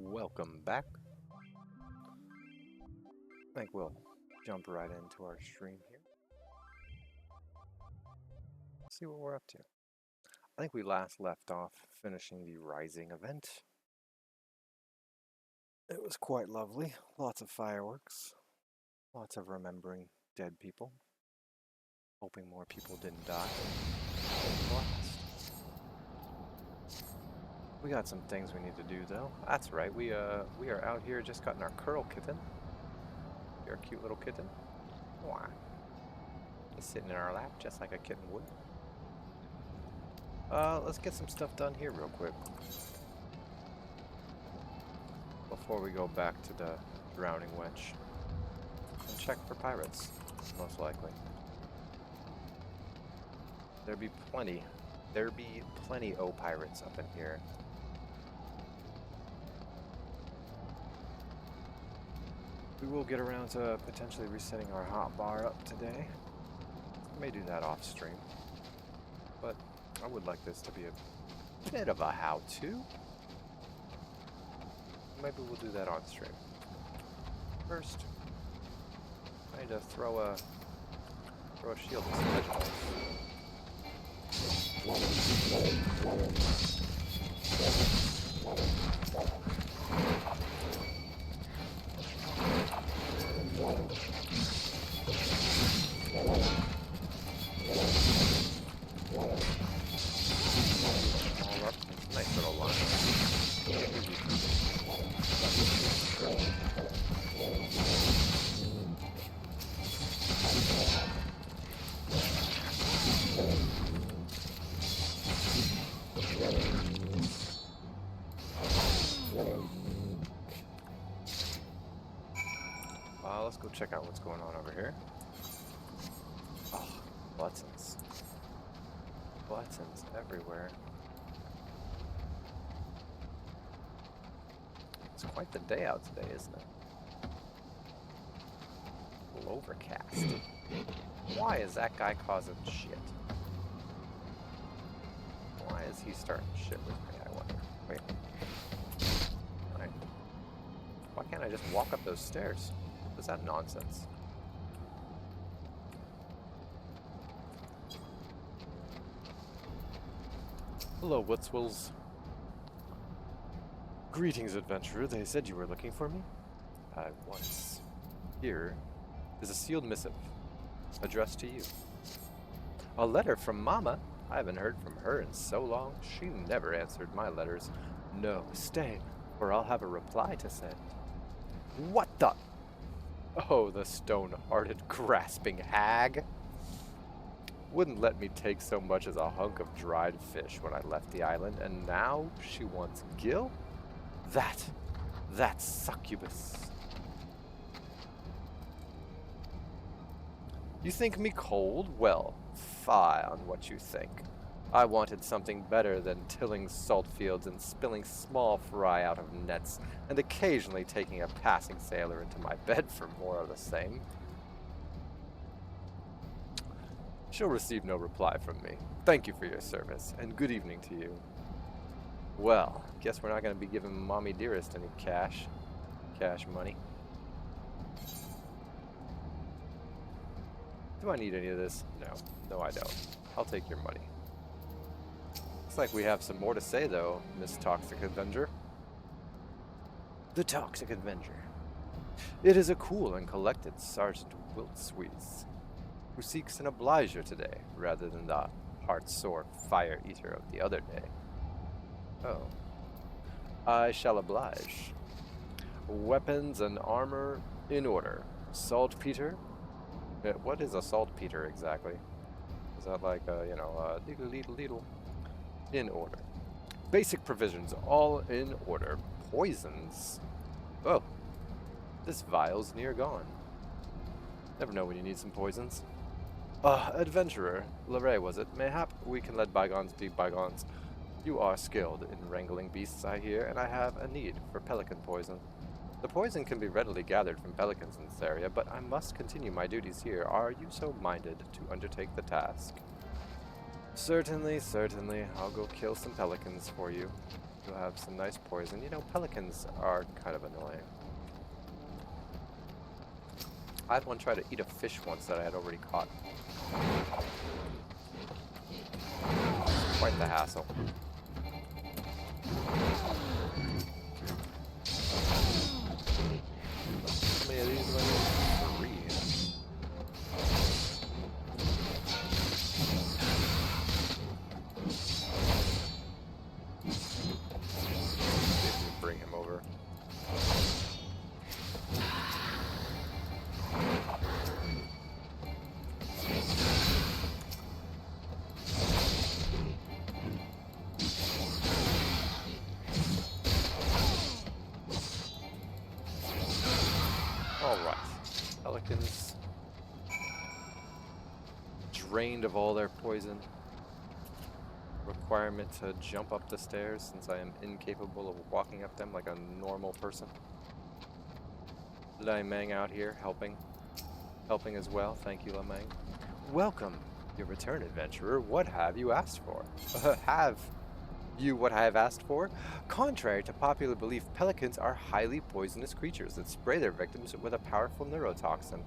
Welcome back. I think we'll jump right into our stream here. See what we're up to. I think we last left off finishing the Rising event. It was quite lovely. Lots of fireworks. Lots of remembering dead people. Hoping more people didn't die. We got some things we need to do though. That's right, we are out here just gotten our curl kitten. You're a cute little kitten. Why? He's sitting in our lap just like a kitten would. Let's get some stuff done here real quick. Before we go back to the drowning wench. And check for pirates, most likely. There be plenty of pirates up in here. We will get around to potentially resetting our hotbar up today. I may do that off stream, but I would like this to be a bit of a how-to. Maybe we'll do that on stream. First, I need to throw a shield at some vegetables. Nice little line. Let's go check out what's going on over here. Oh, buttons. Buttons everywhere. It's quite the day out today, isn't it? A little overcast. Why is that guy causing shit? Why is he starting shit with me, I wonder? Wait. Right. Why can't I just walk up those stairs? What is that nonsense? Hello, Woodswills. Greetings, adventurer. They said you were looking for me? Once. Here is a sealed missive, addressed to you. A letter from Mama? I haven't heard from her in so long. She never answered my letters. No, stay, or I'll have a reply to send. What the? Oh, the stone-hearted, grasping hag. Wouldn't let me take so much as a hunk of dried fish when I left the island, and now she wants Gil? That's succubus. You think me cold? Well, fie on what you think. I wanted something better than tilling salt fields and spilling small fry out of nets, and occasionally taking a passing sailor into my bed for more of the same. She'll receive no reply from me. Thank you for your service, and good evening to you. Well, guess we're not going to be giving Mommy Dearest any cash money. Do I need any of this? No. No, I don't. I'll take your money. Looks like we have some more to say, though, Miss Toxic Avenger. The Toxic Avenger. It is a cool and collected Sergeant Wiltsweeze who seeks an obliger today, rather than the heart-sore fire eater of the other day. Oh. I shall oblige. Weapons and armor in order. Saltpeter? What is a saltpeter exactly? Is that like a, leedle? In order. Basic provisions, all in order. Poisons? Oh. This vial's near gone. Never know when you need some poisons. Adventurer, Larray was it? Mayhap we can let bygones be bygones. You are skilled in wrangling beasts, I hear, and I have a need for pelican poison. The poison can be readily gathered from pelicans in this area, but I must continue my duties here. Are you so minded to undertake the task? Certainly, certainly. I'll go kill some pelicans for you. You'll have some nice poison. You know, pelicans are kind of annoying. I had one try to eat a fish once that I had already caught. Quite the hassle. How many of these do I need? 3. See if we can bring him over. Pelicans drained of all their poison. Requirement to jump up the stairs since I am incapable of walking up them like a normal person. Lamang out here helping as well. Thank you, Lamang. Welcome, your return, adventurer. What have you asked for? Have you what I have asked for? Contrary to popular belief, pelicans are highly poisonous creatures that spray their victims with a powerful neurotoxin.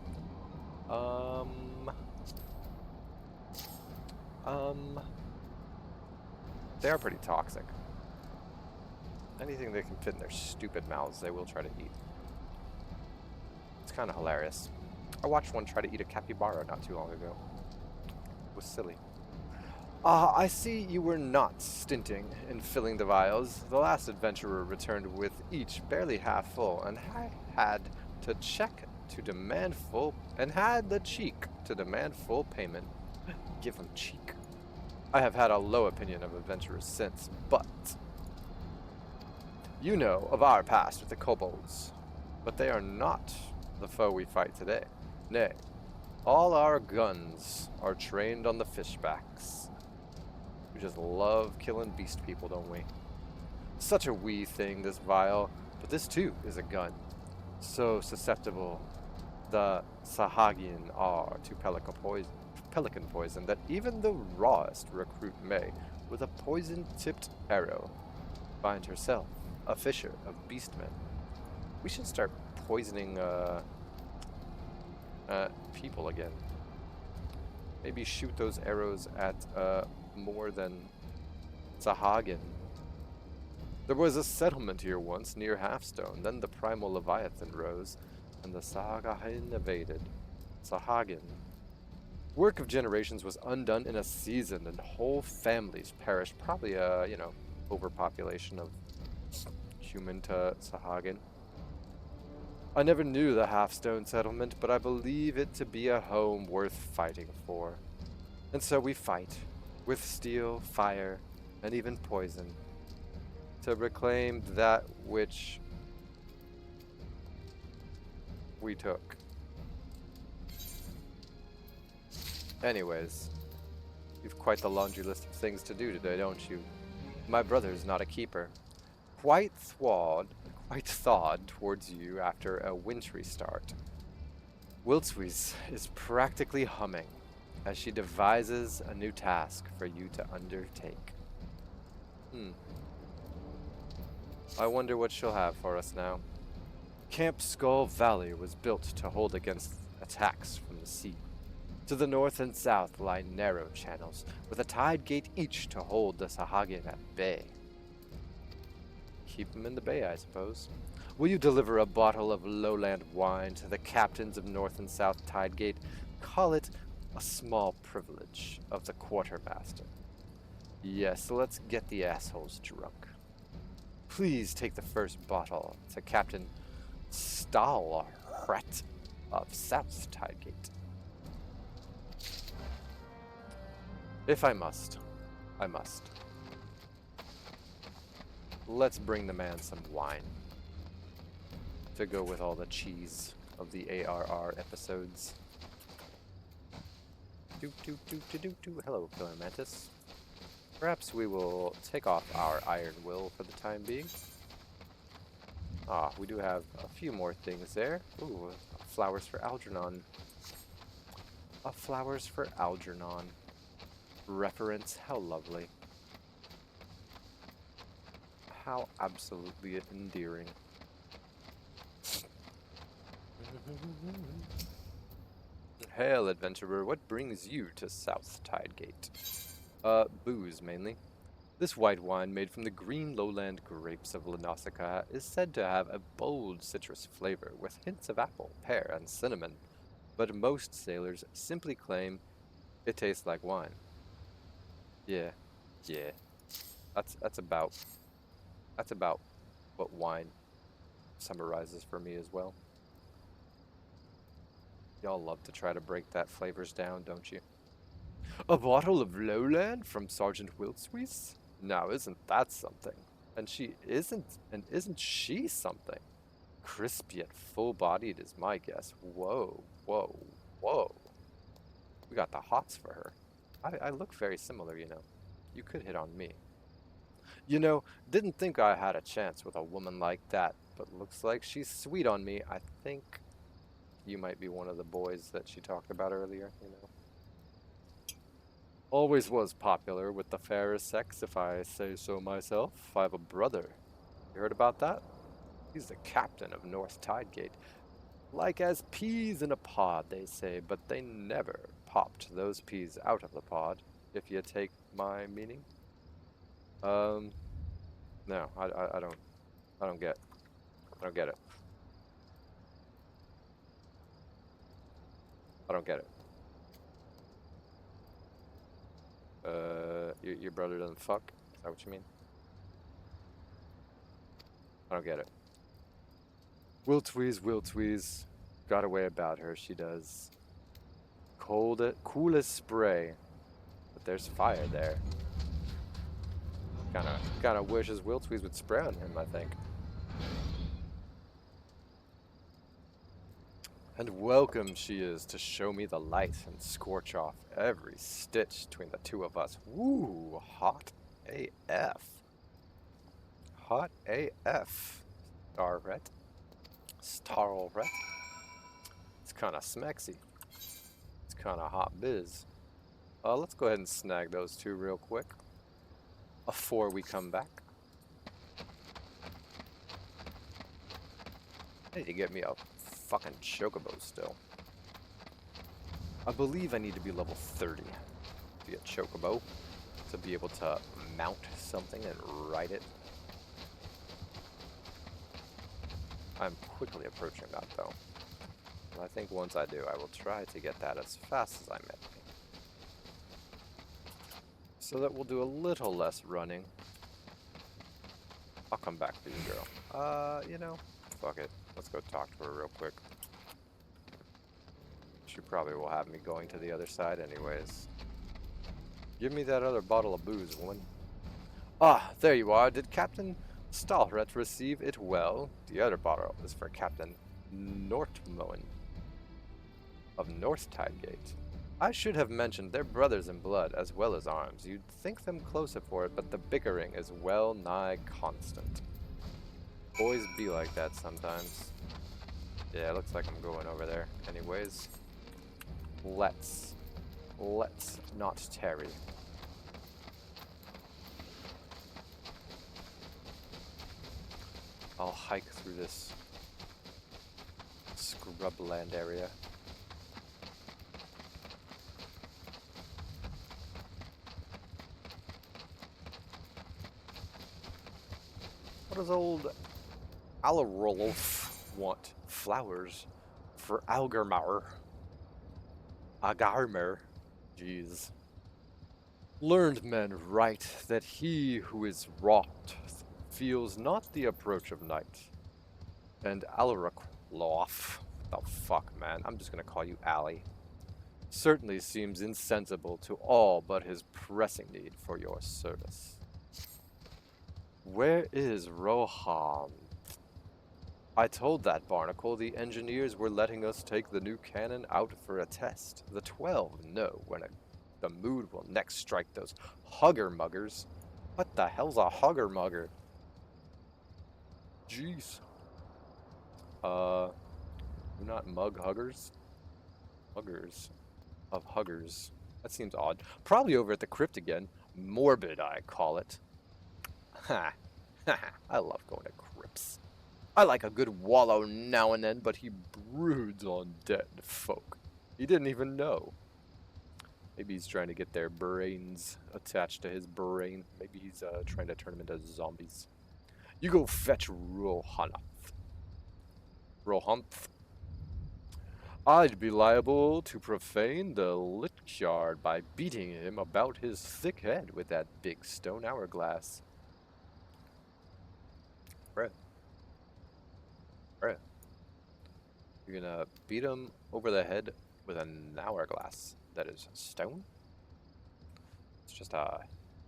They are pretty toxic. Anything they can fit in their stupid mouths, they will try to eat. It's kind of hilarious. I watched one try to eat a capybara not too long ago. It was silly. I see you were not stinting in filling the vials. The last adventurer returned with each barely half full, and had the cheek to demand full payment. Give him cheek. I have had a low opinion of adventurers since, but you know of our past with the kobolds, but they are not the foe we fight today. Nay, all our guns are trained on the fishbacks. We just love killing beast people, don't we? Such a wee thing, this vial, but this too is a gun. So susceptible the Sahagian are to pelican poison that even the rawest recruit may, with a poison-tipped arrow, find herself a fisher of beastmen. We should start poisoning people again. Maybe shoot those arrows at more than Sahagin. There was a settlement here once near Halfstone. Then the primal Leviathan rose, and the Sahagin invaded. Sahagin. Work of generations was undone in a season, and whole families perished. Probably a, overpopulation of human to Sahagin. I never knew the Halfstone settlement, but I believe it to be a home worth fighting for. And so we fight, with steel, fire, and even poison, to reclaim that which we took. Anyways, you've quite the laundry list of things to do today, don't you? My brother's not a keeper. Quite thawed towards you after a wintry start. Wiltsweeze is practically humming as she devises a new task for you to undertake. I wonder what she'll have for us now. Camp Skull Valley was built to hold against attacks from the sea. To the north and south lie narrow channels, with a tide gate each to hold the Sahagin at bay. Keep them in the bay, I suppose. Will you deliver a bottle of lowland wine to the captains of North and South Tidegate? Call it a small privilege of the quartermaster. Yes, let's get the assholes drunk. Please take the first bottle to Captain Stahlret of South Tidegate. If I must, I must. Let's bring the man some wine to go with all the cheese of the ARR episodes. Hello, Killer Mantis. Perhaps we will take off our Iron Will for the time being. We do have a few more things there. Ooh, flowers for Algernon. A flowers for Algernon. Reference, how lovely. How absolutely endearing. Hail, adventurer, what brings you to South Tidegate? Booze, mainly. This white wine, made from the green lowland grapes of Lenossica, is said to have a bold citrus flavor with hints of apple, pear, and cinnamon, but most sailors simply claim it tastes like wine. Yeah. That's about what wine summarizes for me as well. Y'all love to try to break that flavors down, don't you? A bottle of Lowland from Sergeant Wiltesweese? Now, isn't that something? And isn't she something? Crisp yet full-bodied is my guess. Whoa. We got the hots for her. I look very similar, you know. You could hit on me. You know, didn't think I had a chance with a woman like that, but looks like she's sweet on me. I think you might be one of the boys that she talked about earlier, you know. Always was popular with the fairer sex, if I say so myself. I have a brother. You heard about that? He's the captain of North Tidegate. Like as peas in a pod, they say, but they never popped those peas out of the pod, if you take my meaning. No, I don't get it. I don't get it. Your brother doesn't fuck? Is that what you mean? I don't get it. Wiltweeze. Got a way about her, she does. Cool as spray. But there's fire there. Kinda wishes Wiltweeze would spray on him, I think. And welcome she is to show me the light and scorch off every stitch between the two of us. Woo, hot AF. Hot AF. Starlet. It's kinda smexy. It's kinda hot biz. Let's go ahead and snag those two real quick before we come back. I need to get me a fucking chocobo still. I believe I need to be level 30 to get chocobo to be able to mount something and ride it. I'm quickly approaching that though. And I think once I do, I will try to get that as fast as I may. So that we'll do a little less running. I'll come back to you, girl. You know, fuck it. Let's go talk to her real quick. She probably will have me going to the other side anyways. Give me that other bottle of booze, woman. Ah, there you are. Did Captain Stahlret receive it well? The other bottle is for Captain Nortmoen of North Tidegate. I should have mentioned they're brothers in blood as well as arms. You'd think them closer for it, but the bickering is well nigh constant. Boys be like that sometimes. Yeah, looks like I'm going over there. Anyways, let's not tarry. I'll hike through this scrubland area. does old Alarolf want flowers for Algarmar? Agarmer. Jeez. Learned men write that he who is wrought feels not the approach of night. And Alaraklof, the fuck, man, I'm just gonna call you Allie, certainly seems insensible to all but his pressing need for your service. Where is Rohan? I told that barnacle the engineers were letting us take the new cannon out for a test. The 12 know when the mood will next strike those hugger-muggers. What the hell's a hugger-mugger? Jeez. They're not mug huggers? Huggers. Of huggers. That seems odd. Probably over at the crypt again. Morbid, I call it. Ha. I love going to crypts. I like a good wallow now and then, but he broods on dead folk. He didn't even know. Maybe he's trying to get their brains attached to his brain. Maybe he's trying to turn them into zombies. You go fetch Rohanth. Rohanth. I'd be liable to profane the lickyard by beating him about his thick head with that big stone hourglass. Bruh. Bruh. You're gonna beat him over the head with an hourglass that is stone? It's just a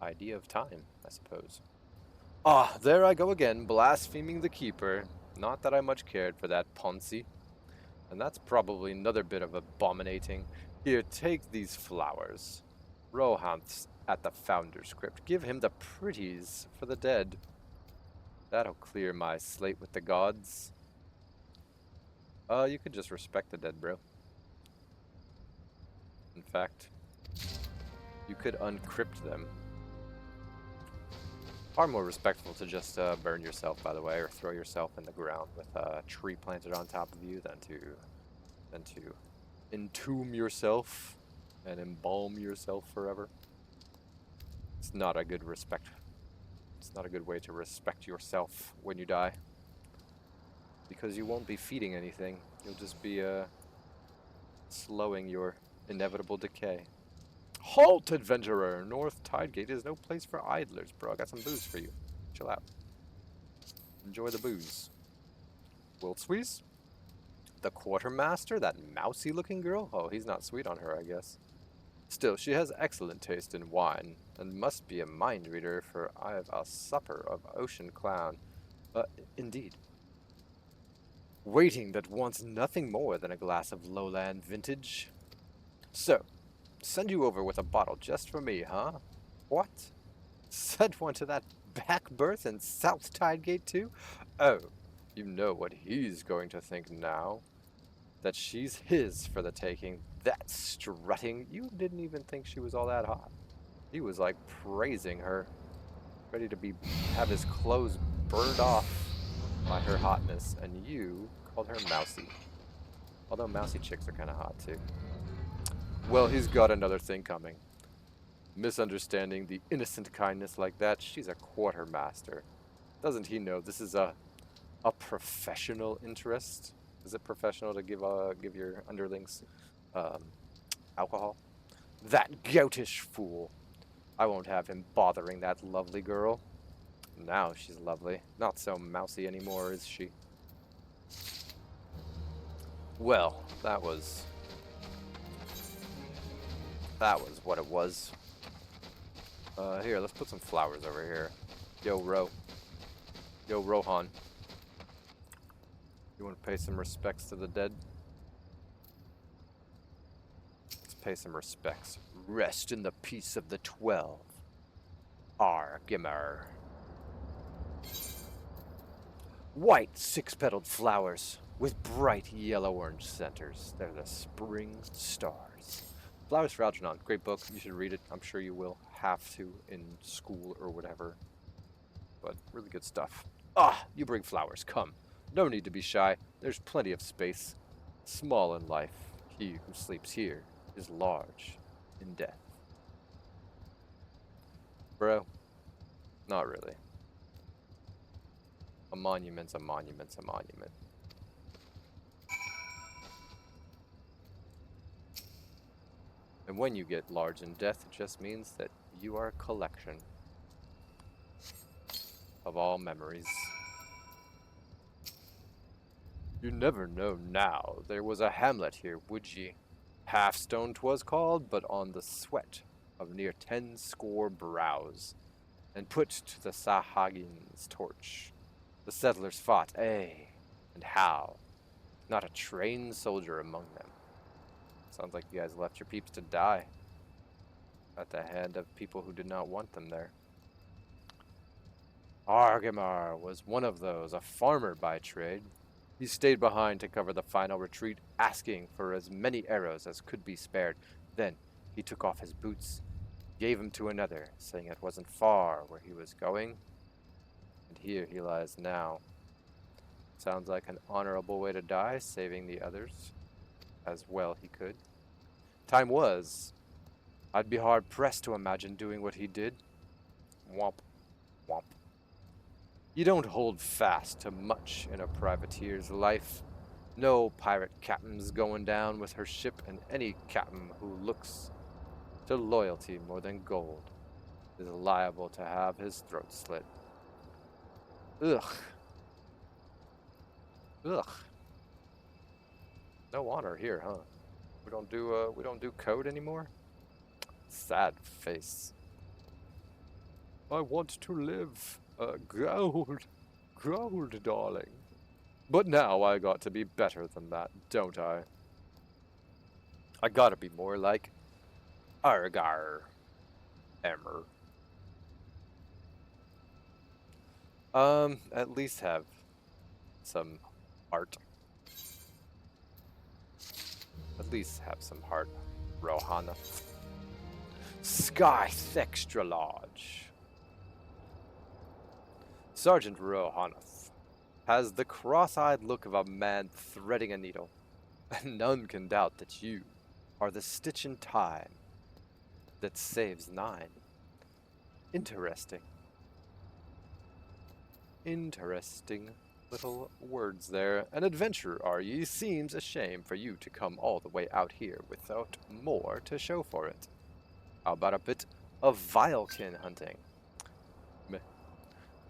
idea of time, I suppose. Ah, there I go again, blaspheming the keeper. Not that I much cared for that Ponzi. And that's probably another bit of abominating. Here, take these flowers. Rohanth's at the Founder's Crypt. Give him the pretties for the dead. That'll clear my slate with the gods. You could just respect the dead, bro. In fact, you could uncrypt them. Far more respectful to just burn yourself, by the way, or throw yourself in the ground with a tree planted on top of you than to entomb yourself and embalm yourself forever. It's not a good respect. It's not a good way to respect yourself when you die. Because you won't be feeding anything. You'll just be slowing your inevitable decay. Halt, adventurer! North Tidegate is no place for idlers, bro. I got some booze for you. Chill out. Enjoy the booze. Wiltsweeze? The quartermaster? That mousy-looking girl? Oh, he's not sweet on her, I guess. Still, she has excellent taste in wine, and must be a mind reader, for I've a supper of ocean clown. Indeed. Waiting that wants nothing more than a glass of lowland vintage. So, send you over with a bottle just for me, huh? What? Send one to that back berth in South Tidegate too? Oh, you know what he's going to think now. That she's his for the taking. That strutting. You didn't even think she was all that hot. He was like praising her. Ready to have his clothes burned off by her hotness. And you called her mousy. Although mousy chicks are kind of hot too. Well, he's got another thing coming. Misunderstanding the innocent kindness like that. She's a quartermaster. Doesn't he know this is a professional interest? Is it professional to give your underlings alcohol? That goatish fool. I won't have him bothering that lovely girl. Now she's lovely. Not so mousy anymore, is she? Well, that was what it was. Here, let's put some flowers over here. Yo, Rohan. You want to pay some respects to the dead? Let's pay some respects. Rest in the peace of the 12. Gimmer. White six-petaled flowers with bright yellow-orange centers. They're the spring stars. Flowers for Algernon. Great book. You should read it. I'm sure you will have to in school or whatever. But really good stuff. Ah, you bring flowers. Come. No need to be shy. There's plenty of space. Small in life, he who sleeps here is large in death. Bro, not really. A monument's a monument's a monument. And when you get large in death, it just means that you are a collection of all memories. You never know now. There was a hamlet here, would ye? Halfstone 'twas called, but on the sweat of near 10 brows, and put to the Sahagin's torch. The settlers fought, and how? Not a trained soldier among them. Sounds like you guys left your peeps to die at the hand of people who did not want them there. Argamar was one of those, a farmer by trade. He stayed behind to cover the final retreat, asking for as many arrows as could be spared. Then he took off his boots, gave them to another, saying it wasn't far where he was going. And here he lies now. Sounds like an honorable way to die, saving the others as well he could. Time was. I'd be hard-pressed to imagine doing what he did. Womp. Womp. You don't hold fast to much in a privateer's life. No pirate captain's going down with her ship, and any captain who looks to loyalty more than gold is liable to have his throat slit. Ugh. Ugh. No honor here, huh? We don't do code anymore? Sad face. I want to live. Gold, darling. But now I got to be better than that, don't I? I gotta be more like Argar. Emmer. At least have some heart. At least have some heart, Rohana. Sky Extra Large. Sergeant Rohanath has the cross-eyed look of a man threading a needle, and none can doubt that you are the stitch in time that saves 9. Interesting. Interesting little words there. An adventurer, are ye? Seems a shame for you to come all the way out here without more to show for it. How about a bit of Vilekin hunting?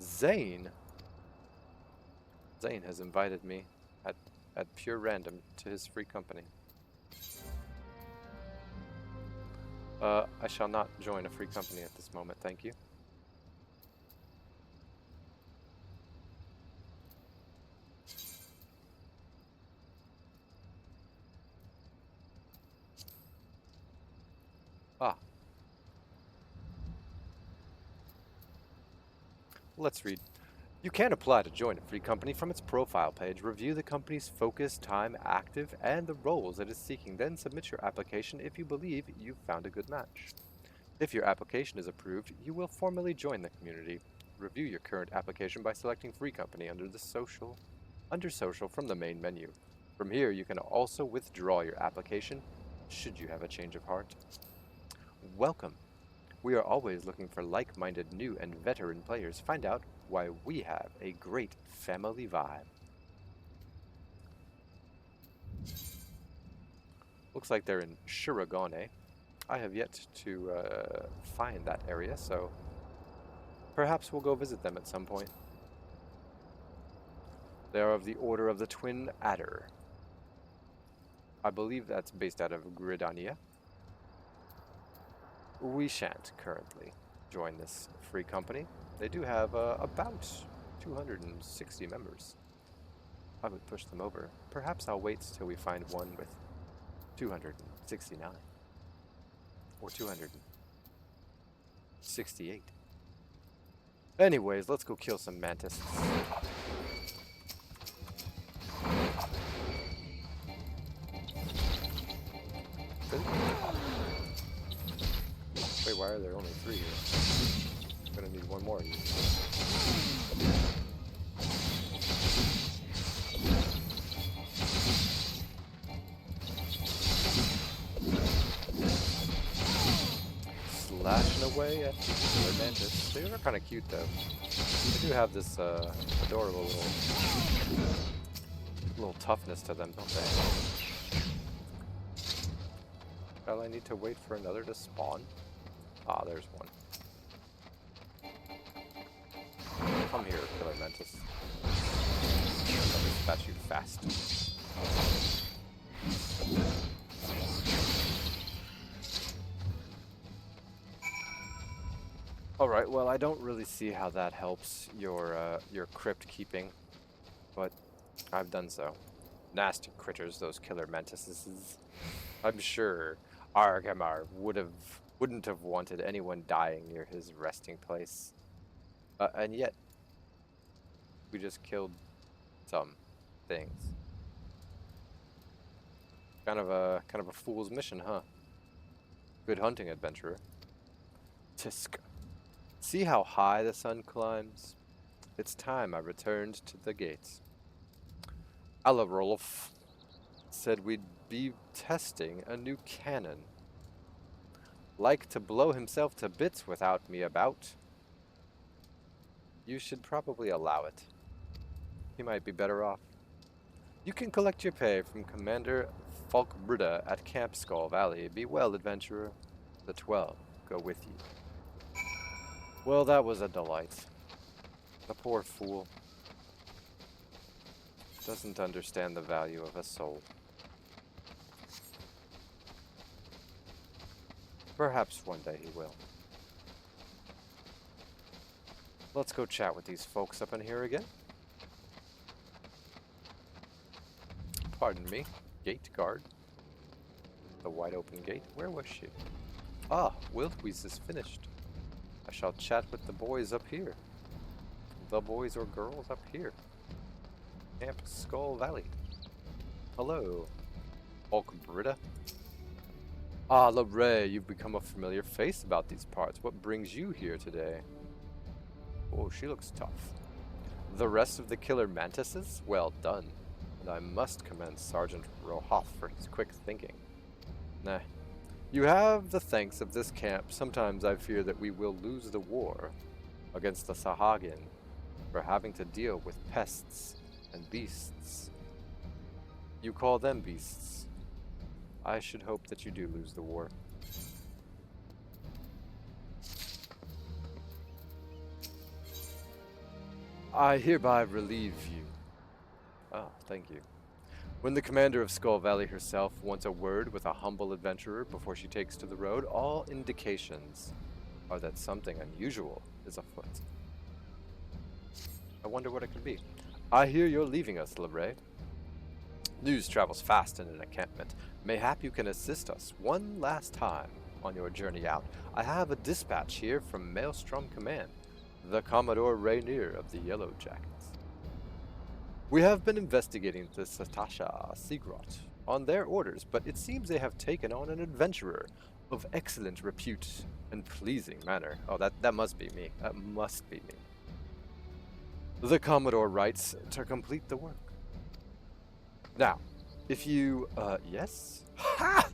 Zane has invited me at pure random to his free company. I shall not join a free company at this moment, thank you. Ah. Let's read. You can apply to join a free company from its profile page. Review the company's focus, time, active, and the roles it is seeking. Then submit your application if you believe you've found a good match. If your application is approved, you will formally join the community. Review your current application by selecting Free Company under Social from the main menu. From here, you can also withdraw your application should you have a change of heart. Welcome. We are always looking for like-minded new and veteran players. Find out why we have a great family vibe. Looks like they're in Shirogane. I have yet to find that area, so perhaps we'll go visit them at some point. They are of the Order of the Twin Adder. I believe that's based out of Gridania. We shan't currently join this free company. They do have about 260 members. I would push them over. Perhaps I'll wait till we find one with 269. Or 268. Anyways, let's go kill some mantises. Wait, why are there only 3 here? I'm gonna need one more of you. Slashing away at their mantis. They are kind of cute though. They do have this adorable little toughness to them, don't they? Well, I need to wait for another to spawn. Ah, there's one. Come here, Killer Mantis. I'll dispatch you fast. Alright, well, I don't really see how that helps your crypt keeping, but I've done so. Nasty critters, those Killer Mantises. I'm sure Argamar wouldn't have wanted anyone dying near his resting place. And yet, we just killed some things. Kind of a fool's mission, huh? Good hunting, adventurer. Tisk. See how high the sun climbs? It's time I returned to the gates. Alarolf said we'd be testing a new cannon. Like to blow himself to bits without me about. You should probably allow it. He might be better off. You can collect your pay from Commander Falkbruda at Camp Skull Valley. Be well, adventurer. The 12 go with you. Well, that was a delight. The poor fool. Doesn't understand the value of a soul. Perhaps one day he will. Let's go chat with these folks up in here again. Pardon me, gate guard. The wide open gate. Where was she? Ah, Wildweeze is finished. I shall chat with the boys up here. The boys or girls up here. Camp Skull Valley. Hello, Falkbrida. Ah, Labray, you've become a familiar face about these parts. What brings you here today? Oh, she looks tough. The rest of the Killer Mantises? Well done. And I must commend Sergeant Rohoth for his quick thinking. Nah. You have the thanks of this camp. Sometimes I fear that we will lose the war against the Sahagin for having to deal with pests and beasts. You call them beasts. I should hope that you do lose the war. I hereby relieve you. Oh, thank you. When the commander of Skull Valley herself wants a word with a humble adventurer before she takes to the road, all indications are that something unusual is afoot. I wonder what it could be. I hear you're leaving us, Labray. News travels fast in an encampment. Mayhap you can assist us one last time on your journey out. I have a dispatch here from Maelstrom Command, the Commodore Rainier of the Yellow Jackets. We have been investigating the Satasha Seagrot on their orders, but it seems they have taken on an adventurer of excellent repute and pleasing manner. Oh, that must be me. That must be me. The Commodore writes to complete the work. Now, if you, yes? Ha!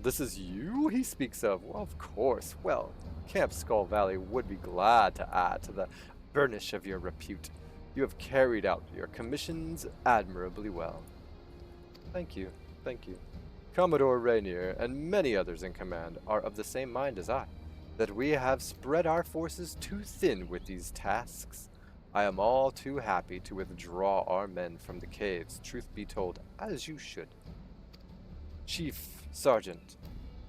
This is you he speaks of? Well, of course. Well, Camp Skull Valley would be glad to add to the burnish of your repute. You have carried out your commissions admirably well. Thank you, thank you. Commodore Rainier and many others in command are of the same mind as I, that we have spread our forces too thin with these tasks. I am all too happy to withdraw our men from the caves, truth be told, as you should. Chief Sergeant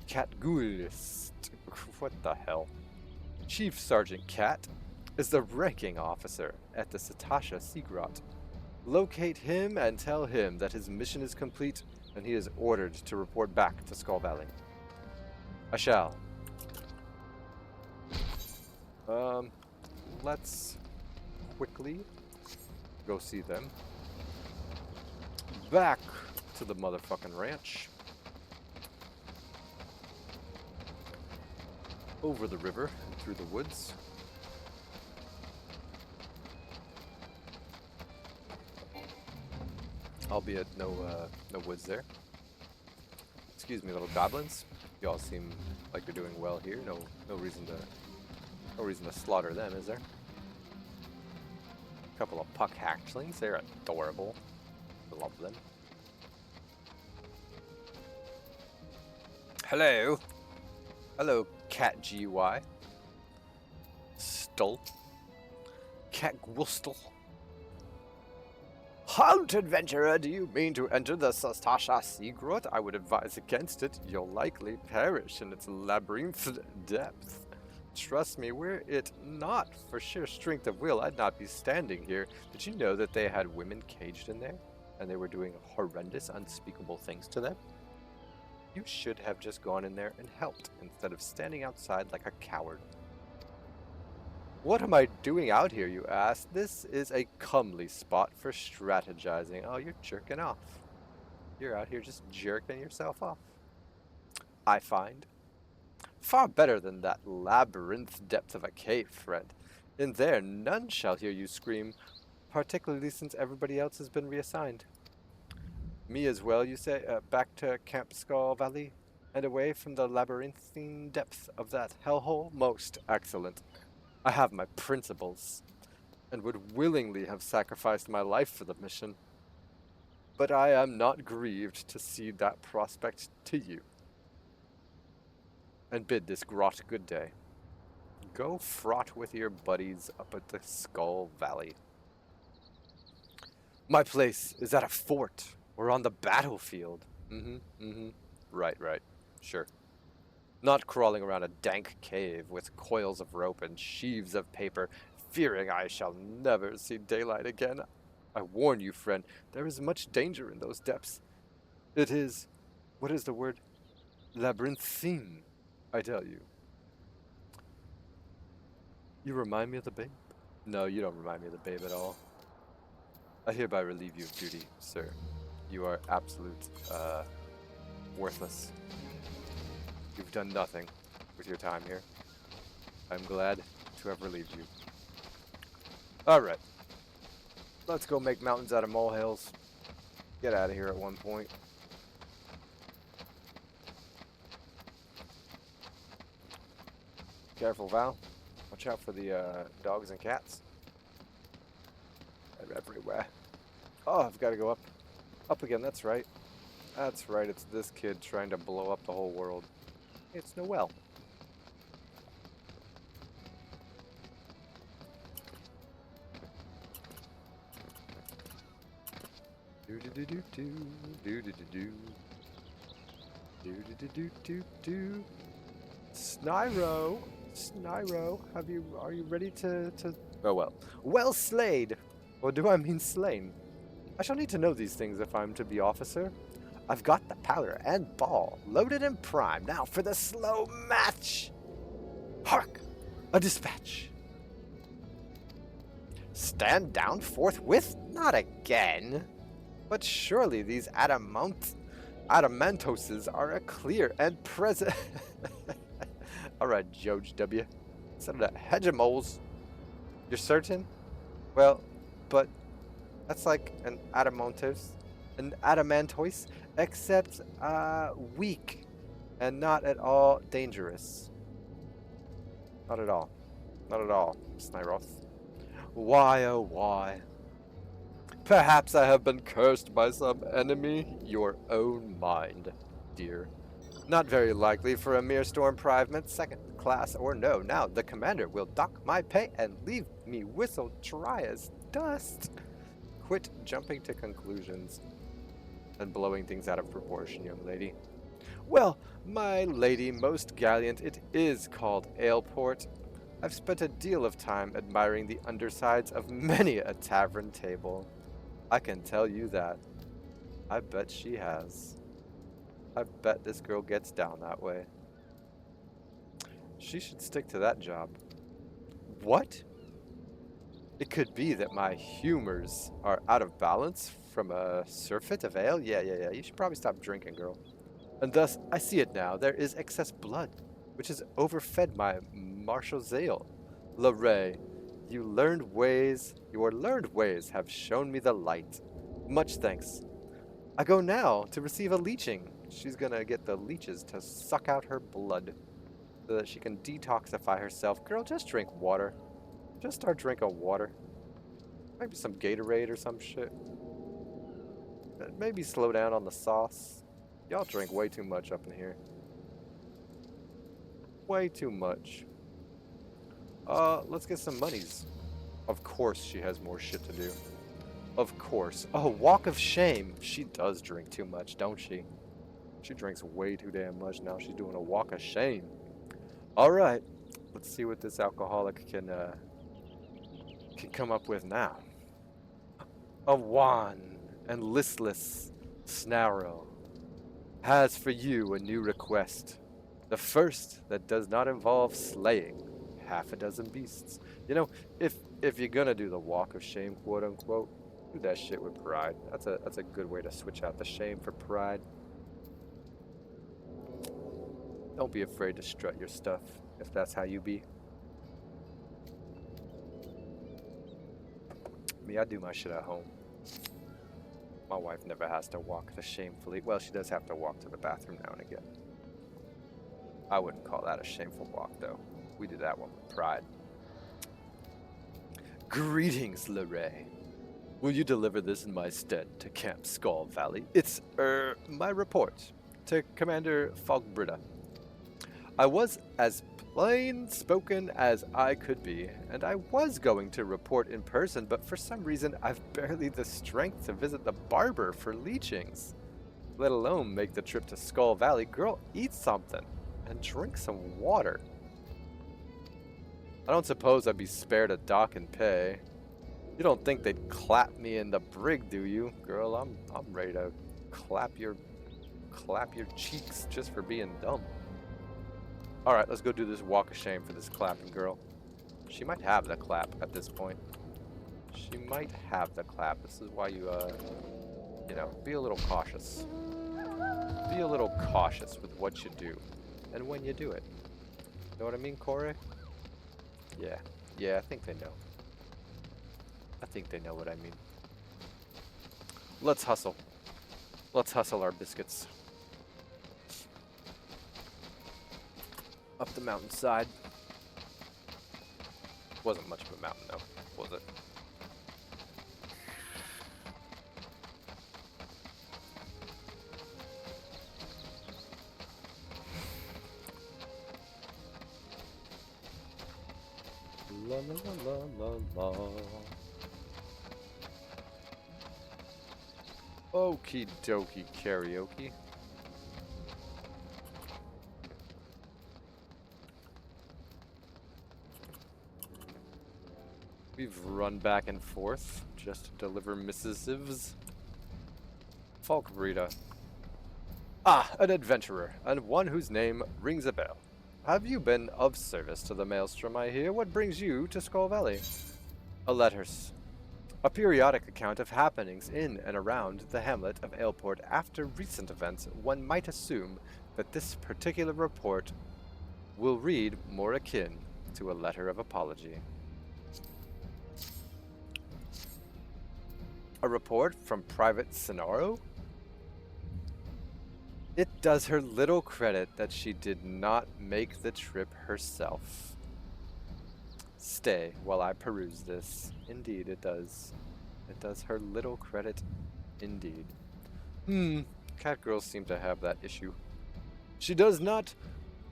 Catgulist, what the hell? Chief Sergeant Cat is the ranking officer at the Satasha Seagrot. Locate him and tell him that his mission is complete and he is ordered to report back to Skull Valley. I shall. Let's quickly go see them. Back to the motherfucking ranch. Over the river and through the woods. Albeit no woods there. Excuse me, little goblins. Y'all seem like you're doing well here. No reason to slaughter them, is there? Couple of puck hatchlings. They're adorable. Love them. Hello. Hello, Cat GY. Stull. Cat Gwustel. Halt, adventurer! Do you mean to enter the Sastasha Seagrot? I would advise against it. You'll likely perish in its labyrinth depth. Trust me, were it not for sheer strength of will, I'd not be standing here. Did you know that they had women caged in there? And they were doing horrendous, unspeakable things to them? You should have just gone in there and helped, instead of standing outside like a coward. What am I doing out here, you ask? This is a comely spot for strategizing. Oh, you're jerking off. You're out here just jerking yourself off. I find. Far better than that labyrinth depth of a cave, friend. In there, none shall hear you scream, particularly since everybody else has been reassigned. Me as well, you say? Back to Camp Skull Valley, and away from the labyrinthine depth of that hellhole? Most excellent. I have my principles, and would willingly have sacrificed my life for the mission. But I am not grieved to cede that prospect to you. And bid this grot good day. Go fraught with your buddies up at the Skull Valley. My place is at a fort, or on the battlefield. Right. Sure. Not crawling around a dank cave with coils of rope and sheaves of paper, fearing I shall never see daylight again. I warn you, friend, there is much danger in those depths. It is, what is the word? Labyrinthine, I tell you. You remind me of the babe? No, you don't remind me of the babe at all. I hereby relieve you of duty, sir. You are absolute, worthless. You've done nothing with your time here. I'm glad to have relieved you. Alright. Let's go make mountains out of molehills. Get out of here at one point. Careful, Val. Watch out for the dogs and cats. They're everywhere. Oh, I've got to go up. Up again, that's right. That's right, it's this kid trying to blow up the whole world. It's Noel. Do do do do do do do do do do do do do. Snyro, are you ready to? Oh well, well slayed, or do I mean slain? I shall need to know these things if I'm to be officer. I've got the powder and ball, loaded and primed. Now for the slow match! Hark! A dispatch! Stand down forthwith? Not again! But surely these adamantoses are a clear and present... Alright, George W. Senator Hegemoles. You're certain? Well, but that's like an adamantos. An adamantoise, except weak and not at all dangerous. Not at all. Not at all, Snyroth. Why, oh why? Perhaps I have been cursed by some enemy. Your own mind, dear. Not very likely for a mere storm private, second class or no. Now the commander will dock my pay and leave me whistle dry as dust. Quit jumping to conclusions and blowing things out of proportion, young lady. Well, my lady most gallant, it is called Aleport. I've spent a deal of time admiring the undersides of many a tavern table. I can tell you that. I bet she has. I bet this girl gets down that way. She should stick to that job. What? It could be that my humors are out of balance from a surfeit of ale? Yeah. You should probably stop drinking, girl. And thus, I see it now. There is excess blood, which has overfed my martial zeal. Larray, your learned ways have shown me the light. Much thanks. I go now to receive a leeching. She's gonna get the leeches to suck out her blood so that she can detoxify herself. Girl, just drink water. Just start drinking water. Maybe some Gatorade or some shit. Maybe slow down on the sauce. Y'all drink way too much up in here. Way too much. Let's get some monies. Of course she has more shit to do. Of course. Oh, walk of shame. She does drink too much, don't she? She drinks way too damn much now. She's doing a walk of shame. Alright. Let's see what this alcoholic can come up with now. A wan and listless Snarrow has for you a new request. The first that does not involve slaying half a dozen beasts. You know, if you're gonna do the walk of shame, quote unquote, do that shit with pride. That's a good way to switch out the shame for pride. Don't be afraid to strut your stuff if that's how you be. Me, I do my shit at home. My wife never has to walk the shamefully. Well, she does have to walk to the bathroom now and again. I wouldn't call that a shameful walk, though. We do that one with pride. Greetings, Leray. Will you deliver this in my stead to Camp Skull Valley? It's, my report to Commander Fogbrida. I was as plain-spoken as I could be, and I was going to report in person, but for some reason I've barely the strength to visit the barber for leechings, let alone make the trip to Skull Valley. Girl, eat something and drink some water. I don't suppose I'd be spared a dock and pay. You don't think they'd clap me in the brig, do you? Girl, I'm ready to clap your cheeks just for being dumb. Alright, let's go do this walk of shame for this clapping girl. She might have the clap at this point. She might have the clap. This is why you, you know, be a little cautious. Be a little cautious with what you do and when you do it. Know what I mean, Corey? Yeah. Yeah, I think they know. I think they know what I mean. Let's hustle. Let's hustle our biscuits. Up the mountainside. Wasn't much of a mountain though, was it? La la la la la. Okie dokie karaoke. We've run back and forth just to deliver missives. Falkbreda. Ah, an adventurer, and one whose name rings a bell. Have you been of service to the Maelstrom, I hear? What brings you to Skull Valley? A letters. A periodic account of happenings in and around the hamlet of Aleport after recent events. One might assume that this particular report will read more akin to a letter of apology. A report from Private Sonaro? It does her little credit that she did not make the trip herself. Stay while I peruse this. Indeed, it does. It does her little credit, indeed. Cat girls seem to have that issue. She does not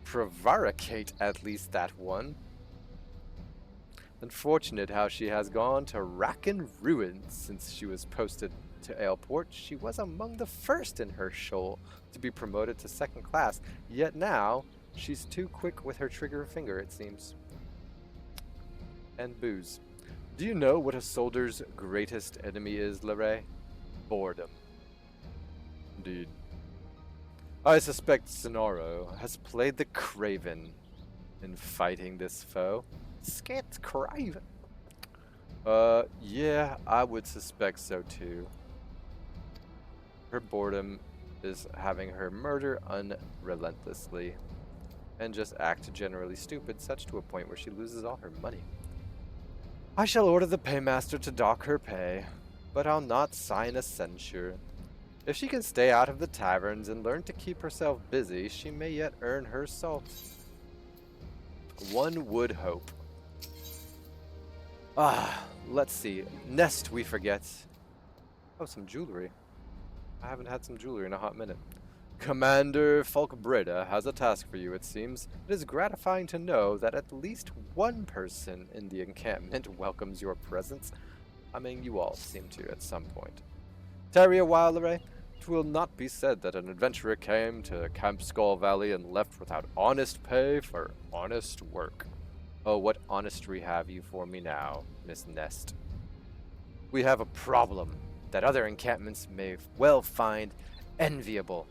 prevaricate, at least that one. Unfortunate how she has gone to rack and ruin since she was posted to Aleport. She was among the first in her shoal to be promoted to second class, yet now she's too quick with her trigger finger, it seems. And booze. Do you know what a soldier's greatest enemy is, Leray? Boredom. Indeed. I suspect Sonaro has played the craven in fighting this foe. Skit craven. Yeah, I would suspect so too. Her boredom is having her murder unrelentlessly and just act generally stupid, such to a point where she loses all her money. I shall order the paymaster to dock her pay, but I'll not sign a censure. If she can stay out of the taverns and learn to keep herself busy, she may yet earn her salt. One would hope. Let's see. Nest we forget. Oh, some jewelry. I haven't had some jewelry in a hot minute. Commander Falkbreda has a task for you, it seems. It is gratifying to know that at least one person in the encampment welcomes your presence. I mean, you all seem to at some point. Tarry a while, Array. It will not be said that an adventurer came to Camp Skull Valley and left without honest pay for honest work. Oh, what honestry have you for me now, Miss Nest? We have a problem that other encampments may well find enviable.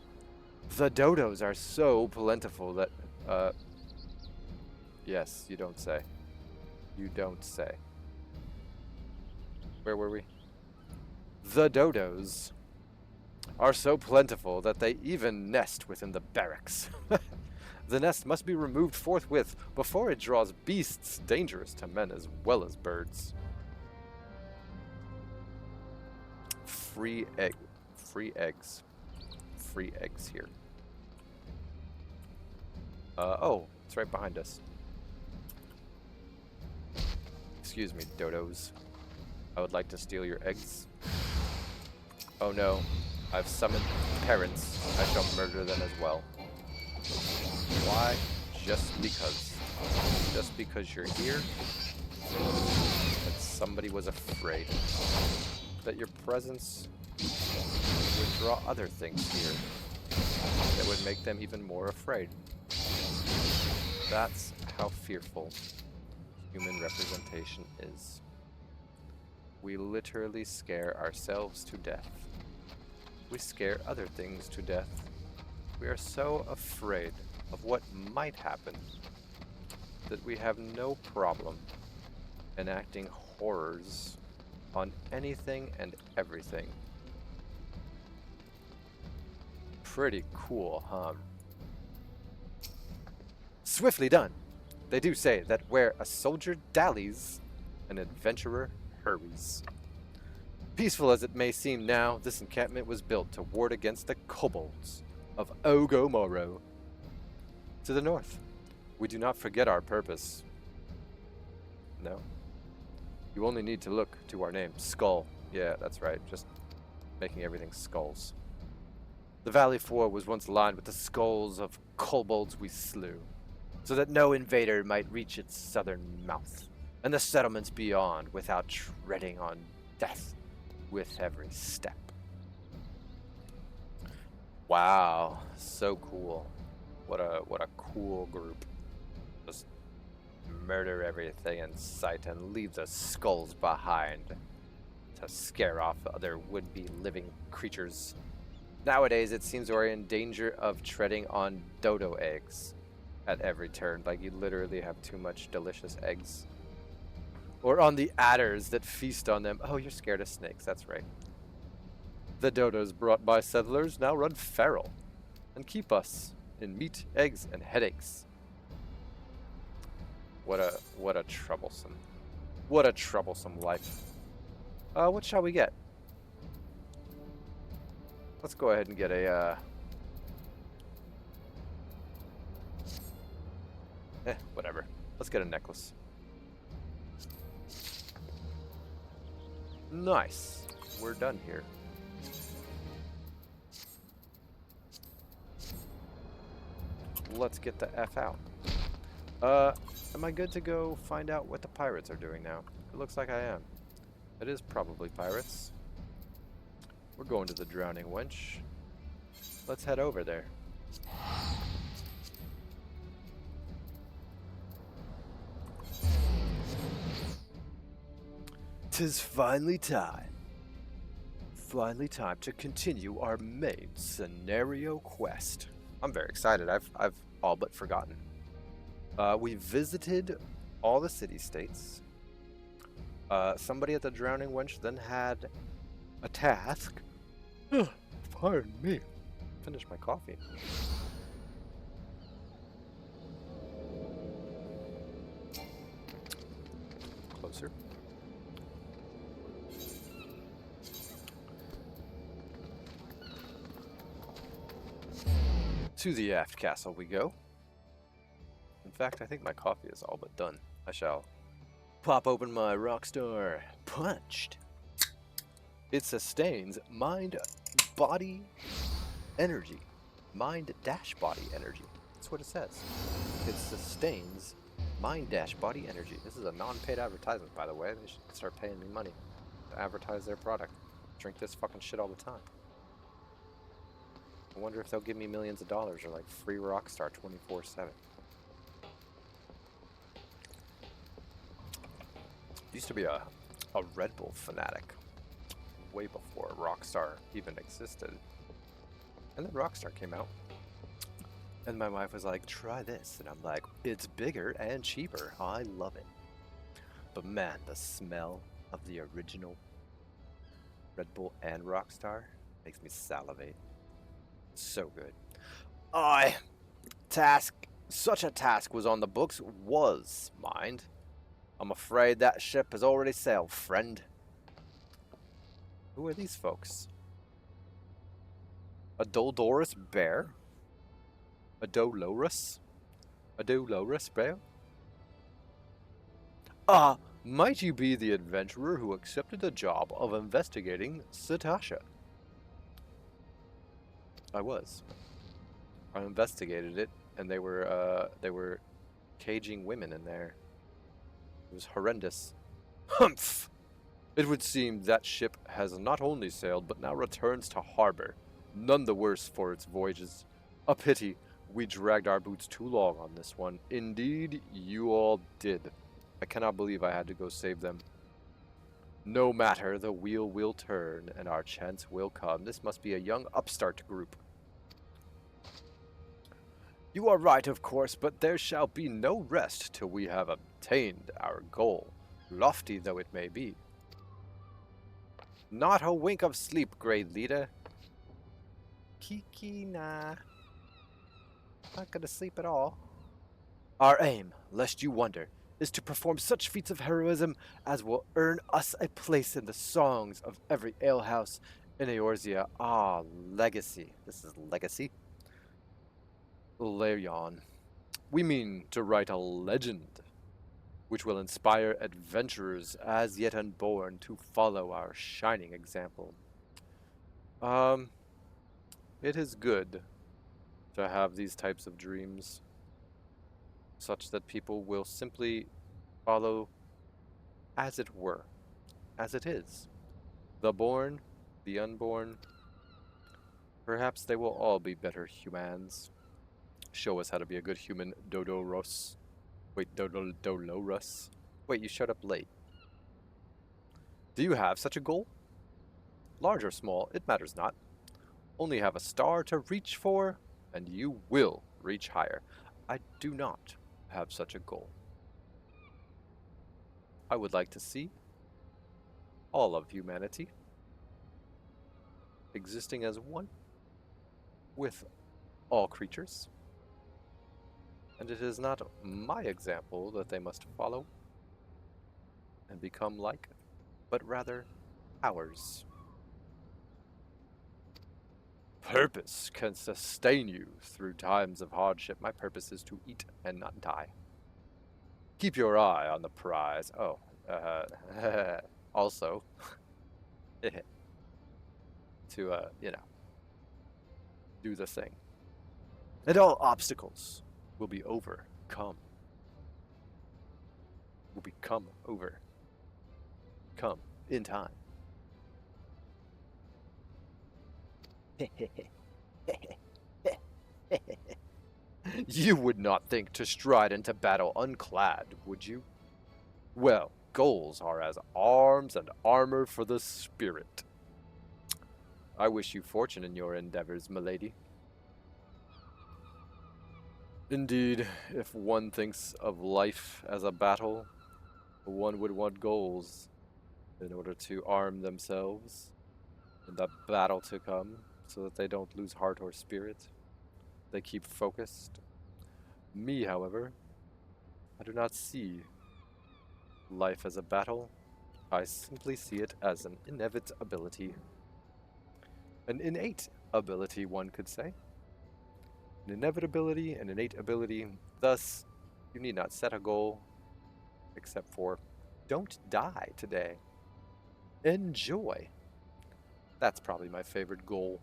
The dodos are so plentiful that, yes, you don't say. You don't say. Where were we? The dodos are so plentiful that they even nest within the barracks. The nest must be removed forthwith before it draws beasts dangerous to men as well as birds. Free eggs. Free eggs here. Oh, it's right behind us. Excuse me, dodos. I would like to steal your eggs. Oh no, I've summoned parents. I shall murder them as well. Why? Just because. Just because you're here? That somebody was afraid. That your presence would draw other things here. That would make them even more afraid. That's how fearful human representation is. We literally scare ourselves to death. We scare other things to death. We are so afraid of what might happen that we have no problem enacting horrors on anything and everything. Pretty cool, huh? Swiftly done. They do say that where a soldier dallies, an adventurer hurries. Peaceful as it may seem now, this encampment was built to ward against the kobolds of Ogomoro. To the north, we do not forget our purpose. No. You only need to look to our name, Skull. Yeah, that's right, just making everything skulls. The valley floor was once lined with the skulls of kobolds we slew, so that no invader might reach its southern mouth, and the settlements beyond without treading on death with every step. Wow, so cool. What a cool group. Just murder everything in sight and leave the skulls behind to scare off other would-be living creatures. Nowadays, it seems we're in danger of treading on dodo eggs at every turn. Like, you literally have too much delicious eggs. Or on the adders that feast on them. Oh, you're scared of snakes, that's right. The dodos brought by settlers now run feral and keep us in meat, eggs, and headaches. What a troublesome life. What shall we get? Let's go ahead and get a, whatever. Let's get a necklace. Nice. We're done here. Let's get the F out. Am I good to go find out what the pirates are doing now? It looks like I am. It is probably pirates. We're going to the Drowning Wench. Let's head over there. 'Tis finally time. Finally time to continue our main scenario quest. I'm very excited. I've all but forgotten. We visited all the city-states. Somebody at the Drowning Wench then had a task. Pardon me. Finish my coffee. Closer. To the aft castle we go. In fact, I think my coffee is all but done. I shall Pop open my Rockstar Punched. It sustains mind, body, energy. Mind-body energy. That's what it says. It sustains mind-body energy. This is a non-paid advertisement, by the way. They should start paying me money to advertise their product. Drink this fucking shit all the time. I wonder if they'll give me millions of dollars or like free Rockstar 24/7. Used to be a Red Bull fanatic way before Rockstar even existed. And then Rockstar came out. And my wife was like, try this. And I'm like, it's bigger and cheaper. I love it. But man, the smell of the original Red Bull and Rockstar makes me salivate. So good. Such a task was on the books, mind. I'm afraid that ship has already sailed, friend. Who are these folks? A Dolorous bear? A Dolorous? A Dolorous bear? Might you be the adventurer who accepted the job of investigating Satasha? I was. I investigated it, and they were caging women in there. It was horrendous. Humph! It would seem that ship has not only sailed, but now returns to harbor. None the worse for its voyages. A pity we dragged our boots too long on this one. Indeed, you all did. I cannot believe I had to go save them. No matter, the wheel will turn, and our chance will come. This must be a young upstart group. You are right, of course, but there shall be no rest till we have obtained our goal, lofty though it may be. Not a wink of sleep, great leader. Kiki, nah. Not gonna sleep at all. Our aim, lest you wonder, is to perform such feats of heroism as will earn us a place in the songs of every alehouse in Eorzea. Legacy. This is legacy. Leon. We mean to write a legend, which will inspire adventurers as yet unborn to follow our shining example. It is good to have these types of dreams, such that people will simply follow as it were, as it is. The born, the unborn, perhaps they will all be better humans. Show us how to be a good human, Dolorous. Wait, Dolorous? Wait, you showed up late. Do you have such a goal? Large or small, it matters not. Only have a star to reach for, and you will reach higher. I do not have such a goal. I would like to see all of humanity existing as one with all creatures. And it is not my example that they must follow and become like, but rather ours. Purpose can sustain you through times of hardship. My purpose is to eat and not die. Keep your eye on the prize. Also, to, do the thing. And all obstacles will be overcome. Will become over. Come in time. You would not think to stride into battle unclad, would you? Well, goals are as arms and armor for the spirit. I wish you fortune in your endeavors, milady. Indeed, if one thinks of life as a battle, one would want goals in order to arm themselves in the battle to come, so that they don't lose heart or spirit. They keep focused. Me, however, I do not see life as a battle. I simply see it as an inevitability. An innate ability, one could say. An inevitability, an innate ability. Thus, you need not set a goal, except for Don't die today. Enjoy. That's probably my favorite goal.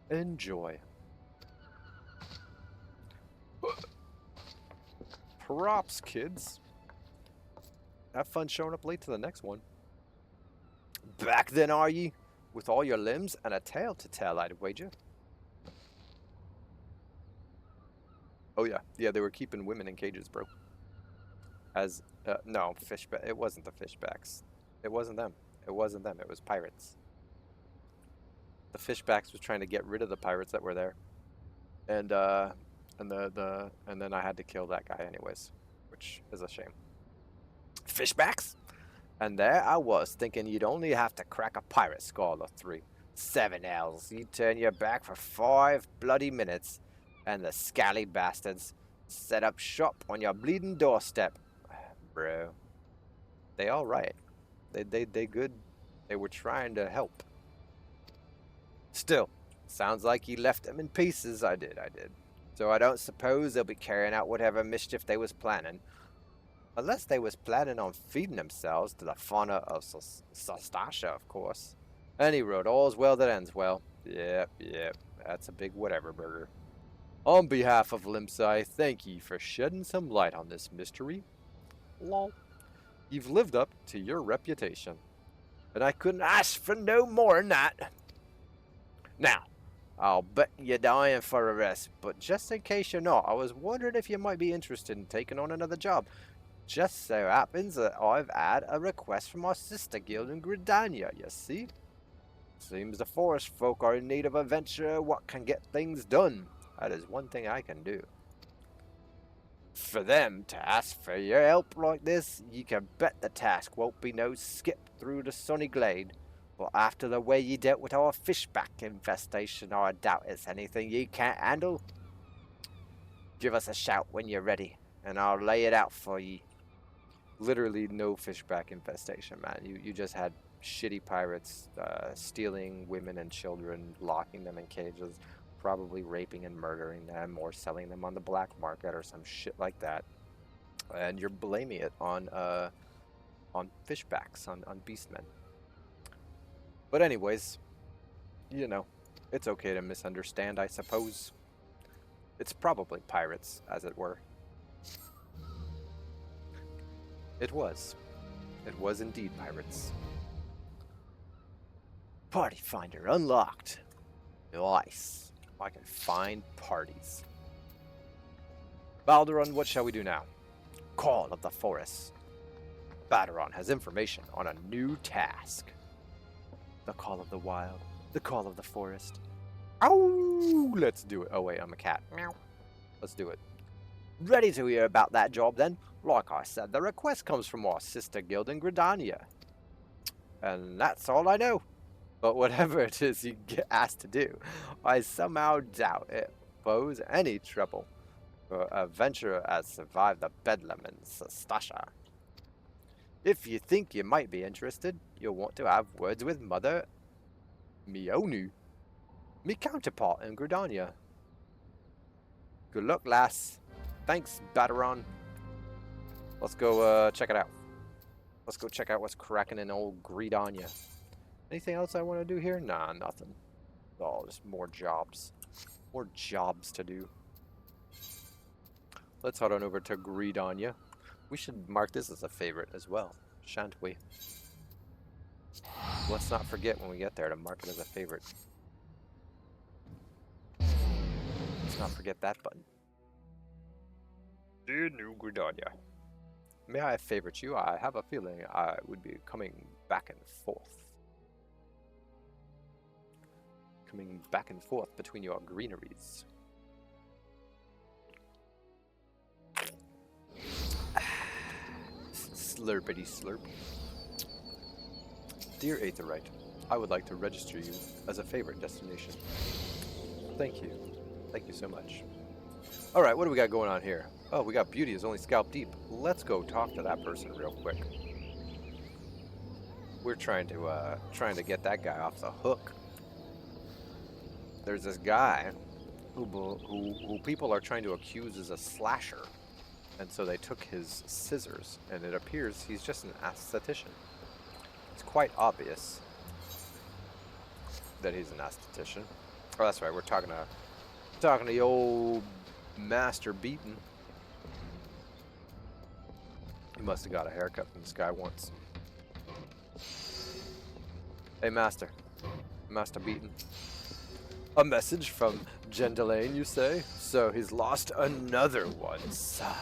Enjoy. Props, kids. Have fun showing up late to the next one. Back then, are ye? With all your limbs and a tale to tell, I'd wager. Oh yeah, yeah, they were keeping women in cages, bro. As, no, fishback. It wasn't the fishbacks. It wasn't them. It wasn't them. It was pirates. The fishbacks was trying to get rid of the pirates that were there, and then I had to kill that guy anyways, which is a shame. Fishbacks? And there I was, thinking you'd only have to crack a pirate skull or 3. 7 L's. You turn your back for 5 bloody minutes, and the scally bastards set up shop on your bleeding doorstep. Bro. They all right. They good. They were trying to help. Still, sounds like you left them in pieces. I did. So I don't suppose they'll be carrying out whatever mischief they was planning. Unless they was planning on feeding themselves to the fauna of Sastasha, of course. Any road, all's well that ends well. Yep, that's a big whatever burger. On behalf of Limsai, thank ye for shedding some light on this mystery. Lol. You've lived up to your reputation. And I couldn't ask for no more than that. Now, I'll bet you're dying for a rest, but just in case you're not, I was wondering if you might be interested in taking on another job. Just so happens that I've had a request from our sister guild in Gridania, you see? Seems the forest folk are in need of a venture what can get things done. That is one thing I can do. For them to ask for your help like this, you can bet the task won't be no skip through the sunny glade. But after the way you dealt with our fishback infestation, I doubt it's anything you can't handle. Give us a shout when you're ready, and I'll lay it out for ye. Literally no fishback infestation, man. You just had shitty pirates stealing women and children, locking them in cages, probably raping and murdering them, or selling them on the black market or some shit like that. And you're blaming it on fishbacks, on beastmen. But anyways, you know, it's okay to misunderstand, I suppose. It's probably pirates, as it were. It was. It was indeed pirates. Party finder unlocked. Nice. I can find parties. Balderon, what shall we do now? Call of the forest. Balderon has information on a new task. The call of the wild. The call of the forest. Ow! Let's do it. Oh wait, I'm a cat. Meow. Let's do it. Ready to hear about that job then? Like I said, the request comes from our sister guild in Gridania. And that's all I know. But whatever it is you get asked to do, I somehow doubt it pose any trouble for a venturer as survived the bedlam in Sastasha. If you think you might be interested, you'll want to have words with Mother Mionu, me counterpart in Gridania. Good luck, lass. Thanks, Balderon. Let's go check it out. Let's go check out what's cracking in old Gridania. Anything else I want to do here? Nah, nothing. Oh, just more jobs. More jobs to do. Let's head on over to Gridania. We should mark this as a favorite as well, shan't we? Let's not forget when we get there to mark it as a favorite. Let's not forget that button. Dear New Gridania, may I favorite you? I have a feeling I would be coming back and forth. Coming back and forth between your greeneries. Slurpity slurp. Dear Aetherite, I would like to register you as a favorite destination. Thank you. Thank you so much. Alright, what do we got going on here? Oh, we got Beauty is only scalp deep. Let's go talk to that person real quick. We're trying to get that guy off the hook. There's this guy who people are trying to accuse as a slasher. And so they took his scissors, and it appears he's just an aesthetician. It's quite obvious that he's an aesthetician. Oh, that's right. We're talking to the old Master Beaton. He must have got a haircut from this guy once. Hey, Master Beaton. A message from Gendelaine, you say? So he's lost another one. Sigh.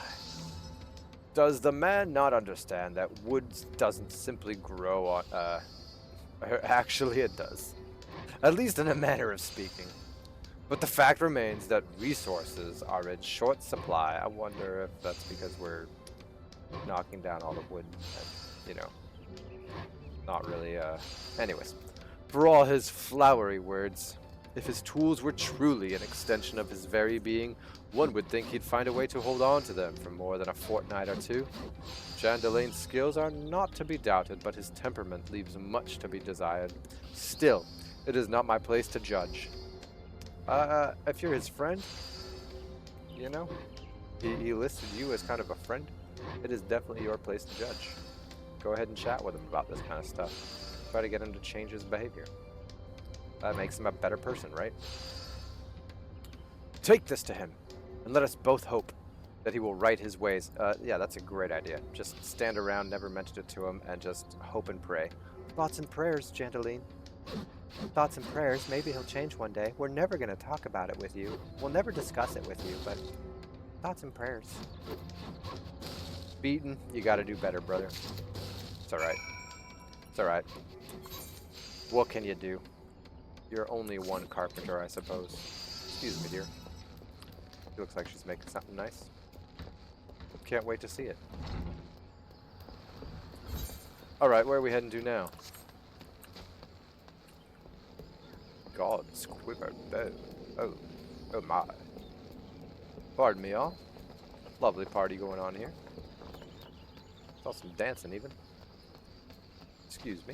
Does the man not understand that wood doesn't simply grow on, actually it does. At least in a manner of speaking. But the fact remains that resources are in short supply. I wonder if that's because we're knocking down all the wood and, you know, not really, anyways. For all his flowery words, if his tools were truly an extension of his very being, one would think he'd find a way to hold on to them for more than a fortnight or two. Gendelaine's skills are not to be doubted, but his temperament leaves much to be desired. Still, it is not my place to judge. If you're his friend, you know, he listed you as kind of a friend, it is definitely your place to judge. Go ahead and chat with him about this kind of stuff. Try to get him to change his behavior. That makes him a better person, right? Take this to him, and let us both hope that he will right his ways. Yeah, that's a great idea. Just stand around, never mention it to him, and just hope and pray. Thoughts and prayers, Gendeline. Thoughts and prayers. Maybe he'll change one day. We're never going to talk about it with you. We'll never discuss it with you, but thoughts and prayers. Beaten, you got to do better, brother. It's alright. It's alright. What can you do? You're only one carpenter, I suppose. Excuse me, dear. She looks like she's making something nice. Can't wait to see it. Alright, where are we heading to now? God's quiver bow. Oh my. Pardon me, all. Lovely party going on here. Saw some dancing even. Excuse me.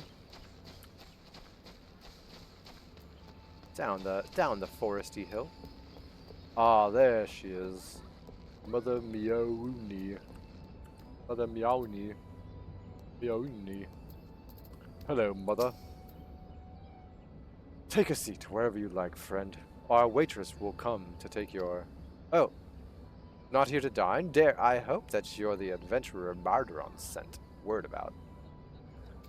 Down the foresty hill. Ah, there she is. Mother Meowni. Mother Meowni. Meowni. Hello, Mother. Take a seat wherever you like, friend. Our waitress will come to take your... Oh. Not here to dine? Dare I hope that you're the adventurer Marderon sent word about.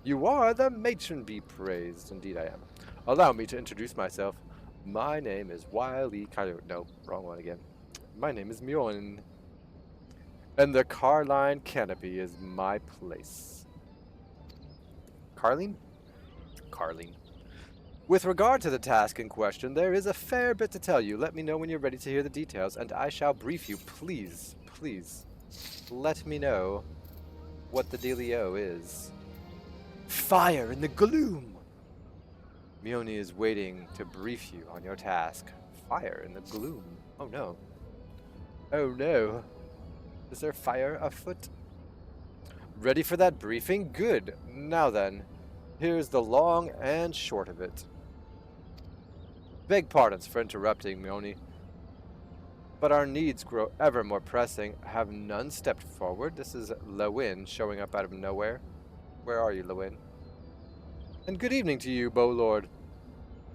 You are the matron be praised. Indeed I am. Allow me to introduce myself. My name is Wiley Coyote. No, wrong one again. My name is Mjorn. And the Carline Canopy is my place. Carline? Carline. With regard to the task in question, there is a fair bit to tell you. Let me know when you're ready to hear the details, and I shall brief you. Please, please, let me know what the dealio is. Fire in the gloom! Mione is waiting to brief you on your task. Fire in the gloom. Oh no. Oh no. Is there fire afoot? Ready for that briefing? Good. Now then, here's the long and short of it. Beg pardons for interrupting, Mione, but our needs grow ever more pressing. Have none stepped forward? This is Lewin showing up out of nowhere. Where are you, Lewin? And good evening to you, Bow Lord.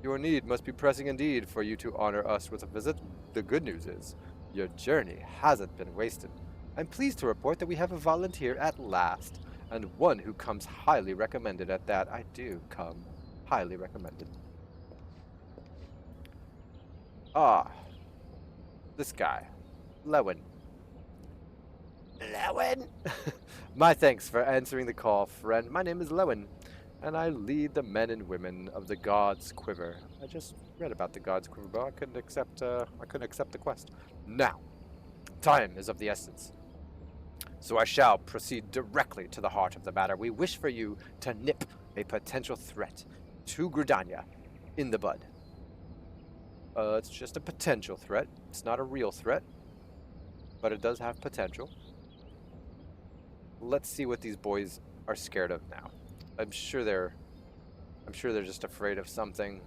Your need must be pressing indeed for you to honor us with a visit. The good news is, your journey hasn't been wasted. I'm pleased to report that we have a volunteer at last, and one who comes highly recommended at that. I do come highly recommended. Ah, this guy, Lewin. Lewin! My thanks for answering the call, friend. My name is Lewin, and I lead the men and women of the God's Quiver. I just read about the God's Quiver, but I couldn't accept the quest. Now, time is of the essence, so I shall proceed directly to the heart of the matter. We wish for you to nip a potential threat to Gridania in the bud. It's just a potential threat. It's not a real threat, but it does have potential. Let's see what these boys are scared of now. I'm sure they're just afraid of something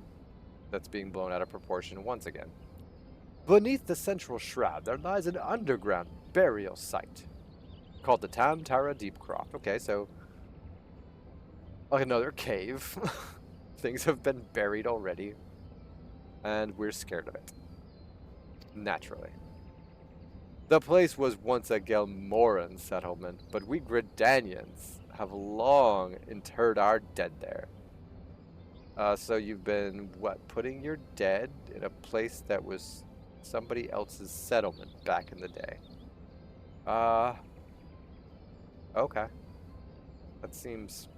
that's being blown out of proportion once again. Beneath the central shroud, there lies an underground burial site. Called the Tam-Tara Deepcroft. Okay, so like another cave. Things have been buried already, and we're scared of it. Naturally. The place was once a Gelmoran settlement, but we Gridanians have long interred our dead there. So you've been, what, putting your dead in a place that was somebody else's settlement back in the day? Okay. That seems...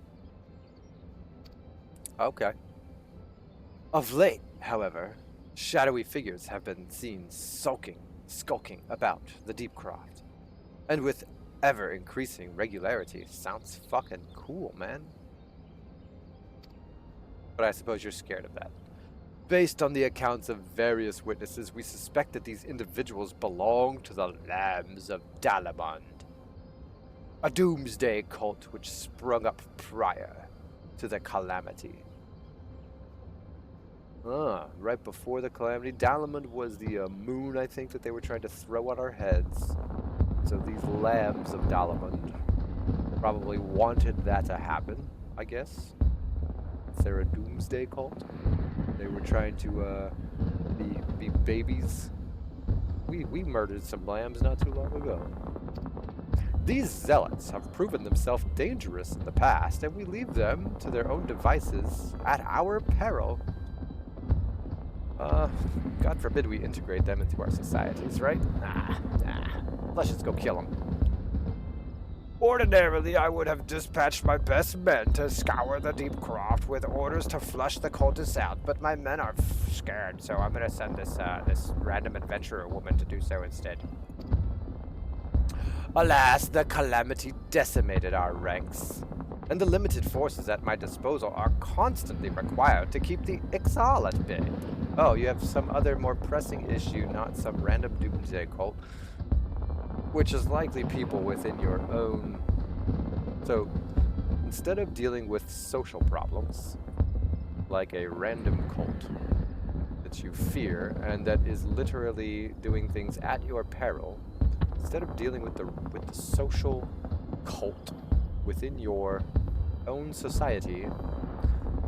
okay. Of late, however, shadowy figures have been seen skulking about the Deepcroft. And with ever-increasing regularity. Sounds fucking cool, man. But I suppose you're scared of that. Based on the accounts of various witnesses, we suspect that these individuals belong to the Lambs of Dalamond, a doomsday cult which sprung up prior to the calamity. Right before the calamity. Dalamond was the moon, I think, that they were trying to throw at our heads. So these Lambs of Dalamond probably wanted that to happen, I guess. Is there a doomsday cult? They were trying to be babies. We murdered some lambs not too long ago. These zealots have proven themselves dangerous in the past, and we leave them to their own devices at our peril. God forbid we integrate them into our societies, right? Nah. Let's just go kill them. Ordinarily, I would have dispatched my best men to scour the Deepcroft with orders to flush the cultists out, but my men are scared, so I'm gonna send this random adventurer woman to do so instead. Alas, the calamity decimated our ranks, and the limited forces at my disposal are constantly required to keep the Ixal at bay. Oh, you have some other more pressing issue, not some random doomsday cult, which is likely people within your own. So, instead of dealing with social problems, like a random cult that you fear and that is literally doing things at your peril, instead of dealing with the social cult within your own society,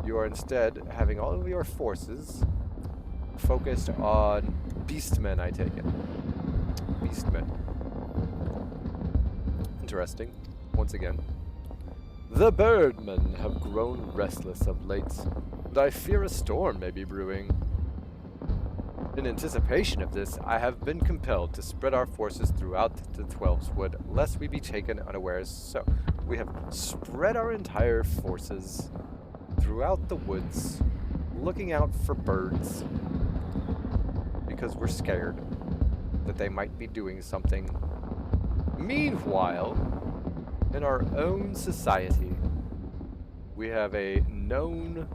you are instead having all of your forces focused on beastmen, I take it. Beastmen. Interesting. Once again. The birdmen have grown restless of late, and I fear a storm may be brewing. In anticipation of this, I have been compelled to spread our forces throughout the Twelveswood, lest we be taken unawares. So, we have spread our entire forces throughout the woods, looking out for birds, because we're scared that they might be doing something. Meanwhile, in our own society, we have a known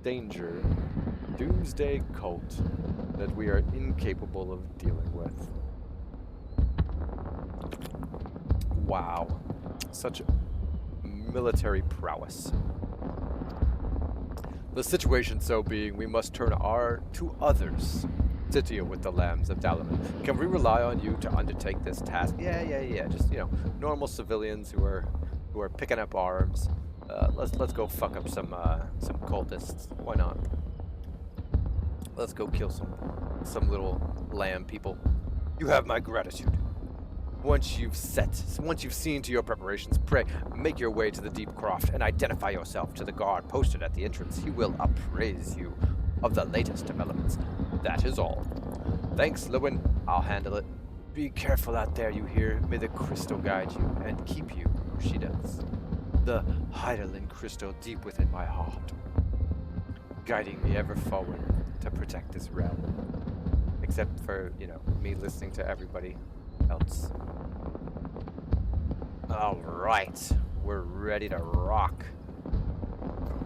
danger, doomsday cult, that we are incapable of dealing with. Wow. Such military prowess. The situation so being, we must turn to others to deal with the Lambs of Dalamond. Can we rely on you to undertake this task? Yeah. Just, normal civilians who are picking up arms. Let's go fuck up some cultists. Why not? Let's go kill some little lamb people. You have my gratitude. Once you've seen to your preparations, pray, make your way to the Deepcroft and identify yourself to the guard posted at the entrance. He will appraise you of the latest developments. That is all. Thanks, Lewin. I'll handle it. Be careful out there, you hear? May the crystal guide you and keep you, she does. The Heidelin crystal deep within my heart, guiding me ever forward to protect this realm. Except for, me listening to everybody else. Alright, we're ready to rock.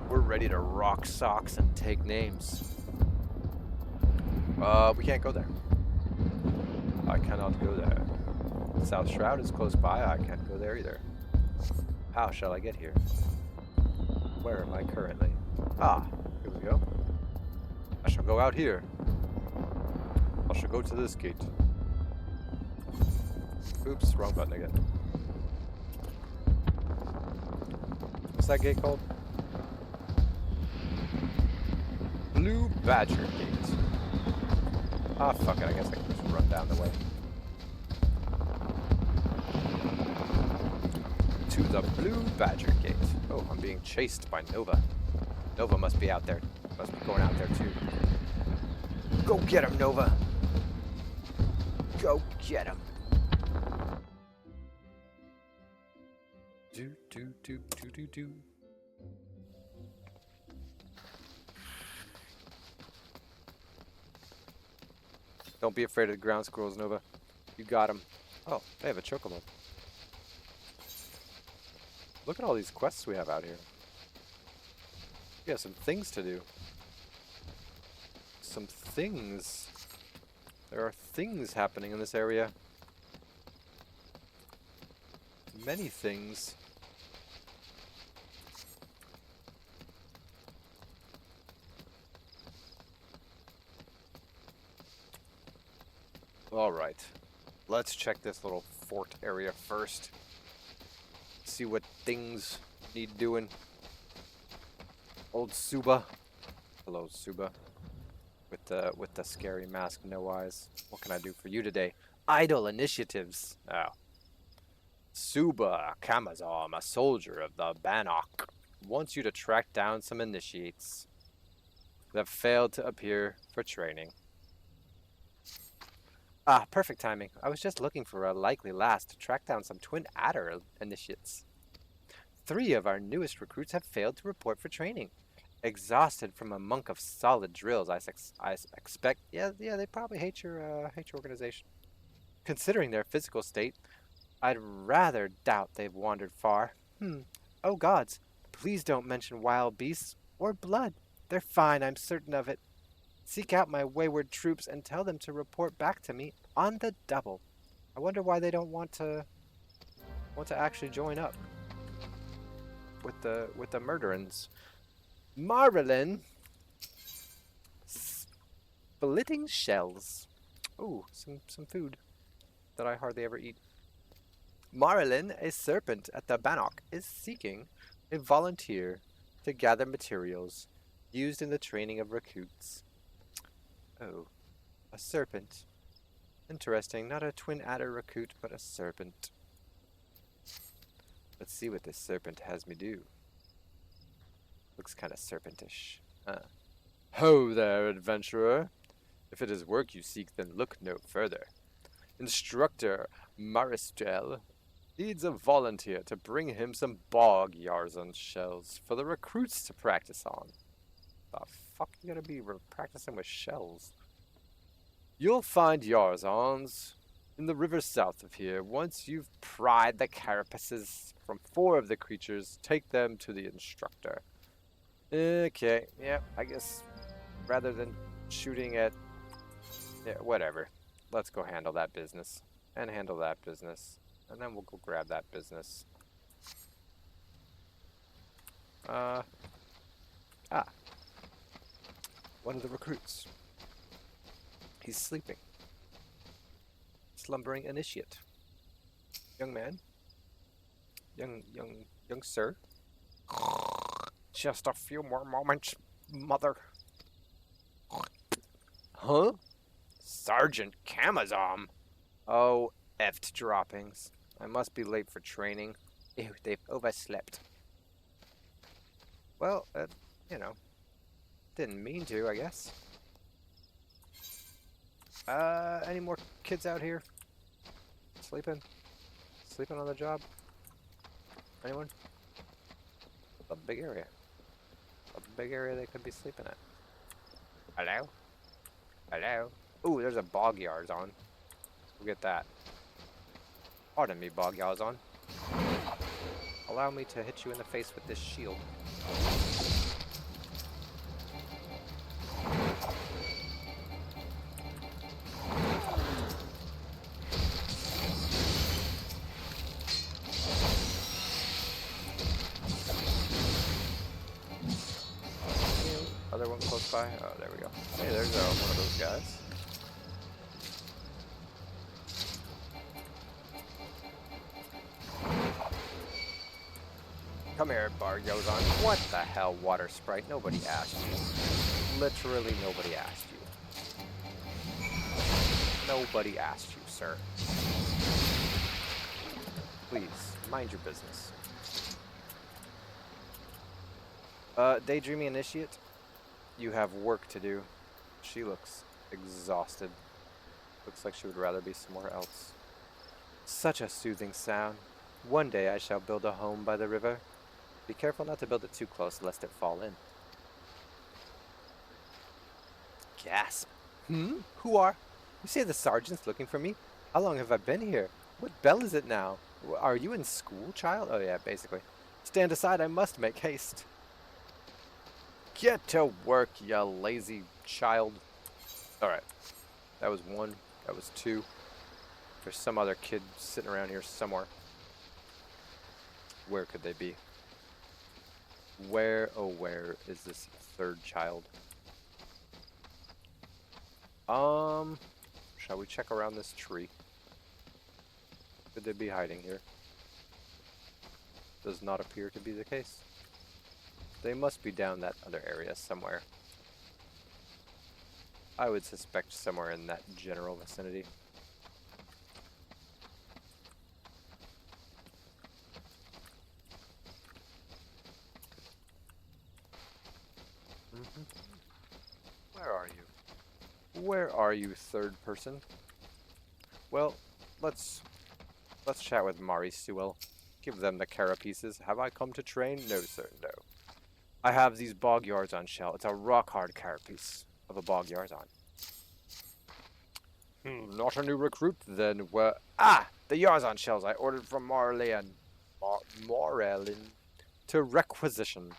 We're ready to rock socks and take names. We can't go there. I cannot go there. South Shroud is close by, I can't go there either. How shall I get here? Where am I currently? Here we go. I shall go out here. I shall go to this gate. Oops, wrong button again. What's that gate called? Blue Badger Gate. Ah, fuck it. I guess I can just run down the way. To the Blue Badger Gate. Oh, I'm being chased by Nova. Nova must be out there. Must be going out there too. Go get him, Nova. Go get him. Do do do do do do. Don't be afraid of the ground squirrels, Nova. You got him. Oh, they have a chocobo. Look at all these quests we have out here. We have some things to do. Some things. There are things happening in this area. Many things. Alright. Let's check this little fort area first. See what things need doing. Old Suba. Hello, Suba. With the scary mask, no eyes. What can I do for you today? Idle initiatives. Oh. Suba Kamazam, a soldier of the Bannock, wants you to track down some initiates that have failed to appear for training. Ah, perfect timing. I was just looking for a likely lass to track down some twin adder initiates. 3 of our newest recruits have failed to report for training. Exhausted from a month of solid drills, I expect. Yeah, they probably hate your organization. Considering their physical state, I'd rather doubt they've wandered far. Oh gods, please don't mention wild beasts or blood. They're fine, I'm certain of it. Seek out my wayward troops and tell them to report back to me on the double. I wonder why they don't want to actually join up with the murderins. Marilyn, splitting shells. Ooh, some food that I hardly ever eat. Marilyn, a serpent at the Bannock, is seeking a volunteer to gather materials used in the training of recruits. Oh, a serpent. Interesting. Not a twin adder recruit, but a serpent. Let's see what this serpent has me do. Looks kind of serpentish. Ho there, adventurer. If it is work you seek, then look no further. Instructor Maristel needs a volunteer to bring him some bog yarzon shells for the recruits to practice on. The fuck you gonna be practicing with shells? You'll find yarzons in the river south of here. Once you've pried the carapaces from 4 of the creatures, take them to the instructor. Okay, yeah, I guess rather than shooting at... Yeah, whatever. Let's go handle that business. And handle that business. And then we'll go grab that business. One of the recruits. He's sleeping. Slumbering initiate. Young man. Young sir. Just a few more moments, mother. Huh? Sergeant Kamazam. Oh, effed droppings. I must be late for training. Ew, they've overslept. Well, you know. Didn't mean to, I guess. Any more kids out here? Sleeping? Sleeping on the job? Anyone? A big area. A big area they could be sleeping at. Hello? Hello? Ooh, there's a bog yarzon. We'll get that. Pardon me, bog yarzon. Allow me to hit you in the face with this shield. Other one close by. Oh, there we go. Hey, there's one of those guys. Come here, Bar-Yozan. What the hell, Water Sprite? Nobody asked you. Literally nobody asked you. Nobody asked you, sir. Please, mind your business. Daydreaming Initiate, you have work to do. She looks exhausted. Looks like she would rather be somewhere else. Such a soothing sound. One day I shall build a home by the river. Be careful not to build it too close, lest it fall in. Gasp. Who are? You say the sergeant's looking for me? How long have I been here? What bell is it now? Are you in school, child? Oh yeah, basically. Stand aside, I must make haste. Get to work, you lazy child. Alright. That was one. That was two. There's some other kid sitting around here somewhere. Where could they be? Where, oh where is this third child? Shall we check around this tree? Could they be hiding here? Does not appear to be the case. They must be down that other area somewhere. I would suspect somewhere in that general vicinity. Where are you? Where are you, third person? Well, let's chat with Mari Sewell. Give them the carapaces. Have I come to train? No, sir, no. I have these bog yards on shell. It's a rock-hard carapace of a bog yarzon. Not a new recruit, then. Where? Ah! The yarzon shells I ordered from Morelin to requisition.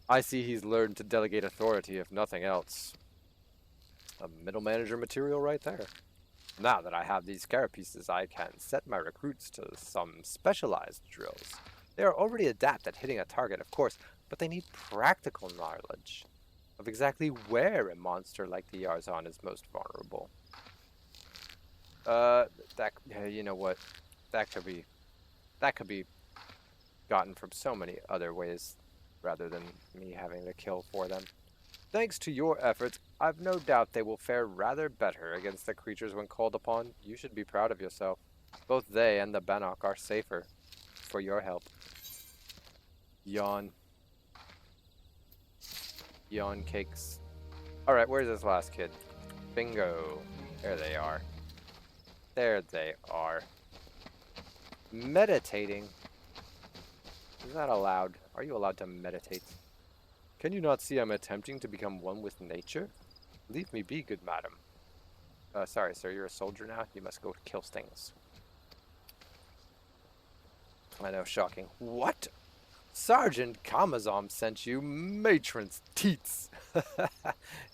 I see he's learned to delegate authority, if nothing else. A middle manager material right there. Now that I have these carapaces, I can set my recruits to some specialized drills. They are already adept at hitting a target, of course, but they need practical knowledge of exactly where a monster like the Yarzon is most vulnerable. You know what? That could be gotten from so many other ways rather than me having to kill for them. Thanks to your efforts, I've no doubt they will fare rather better against the creatures when called upon. You should be proud of yourself. Both they and the Bannock are safer for your help. Yawn. Yawn cakes. Alright, where's this last kid? Bingo. There they are. There they are. Meditating. Is that allowed? Are you allowed to meditate? Can you not see I'm attempting to become one with nature? Leave me be, good madam. Sorry, sir, you're a soldier now? You must go kill things. I know, shocking. What? Sergeant Kamazom sent you matron's teats.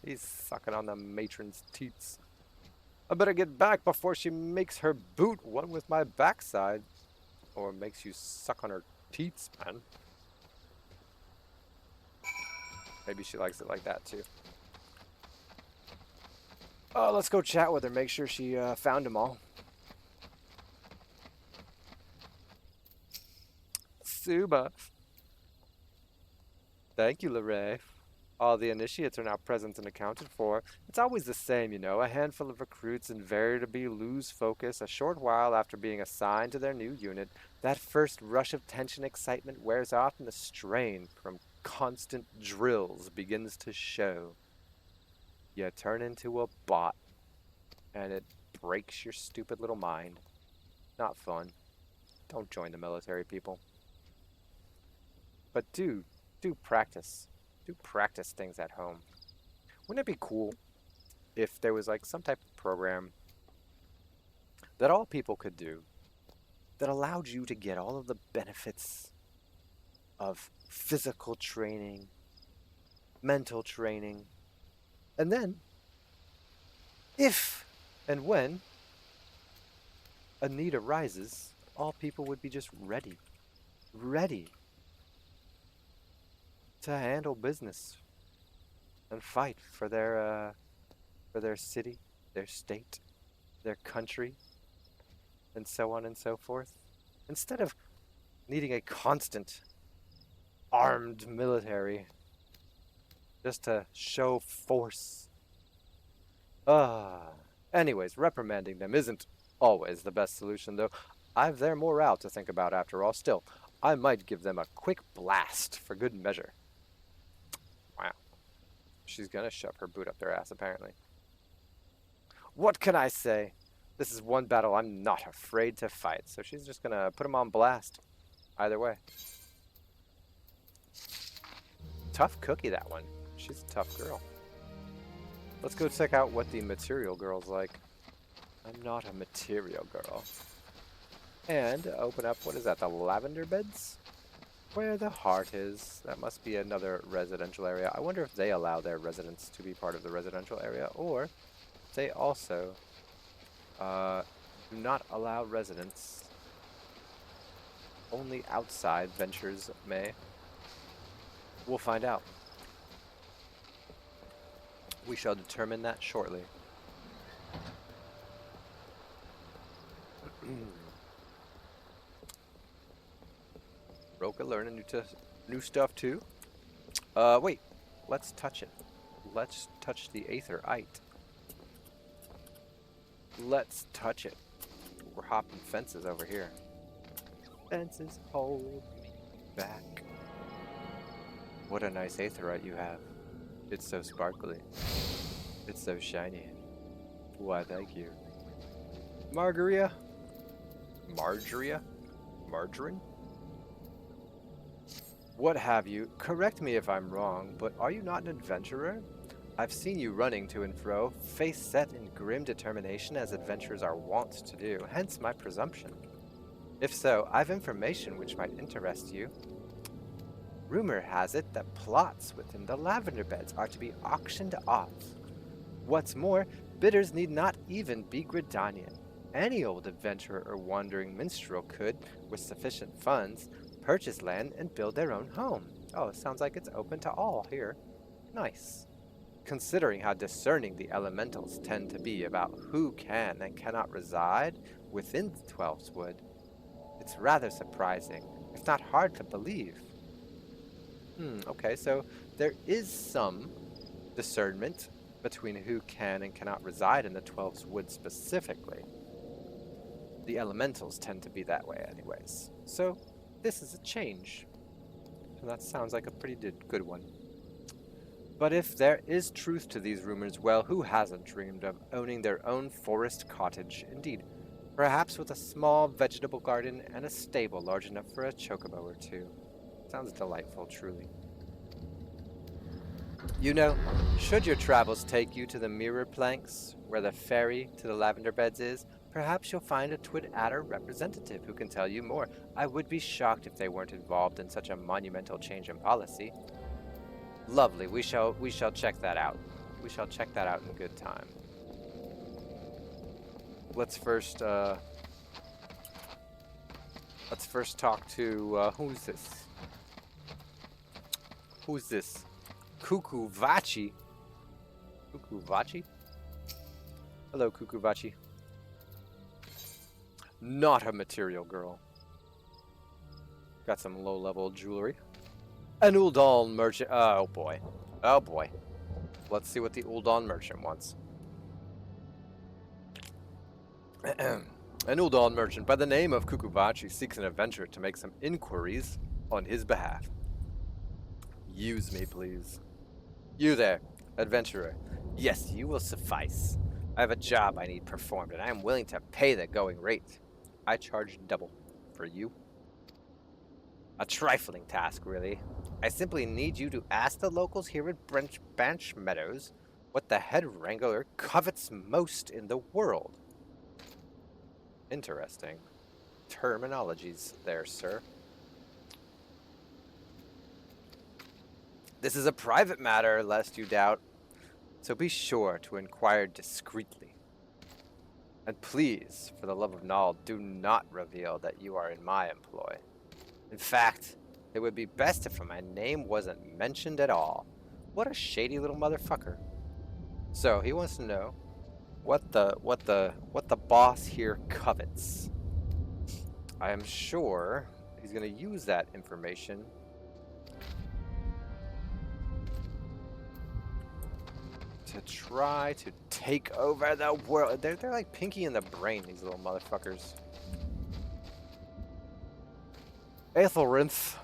He's sucking on the matron's teats. I better get back before she makes her boot one with my backside. Or makes you suck on her teats, man. Maybe she likes it like that, too. Oh, let's go chat with her. Make sure she found them all. Suba. Thank you, Lorray. All the initiates are now present and accounted for. It's always the same, you know. A handful of recruits invariably lose focus a short while after being assigned to their new unit. That first rush of tension excitement wears off and the strain from constant drills begins to show. You turn into a bot, and it breaks your stupid little mind. Not fun. Don't join the military, people. But do practice. Do practice things at home. Wouldn't it be cool if there was like some type of program that all people could do that allowed you to get all of the benefits of physical training, mental training, and then, if and when a need arises, all people would be just ready to handle business and fight for their city, their state, their country, and so on and so forth. Instead of needing a constant armed military just to show force. Anyways, reprimanding them isn't always the best solution, though. I've their morale to think about after all. Still, I might give them a quick blast for good measure. Wow. She's gonna shove her boot up their ass, apparently. What can I say? This is one battle I'm not afraid to fight, so she's just gonna put them on blast. Either way. Tough cookie, that one. She's a tough girl. Let's go check out what the material girl's like. I'm not a material girl. And open up, what is that, the lavender beds? Where the heart is. That must be another residential area. I wonder if they allow their residents to be part of the residential area, or they also do not allow residents. Only outside ventures may. We'll find out. We shall determine that shortly. Roka learning new stuff too. Wait. Let's touch it. Let's touch the aetherite. Let's touch it. We're hopping fences over here. Fences hold me back. What a nice aetherite you have. It's so sparkly. It's so shiny. Why, thank you. Margarita? Margarine? What have you? Correct me if I'm wrong, but are you not an adventurer? I've seen you running to and fro, face set in grim determination as adventurers are wont to do, hence my presumption. If so, I've information which might interest you. Rumor has it that plots within the lavender beds are to be auctioned off. What's more, bidders need not even be Gridanian. Any old adventurer or wandering minstrel could, with sufficient funds, purchase land and build their own home. Oh, it sounds like it's open to all here. Nice. Considering how discerning the elementals tend to be about who can and cannot reside within the Twelf's Wood, it's rather surprising, if not hard to believe. Okay, so there is some discernment between who can and cannot reside in the Twelf's Wood specifically. The elementals tend to be that way anyways. So this is a change. So that sounds like a pretty good one. But if there is truth to these rumors, well, who hasn't dreamed of owning their own forest cottage? Indeed, perhaps with a small vegetable garden and a stable large enough for a chocobo or two. Sounds delightful, truly. You know, should your travels take you to the mirror planks, where the ferry to the lavender beds is, perhaps you'll find a Twid Adder representative who can tell you more. I would be shocked if they weren't involved in such a monumental change in policy. Lovely. We shall check that out. We shall check that out in good time. Let's first talk to who's this? Who's this? Kukuvachi. Kukuvachi? Hello, Kukuvachi. Not a material girl. Got some low-level jewelry. An Uldan merchant. Oh boy. Oh boy. Let's see what the Uldan merchant wants. An Uldan merchant by the name of Kukuvachi seeks an adventurer to make some inquiries on his behalf. Use me, please. You there, adventurer. Yes, you will suffice. I have a job I need performed, and I am willing to pay the going rate. I charge double. For you? A trifling task, really. I simply need you to ask the locals here at Branch Meadows what the head wrangler covets most in the world. Interesting. Terminologies there, sir. This is a private matter, lest you doubt, so be sure to inquire discreetly. And please, for the love of Nald, do not reveal that you are in my employ. In fact, it would be best if my name wasn't mentioned at all. What a shady little motherfucker. So he wants to know what the boss here covets. I am sure he's going to use that information to try to take over the world. They're like Pinky in the Brain, these little motherfuckers. Aethelrinth.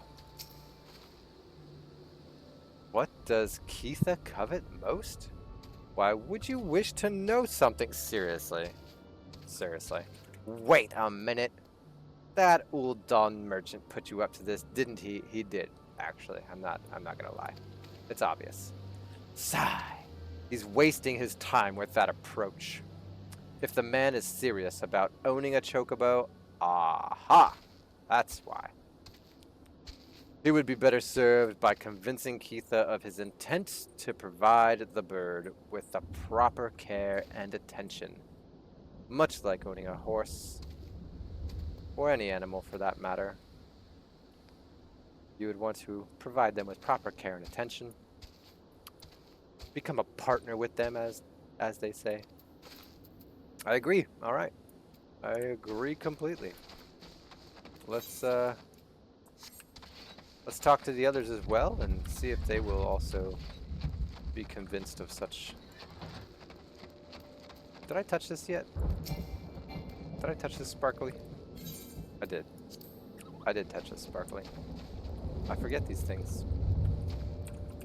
What does Keitha covet most? Why would you wish to know something? Seriously. Seriously. Wait a minute. That Uldon merchant put you up to this, didn't he? He did, actually. I'm not gonna lie. It's obvious. Sigh. He's wasting his time with that approach. If the man is serious about owning a chocobo, aha! That's why. He would be better served by convincing Keitha of his intent to provide the bird with the proper care and attention. Much like owning a horse, or any animal for that matter. You would want to provide them with proper care and attention. Become a partner with them, as they say. I agree. All right. I agree completely. Let's talk to the others as well and see if they will also be convinced of such. Did I touch this yet? Did I touch this sparkly? I did. I did touch this sparkly. I forget these things.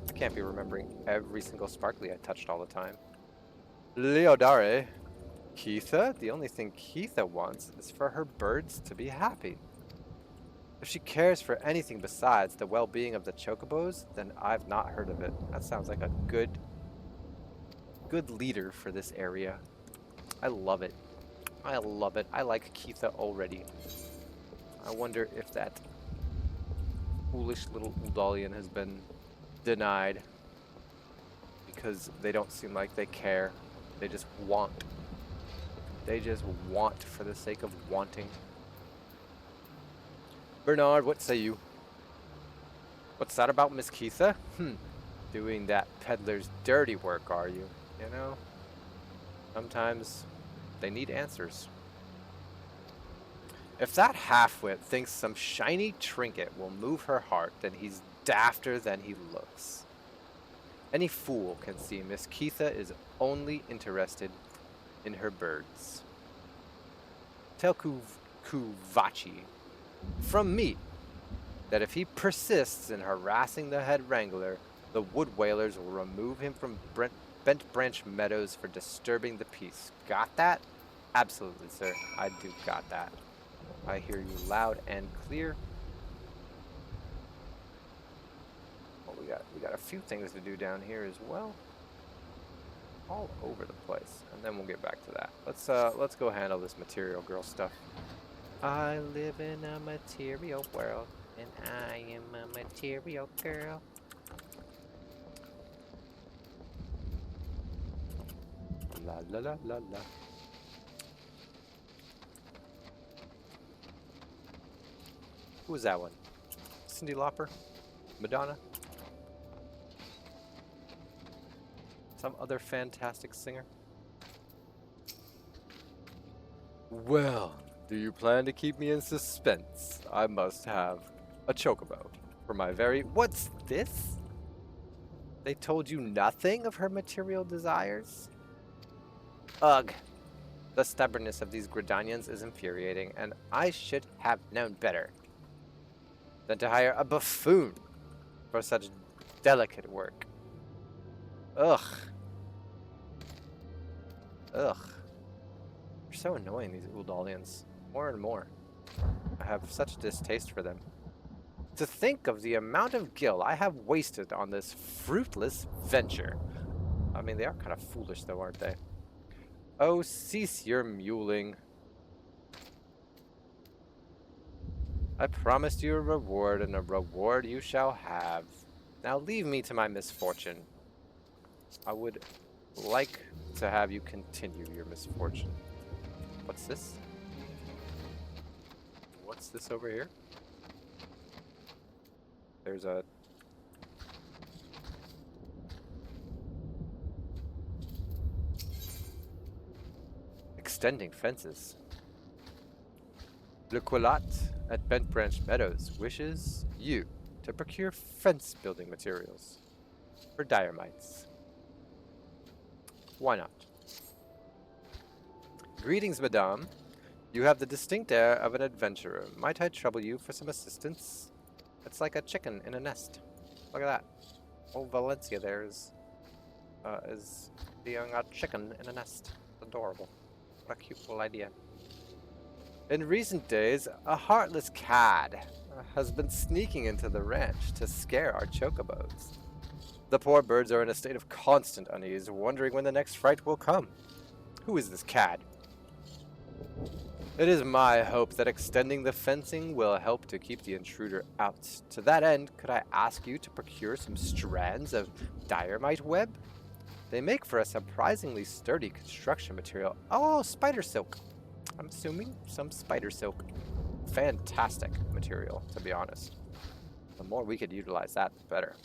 I can't be remembering every single sparkly I touched all the time. Leodare. Keitha? The only thing Keitha wants is for her birds to be happy. If she cares for anything besides the well-being of the chocobos, then I've not heard of it. That sounds like a good leader for this area. I love it. I love it. I like Keitha already. I wonder if that foolish little Uldalian has been denied because they don't seem like they care. They just want. They just want for the sake of wanting. Bernard, what say you? What's that about Miss Keitha? Doing that peddler's dirty work, are you? You know? Sometimes they need answers. If that halfwit thinks some shiny trinket will move her heart, then he's dafter than he looks. Any fool can see Miss Keitha is only interested in her birds. Tell Kuvachi from me that if he persists in harassing the head wrangler, the wood whalers will remove him from Bent Branch Meadows for disturbing the peace. Got that? Absolutely, sir. I do got that. I hear you loud and clear. Well, we got a few things to do down here as well. All over the place, and then we'll get back to that. Let's go handle this material girl stuff. I live in a material world, and I am a material girl. La la la la la. Who was that one? Cyndi Lauper? Madonna? Some other fantastic singer? Well, do you plan to keep me in suspense? I must have a chocobo for my very... What's this? They told you nothing of her material desires? Ugh. The stubbornness of these Gridanians is infuriating, and I should have known better than to hire a buffoon for such delicate work. Ugh. Ugh. They're so annoying, these Uldalians. More and more. I have such distaste for them. To think of the amount of gil I have wasted on this fruitless venture. I mean, they are kind of foolish though, aren't they? Oh, cease your mewling. I promised you a reward, and a reward you shall have. Now leave me to my misfortune. I would like to have you continue your misfortune. What's this? What's this over here? There's a... extending fences. Le Quillat at Bent Branch Meadows wishes you to procure fence building materials for Diremites. Why not? Greetings, madame. You have the distinct air of an adventurer. Might I trouble you for some assistance? It's like a chicken in a nest. Look at that. Old Valencia there is being a chicken in a nest. Adorable. What a cute little idea. In recent days, a heartless cad has been sneaking into the ranch to scare our chocobos. The poor birds are in a state of constant unease, wondering when the next fright will come. Who is this cad? It is my hope that extending the fencing will help to keep the intruder out. To that end, could I ask you to procure some strands of dynamite web? They make for a surprisingly sturdy construction material. Oh, spider silk. I'm assuming some spider silk. Fantastic material, to be honest. The more we could utilize that, the better.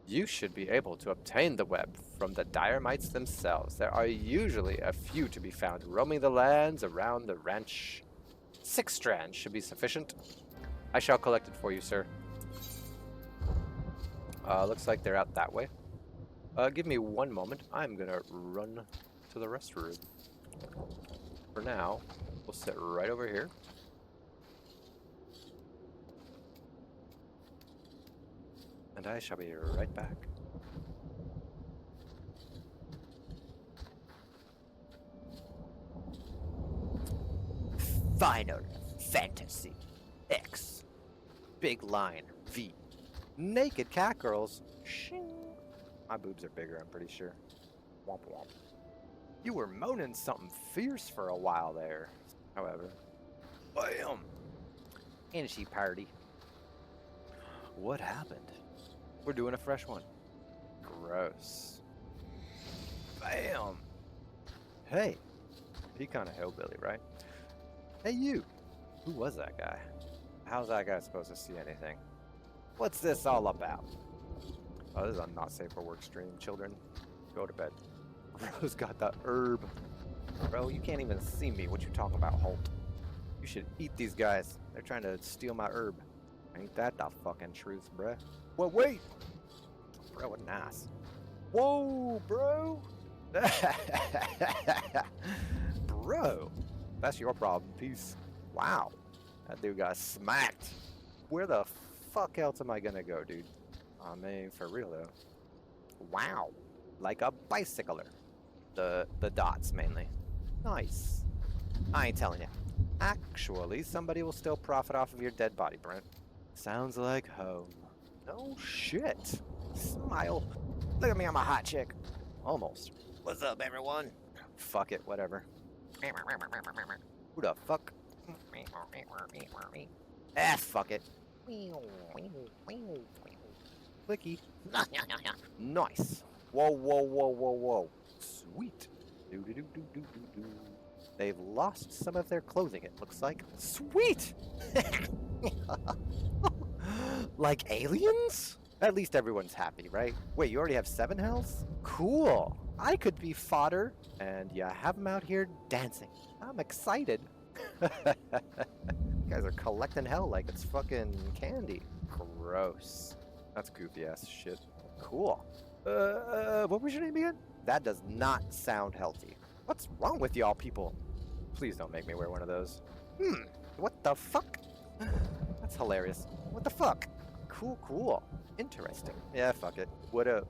You should be able to obtain the web from the dynamites themselves. There are usually a few to be found roaming the lands around the ranch. 6 strands should be sufficient. I shall collect it for you, sir. Looks like they're out that way. Give me one moment. I'm gonna run to the restroom. For now, we'll sit right over here. And I shall be right back. Final Fantasy X. Big line V. Naked cat girls. Shing. My boobs are bigger, I'm pretty sure. Womp womp. You were moaning something fierce for a while there, however. Bam! And she party. What happened? We're doing a fresh one. Gross. Bam! Hey. He kind of hillbilly, right? Hey, you. Who was that guy? How's that guy supposed to see anything? What's this all about? Oh, this is a not safe for work stream. Children, go to bed. Bro's got the herb. Bro, you can't even see me. What you talking about, Holt? You should eat these guys. They're trying to steal my herb. Ain't that the fucking truth, bruh? Well, wait! Bro, what an ass. Whoa, bro! Bro! That's your problem. Peace. Wow. That dude got smacked. Where the fuck else am I gonna go, dude? I mean, for real, though. Wow. Like a bicycler. The dots, mainly. Nice. I ain't telling you. Actually, somebody will still profit off of your dead body, Brent. Sounds like home. No shit. Smile. Look at me, I'm a hot chick. Almost. What's up, everyone? Fuck it, whatever. Who the fuck? Ah, fuck it. Clicky. Nice. Whoa, whoa, whoa, whoa, whoa. Sweet. Do-do-do-do-do-do-do. They've lost some of their clothing, it looks like. Sweet! Like aliens? At least everyone's happy, right? Wait, you already have 7 health? Cool. I could be fodder, and you have them out here dancing. I'm excited. You guys are collecting hell like it's fucking candy. Gross. That's goofy ass shit. Cool. What was your name again? That does not sound healthy. What's wrong with y'all people? Please don't make me wear one of those. What the fuck? That's hilarious. What the fuck? Cool, cool. Interesting. Yeah, fuck it. What the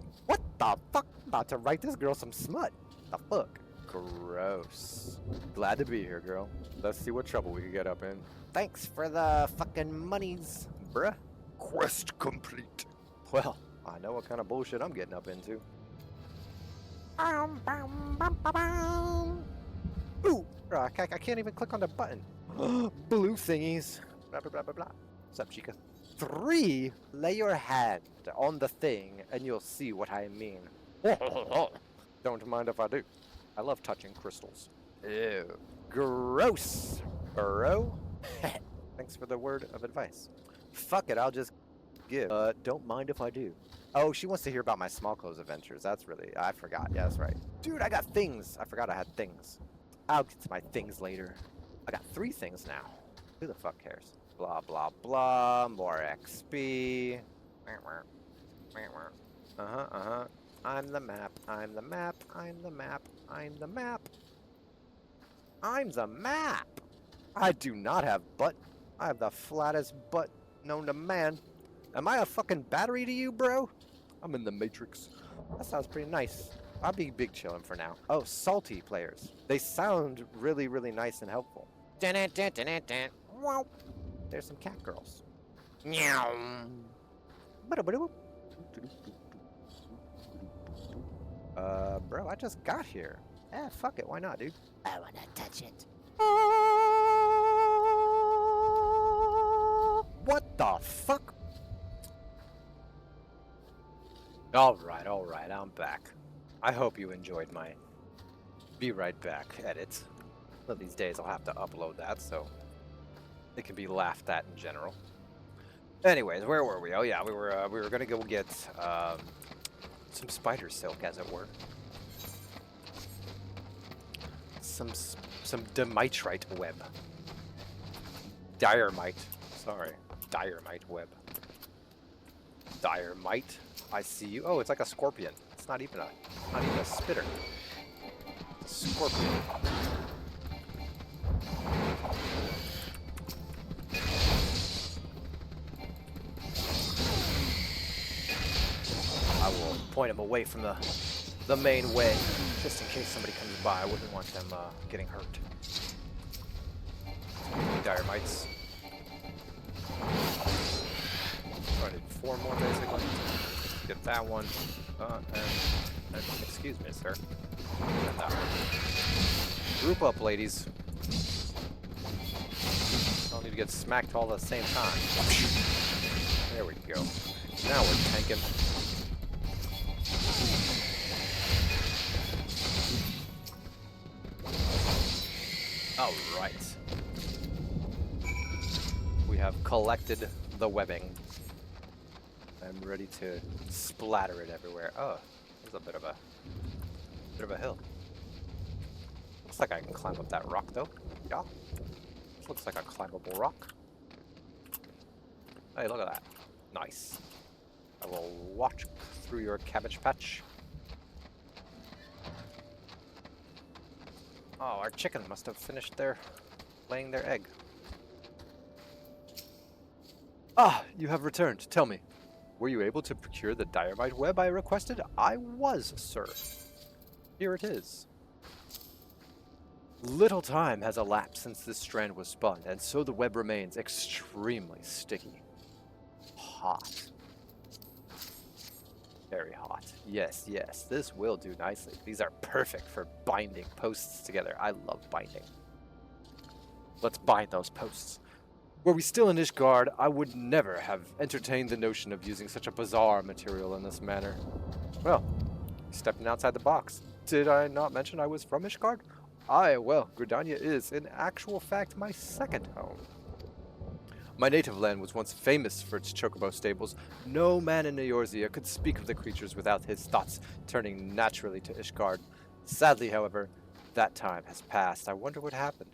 fuck? I'm about to write this girl some smut. The fuck? Gross. Glad to be here, girl. Let's see what trouble we can get up in. Thanks for the fucking monies, bruh. Quest complete. Well, I know what kind of bullshit I'm getting up into. Ooh, I can't even click on the button. Blue thingies. Blah, blah, blah, blah, blah. What's up, chica? 3, lay your hand on the thing and you'll see what I mean. Don't mind if I do. I love touching crystals. Ew. Gross, bro. Thanks for the word of advice. Fuck it, I'll just give. Don't mind if I do. Oh, she wants to hear about my small clothes adventures. That's really... I forgot. Yeah, that's right. Dude, I got things. I forgot I had things. I'll get to my things later. I got 3 things now. Who the fuck cares? Blah, blah, blah. More XP. I'm the map. I'm the map. I'm the map. I'm the map. I'm the map. I do not have butt. I have the flattest butt known to man. Am I a fucking battery to you, bro? I'm in the Matrix. That sounds pretty nice. I'll be big chillin' for now. Oh, salty players. They sound really, really nice and helpful. Wow. There's some cat girls. Meow. Bro, I just got here. Eh, fuck it. Why not, dude? I wanna touch it. What the fuck? Alright, I'm back. I hope you enjoyed my be right back edit. One of these days I'll have to upload that so it can be laughed at in general. Anyways, where were we? Oh yeah, we were gonna go get some spider silk, as it were. Some demitrite web. Diorite. Sorry, diorite web. Diorite. I see you. Oh, it's like a scorpion. It's not even a spitter. It's a scorpion. I will point him away from the main way, just in case somebody comes by. I wouldn't want them getting hurt. Diormites. I need 4 more, basically. Get that one. And excuse me, sir. Get that one. Group up, ladies. Don't need to get smacked all at the same time. There we go. Now we're tanking. Alright. We have collected the webbing. I'm ready to splatter it everywhere. Oh, there's a bit of a hill. Looks like I can climb up that rock though. Yeah. This looks like a climbable rock. Hey, look at that. Nice. I will walk through your cabbage patch. Oh, our chicken must have finished laying their egg. Ah, you have returned. Tell me, were you able to procure the diorite web I requested? I was, sir. Here it is. Little time has elapsed since this strand was spun, and so the web remains extremely sticky. Hot. Very hot. Yes, yes, this will do nicely. These are perfect for binding posts together. I love binding. Let's bind those posts. Were we still in Ishgard, I would never have entertained the notion of using such a bizarre material in this manner. Well, stepping outside the box. Did I not mention I was from Ishgard? Well, Gridania is, in actual fact, my second home. My native land was once famous for its chocobo stables. No man in Eorzea could speak of the creatures without his thoughts turning naturally to Ishgard. Sadly, however, that time has passed. I wonder what happened.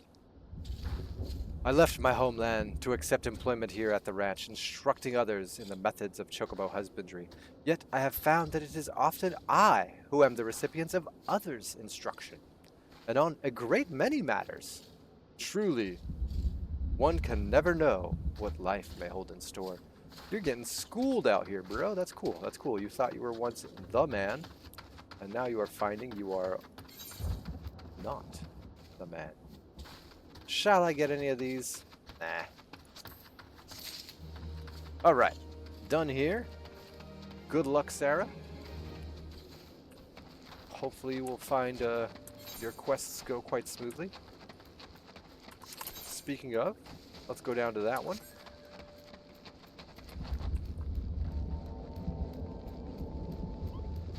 I left my homeland to accept employment here at the ranch, instructing others in the methods of chocobo husbandry. Yet I have found that it is often I who am the recipient of others' instruction, and on a great many matters. Truly, one can never know what life may hold in store. You're getting schooled out here, bro. That's cool. That's cool. You thought you were once the man, and now you are finding you are not the man. Shall I get any of these? Nah. Alright. Done here. Good luck, Sarah. Hopefully you will find your quests go quite smoothly. Speaking of, let's go down to that one.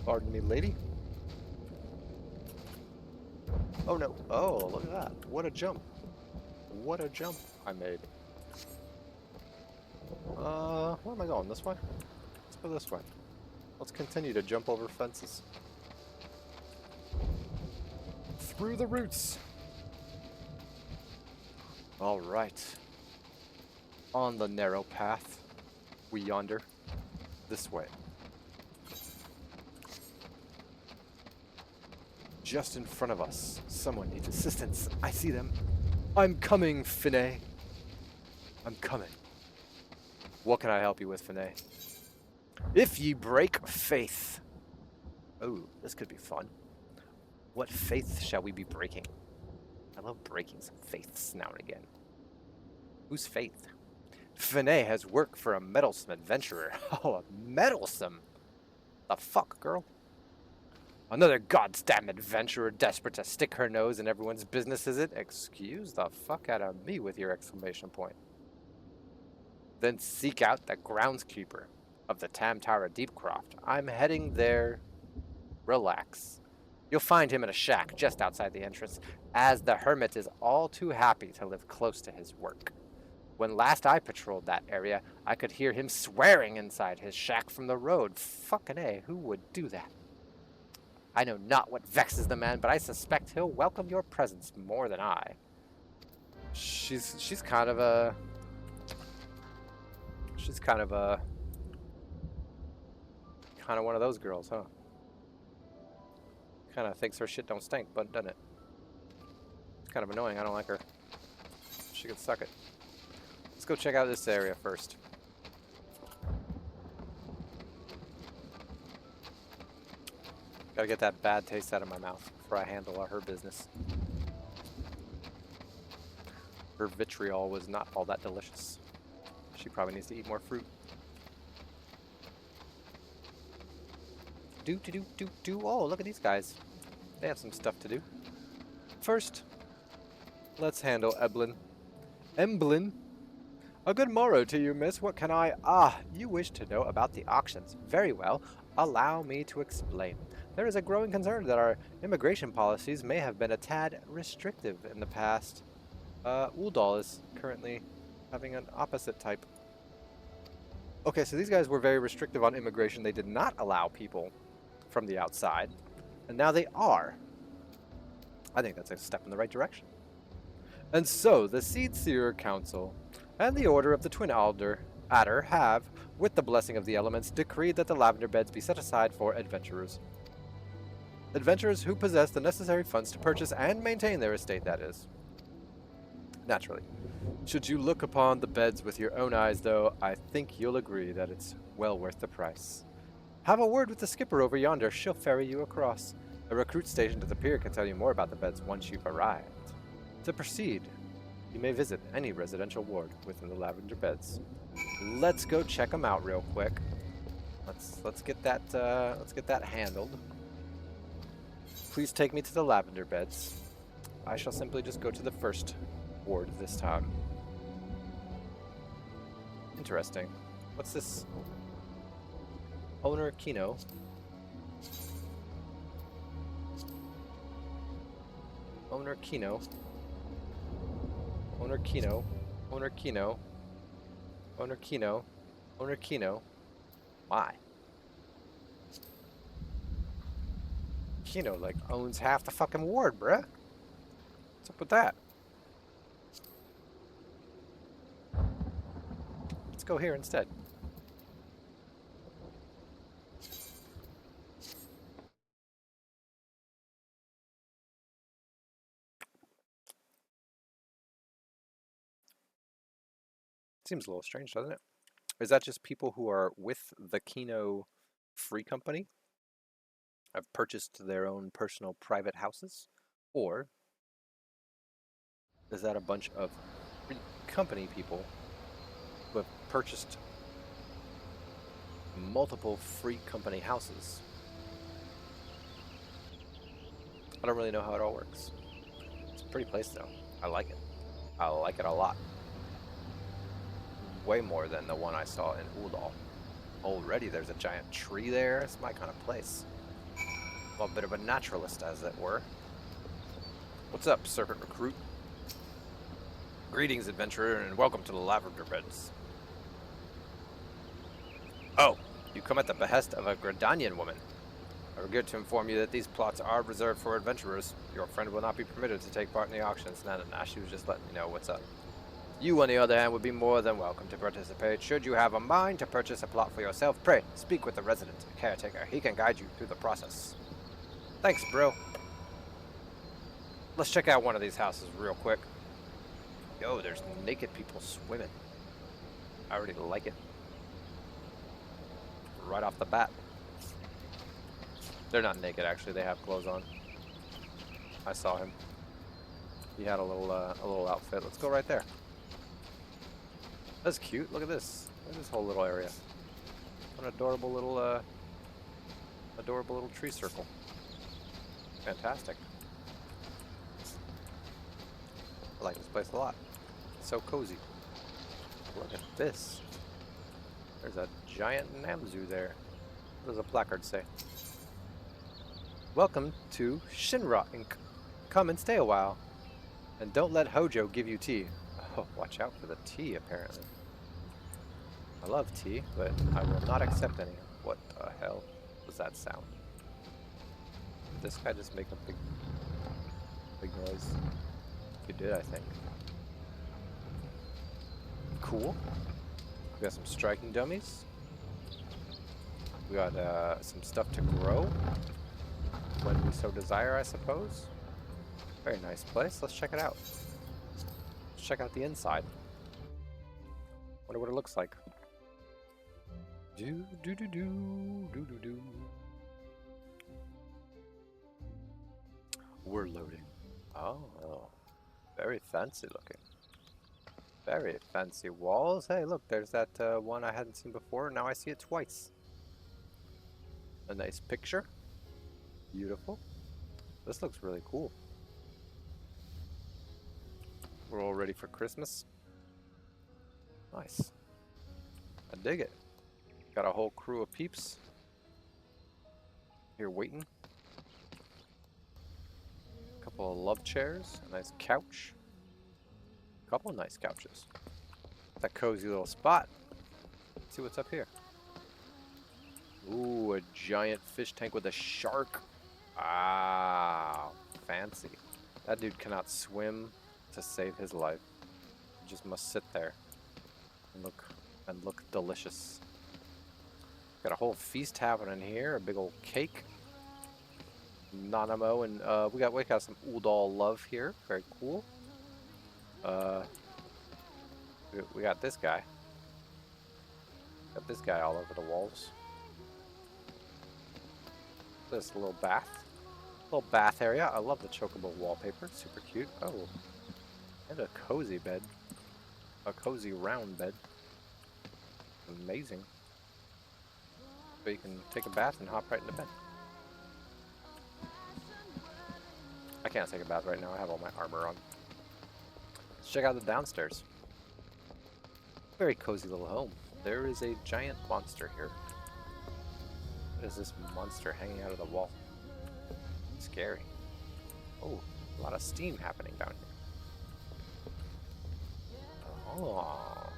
Pardon me, lady. Oh no. Oh, look at that. What a jump. What a jump I made. Where am I going? This way? Let's go this way. Let's continue to jump over fences. Through the roots. Alright. On the narrow path. We yonder. This way. just in front of us. Someone needs assistance. I see them. I'm coming, Finney. I'm coming. What can I help you with, Finney? If ye break faith. Oh, this could be fun. What faith shall we be breaking? I love breaking some faiths now and again. Whose faith? Finney has worked for a meddlesome adventurer. Oh, a meddlesome? The fuck, girl? Another goddamn adventurer desperate to stick her nose in everyone's business, is it? Excuse the fuck out of me with your exclamation point. Then seek out the groundskeeper of the Tam-Tara Deepcroft. I'm heading there. Relax. You'll find him in a shack just outside the entrance, as the hermit is all too happy to live close to his work. When last I patrolled that area, I could hear him swearing inside his shack from the road. Fucking A, who would do that? I know not what vexes the man, but I suspect he'll welcome your presence more than I. She's kind of a one of those girls, huh? Kind of thinks her shit don't stink, but doesn't it? It's kind of annoying. I don't like her. She could suck it. Let's go check out this area first. Gotta get that bad taste out of my mouth before I handle her business. Her vitriol was not all that delicious. She probably needs to eat more fruit. Oh, look at these guys. They have some stuff to do. First, let's handle Emblyn. Emblyn? A good morrow to you, miss. What can I... Ah, you wish to know about the auctions. Very well. Allow me to explain. There is a growing concern that our immigration policies may have been a tad restrictive in the past. Uldal is currently having an opposite type. Okay, so these guys were very restrictive on immigration. They did not allow people from the outside, and now they are. I think that's a step in the right direction. And so, the Seedseer Council and the Order of the Twin Adder have, with the blessing of the elements, decreed that the lavender beds be set aside for adventurers. Adventurers who possess the necessary funds to purchase and maintain their estate, that is. Naturally. Should you look upon the beds with your own eyes, though, I think you'll agree that it's well worth the price. Have a word with the skipper over yonder. She'll ferry you across. A recruit stationed at the pier can tell you more about the beds once you've arrived. To proceed, you may visit any residential ward within the lavender beds. Let's go check them out real quick. Let's get that handled. Please take me to the lavender beds. I shall simply just go to the first ward this time. Interesting. What's this? Owner Kino. Owner Kino. Owner Kino. Owner Kino. Owner Kino. Owner Kino. Why? Kino, like, owns half the fucking ward, bruh. What's up with that? Let's go here instead. Seems a little strange, doesn't it? Is that just people who are with the Kino Free Company? Have purchased their own personal private houses? Or is that a bunch of free company people who have purchased multiple free company houses? I don't really know how it all works. It's a pretty place though. I like it. I like it a lot. Way more than the one I saw in Uldal. Already there's a giant tree there. It's my kind of place. A bit of a naturalist, as it were. What's up, servant recruit? Greetings, adventurer, and welcome to the lavender beds. Oh, you come at the behest of a Gradanian woman. I regret to inform you that these plots are reserved for adventurers. Your friend will not be permitted to take part in the auctions. Nah, she was just letting me know what's up. You, on the other hand, would be more than welcome to participate. Should you have a mind to purchase a plot for yourself, pray, speak with the resident caretaker. He can guide you through the process. Thanks, bro. Let's check out one of these houses real quick. Yo, there's naked people swimming. I already like it. Right off the bat. They're not naked, actually. They have clothes on. I saw him. He had a little outfit. Let's go right there. That's cute. Look at this. Look at this whole little area. What an adorable little tree circle. Fantastic. I like this place a lot. It's so cozy. Look at this. There's a giant Namzu there. What does a placard say? Welcome to Shinra Inc. Come and stay a while. And don't let Hojo give you tea. Oh, watch out for the tea, apparently. I love tea, but I will not accept any. What the hell was that sound? Did this guy just make a big noise? He did, I think. Cool. We got some striking dummies. We got some stuff to grow when we so desire, I suppose. Very nice place. Let's check it out. Let's check out the inside. Wonder what it looks like. Do do do do do do do. We're loading. Oh, very fancy looking. Very fancy walls. Hey, look, there's that one I hadn't seen before. Now I see it twice. A nice picture. Beautiful. This looks really cool. We're all ready for Christmas. Nice. I dig it. Got a whole crew of peeps here waiting. A couple of love chairs, a nice couch. A couple of nice couches. That cozy little spot. Let's see what's up here. Ooh, a giant fish tank with a shark. Ah, fancy. That dude cannot swim to save his life. He just must sit there and look delicious. Got a whole feast happening here. A big old cake. Nanamo, and we got some Udall love here. Very cool. We got this guy. Got this guy all over the walls. This little bath area. I love the chocobo wallpaper. Super cute. Oh, and a cozy bed. A cozy round bed. Amazing. So you can take a bath and hop right into bed. I can't take a bath right now. I have all my armor on. Let's check out the downstairs. Very cozy little home. There is a giant monster here. What is this monster hanging out of the wall? Scary. Oh, a lot of steam happening down here. Oh,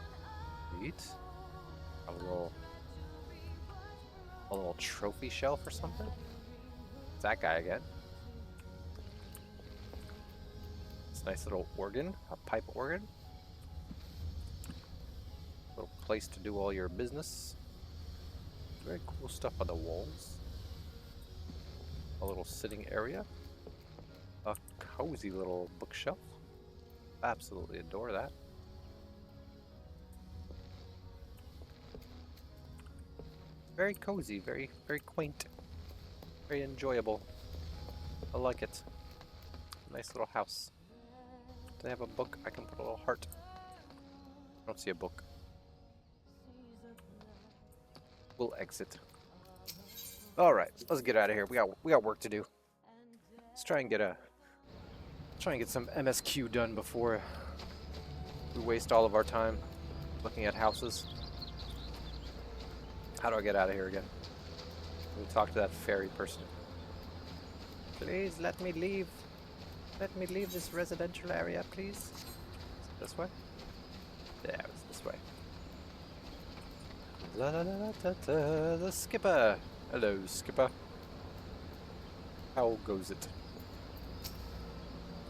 neat. A little trophy shelf or something? It's that guy again. It's a nice little organ, a pipe organ. Little place to do all your business. Very cool stuff on the walls. A little sitting area. A cozy little bookshelf. Absolutely adore that. Very cozy, very quaint, very enjoyable. I like it. Nice little house. Do they have a book? I can put a little heart. I don't see a book. We'll exit. All right, let's get out of here. We got work to do. Let's try and get some MSQ done before we waste all of our time looking at houses. How do I get out of here again? Let me talk to that fairy person. Please let me leave. Let me leave this residential area, please. Is it this way? Yeah, it was this way. La la la la da, the skipper. Hello, skipper. How goes it?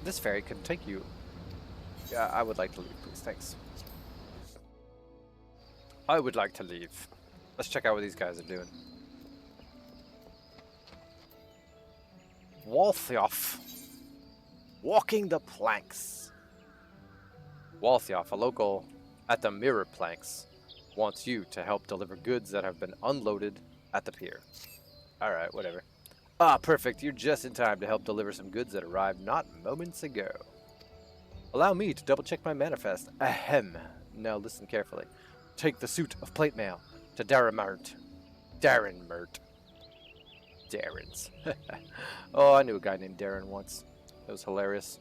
This ferry could take you. Yeah, I would like to leave, please. Thanks. I would like to leave. Let's check out what these guys are doing. Walthioff. Walking the planks. Walthioff, a local at the Mirror Planks, wants you to help deliver goods that have been unloaded at the pier. Alright, whatever. Ah, perfect. You're just in time to help deliver some goods that arrived not moments ago. Allow me to double check my manifest. Ahem. Now listen carefully. Take the suit of plate mail to Darrenmert. Darren's. Oh, I knew a guy named Darren once. That was hilarious.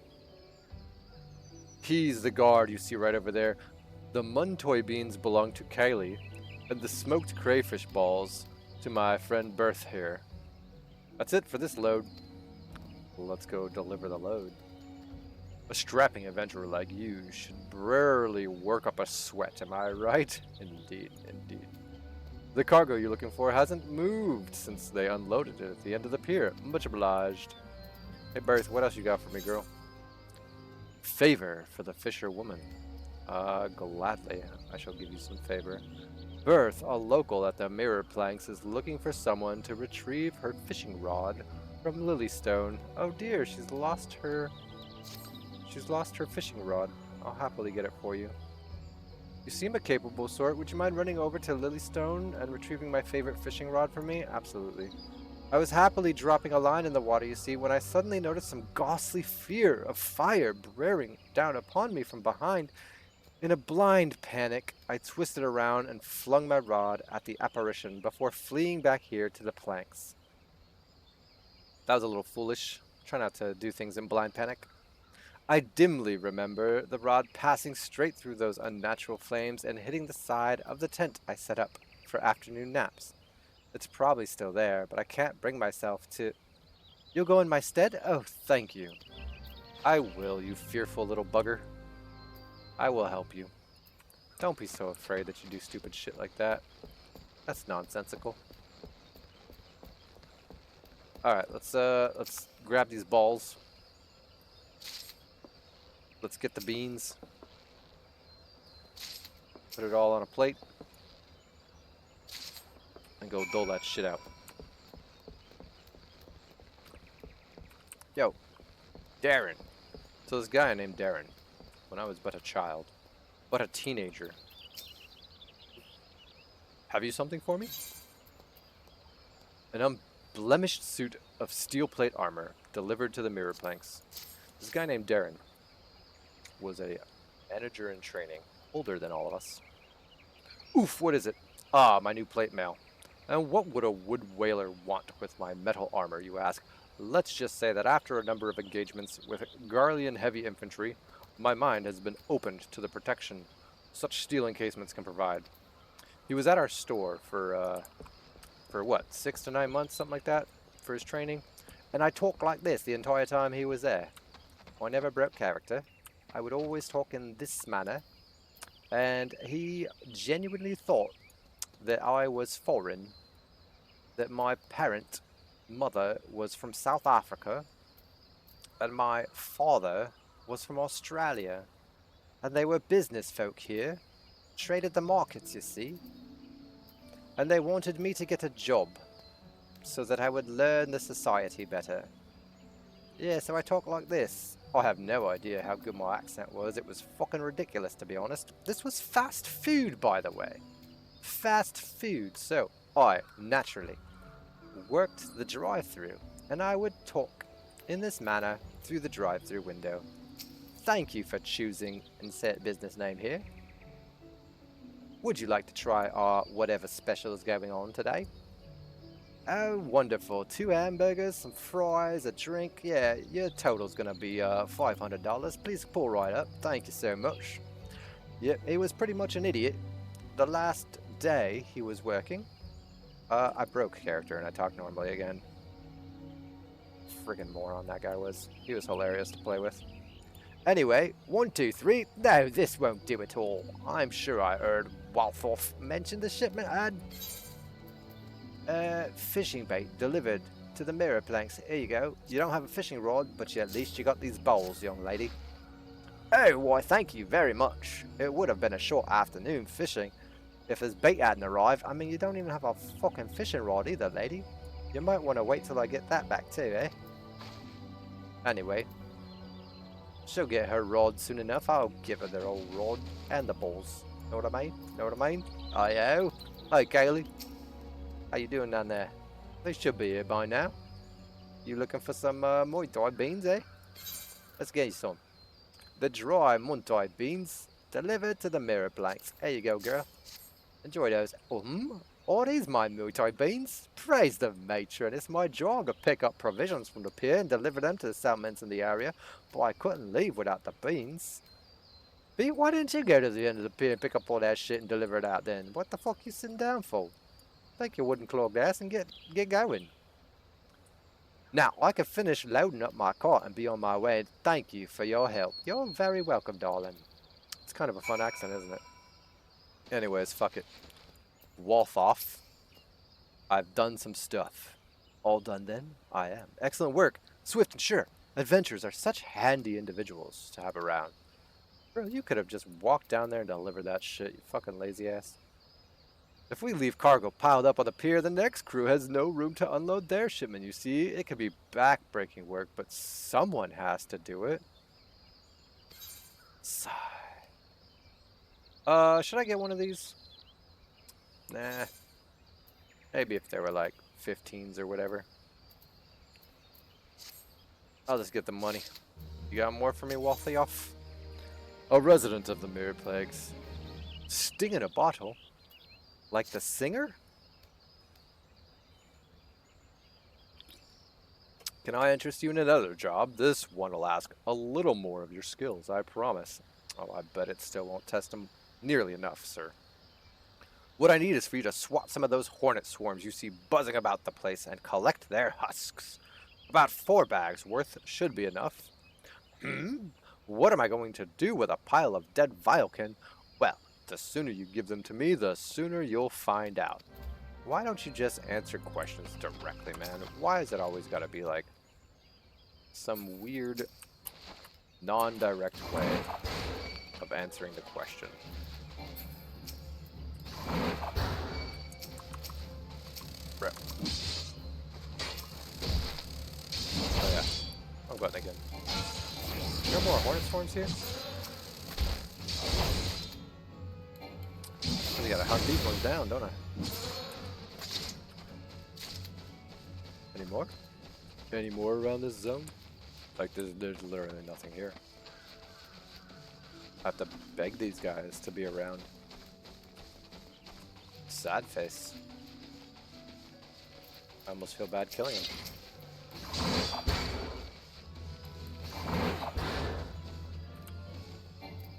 He's the guard you see right over there. The Muntoy beans belong to Kaylee, and the smoked crayfish balls to my friend Berth here. That's it for this load. Well, let's go deliver the load. A strapping adventurer like you should rarely work up a sweat, am I right? Indeed, indeed. The cargo you're looking for hasn't moved since they unloaded it at the end of the pier. Much obliged. Hey, Berth, what else you got for me, girl? Favor for the fisher woman. Gladly. I shall give you some favor. Berth, a local at the Mirror Planks, is looking for someone to retrieve her fishing rod from Lilystone. Oh dear, she's lost her fishing rod. I'll happily get it for you. You seem a capable sort. Would you mind running over to Lilystone and retrieving my favorite fishing rod for me? Absolutely. I was happily dropping a line in the water, you see, when I suddenly noticed some ghastly fear of fire bearing down upon me from behind. In a blind panic, I twisted around and flung my rod at the apparition before fleeing back here to the planks. That was a little foolish. Try not to do things in blind panic. I dimly remember the rod passing straight through those unnatural flames and hitting the side of the tent I set up for afternoon naps. It's probably still there, but I can't bring myself to... You'll go in my stead? Oh, thank you. I will, you fearful little bugger. I will help you. Don't be so afraid that you do stupid shit like that. That's nonsensical. Alright, let's grab these balls. Let's get the beans. Put it all on a plate. And go dole that shit out. Yo, Darren. So this guy named Darren, when I was but a child, but a teenager. Have you something for me? An unblemished suit of steel plate armor delivered to the Mirror Planks. This guy named Darren was a manager in training, older than all of us. Oof, what is it? Ah, my new plate mail. And what would a wood whaler want with my metal armor, you ask? Let's just say that after a number of engagements with Garlean heavy infantry, my mind has been opened to the protection such steel encasements can provide. He was at our store for what, 6 to 9 months, something like that, for his training. And I talked like this the entire time he was there. I never broke character. I would always talk in this manner. And he genuinely thought that I was foreign, that my mother was from South Africa, and my father was from Australia, and they were business folk here, traded the markets, you see, and they wanted me to get a job, so that I would learn the society better. Yeah, so I talk like this. I have no idea how good my accent was. It was fucking ridiculous, to be honest. This was fast food, by the way. Fast food, so I, naturally, worked the drive-thru, and I would talk in this manner through the drive-thru window. Thank you for choosing insert business name here. Would you like to try our whatever special is going on today? Oh, wonderful. 2 hamburgers, some fries, a drink. Yeah, your total's gonna be $500. Please pull right up. Thank you so much. Yep, he was pretty much an idiot. The last day he was working, I broke character and I talked normally again. Friggin' moron that guy was. He was hilarious to play with. Anyway, 1, 2, 3. No, this won't do at all. I'm sure I heard Walthorf mention the shipment had fishing bait delivered to the Mirror Planks. Here you go. You don't have a fishing rod, but at least you got these bowls, young lady. Oh, why, thank you very much. It would have been a short afternoon fishing if his bait hadn't arrived. I mean, you don't even have a fucking fishing rod either, lady. You might want to wait till I get that back too, eh? Anyway, She'll get her rod soon enough. I'll give her the old rod and the balls. Know what I mean? Know what I mean? Hi-yo. Hi, Kaylee. How you doing down there? They should be here by now. You looking for some Muay Thai beans, eh? Let's get you some. The dry Muay Thai beans delivered to the mirror blanks. There you go, girl. Enjoy those. Oh, these my Muay Thai beans. Praise the matron. It's my job to pick up provisions from the pier and deliver them to the settlements in the area, but I couldn't leave without the beans. Pete, why didn't you go to the end of the pier and pick up all that shit and deliver it out then? What the fuck you sitting down for? Take your wooden claw gas and get going. Now, I can finish loading up my cart and be on my way. Thank you for your help. You're very welcome, darling. It's kind of a fun accent, isn't it? Anyways, fuck it. Wolf off. I've done some stuff. All done then? I am. Excellent work. Swift and sure. Adventurers are such handy individuals to have around. Bro, you could have just walked down there and delivered that shit, you fucking lazy ass. If we leave cargo piled up on the pier, the next crew has no room to unload their shipment. You see, it can be back-breaking work, but someone has to do it. Sigh. Should I get one of these? Nah. Maybe if they were like 15s or whatever. I'll just get the money. You got more for me, Walthioff? A resident of the Mirror Plagues. Sting in a bottle? Like the singer? Can I interest you in another job? This one will ask a little more of your skills, I promise. Oh, I bet it still won't test them nearly enough, sir. What I need is for you to swat some of those hornet swarms you see buzzing about the place and collect their husks. About 4 bags worth should be enough. What am I going to do with a pile of dead Vilekin? Well, the sooner you give them to me, the sooner you'll find out. Why don't you just answer questions directly, man? Why is it always got to be like some weird, non-direct way of answering the question? Bro. Oh yeah. Wrong button again. No more hornet swarms here? I gotta hunt these ones down, don't I? Any more? Any more around this zone? Like, there's literally nothing here. I have to beg these guys to be around. Sad face. I almost feel bad killing him.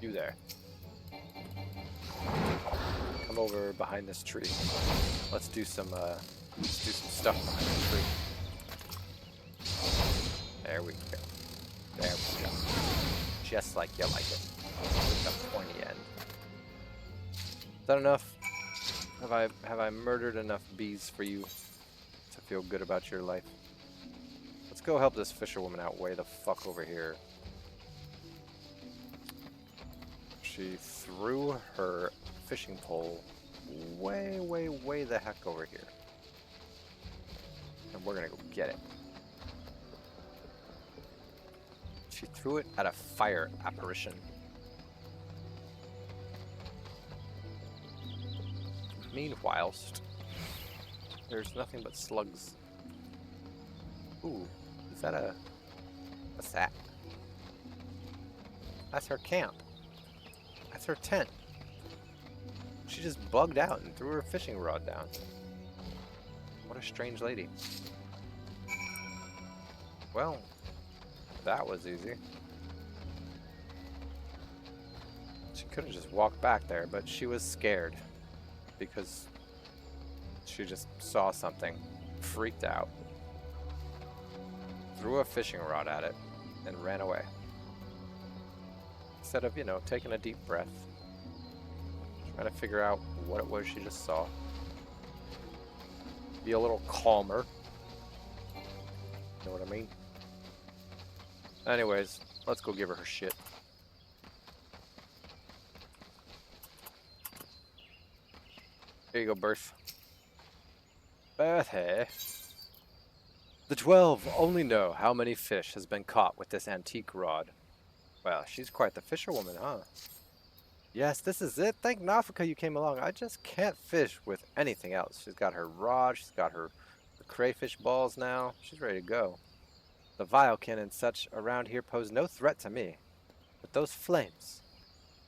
You there. Come over behind this tree. Let's do some stuff behind the tree. There we go. There we go. Just like you like it. With the pointy end. Is that enough? Have I murdered enough bees for you to feel good about your life? Let's go help this fisherwoman out way the fuck over here. She threw her fishing pole way, way, way the heck over here. And we're gonna go get it. She threw it at a fire apparition. Meanwhile, there's nothing but slugs. Ooh, is that what's that? That's her camp. That's her tent. She just bugged out and threw her fishing rod down. What a strange lady. Well, that was easy. She could have just walked back there, but she was scared because she just saw something, freaked out, threw a fishing rod at it, and ran away. Instead of, you know, taking a deep breath, trying to figure out what it was she just saw. Be a little calmer. Know what I mean? Anyways, let's go give her her shit. Here you go, Berth. Berth, hey. The 12 only know how many fish has been caught with this antique rod. Well, she's quite the fisherwoman, huh? Yes, this is it. Thank Nafika you came along. I just can't fish with anything else. She's got her rod, she's got her crayfish balls now. She's ready to go. The violkin and such around here pose no threat to me. But those flames,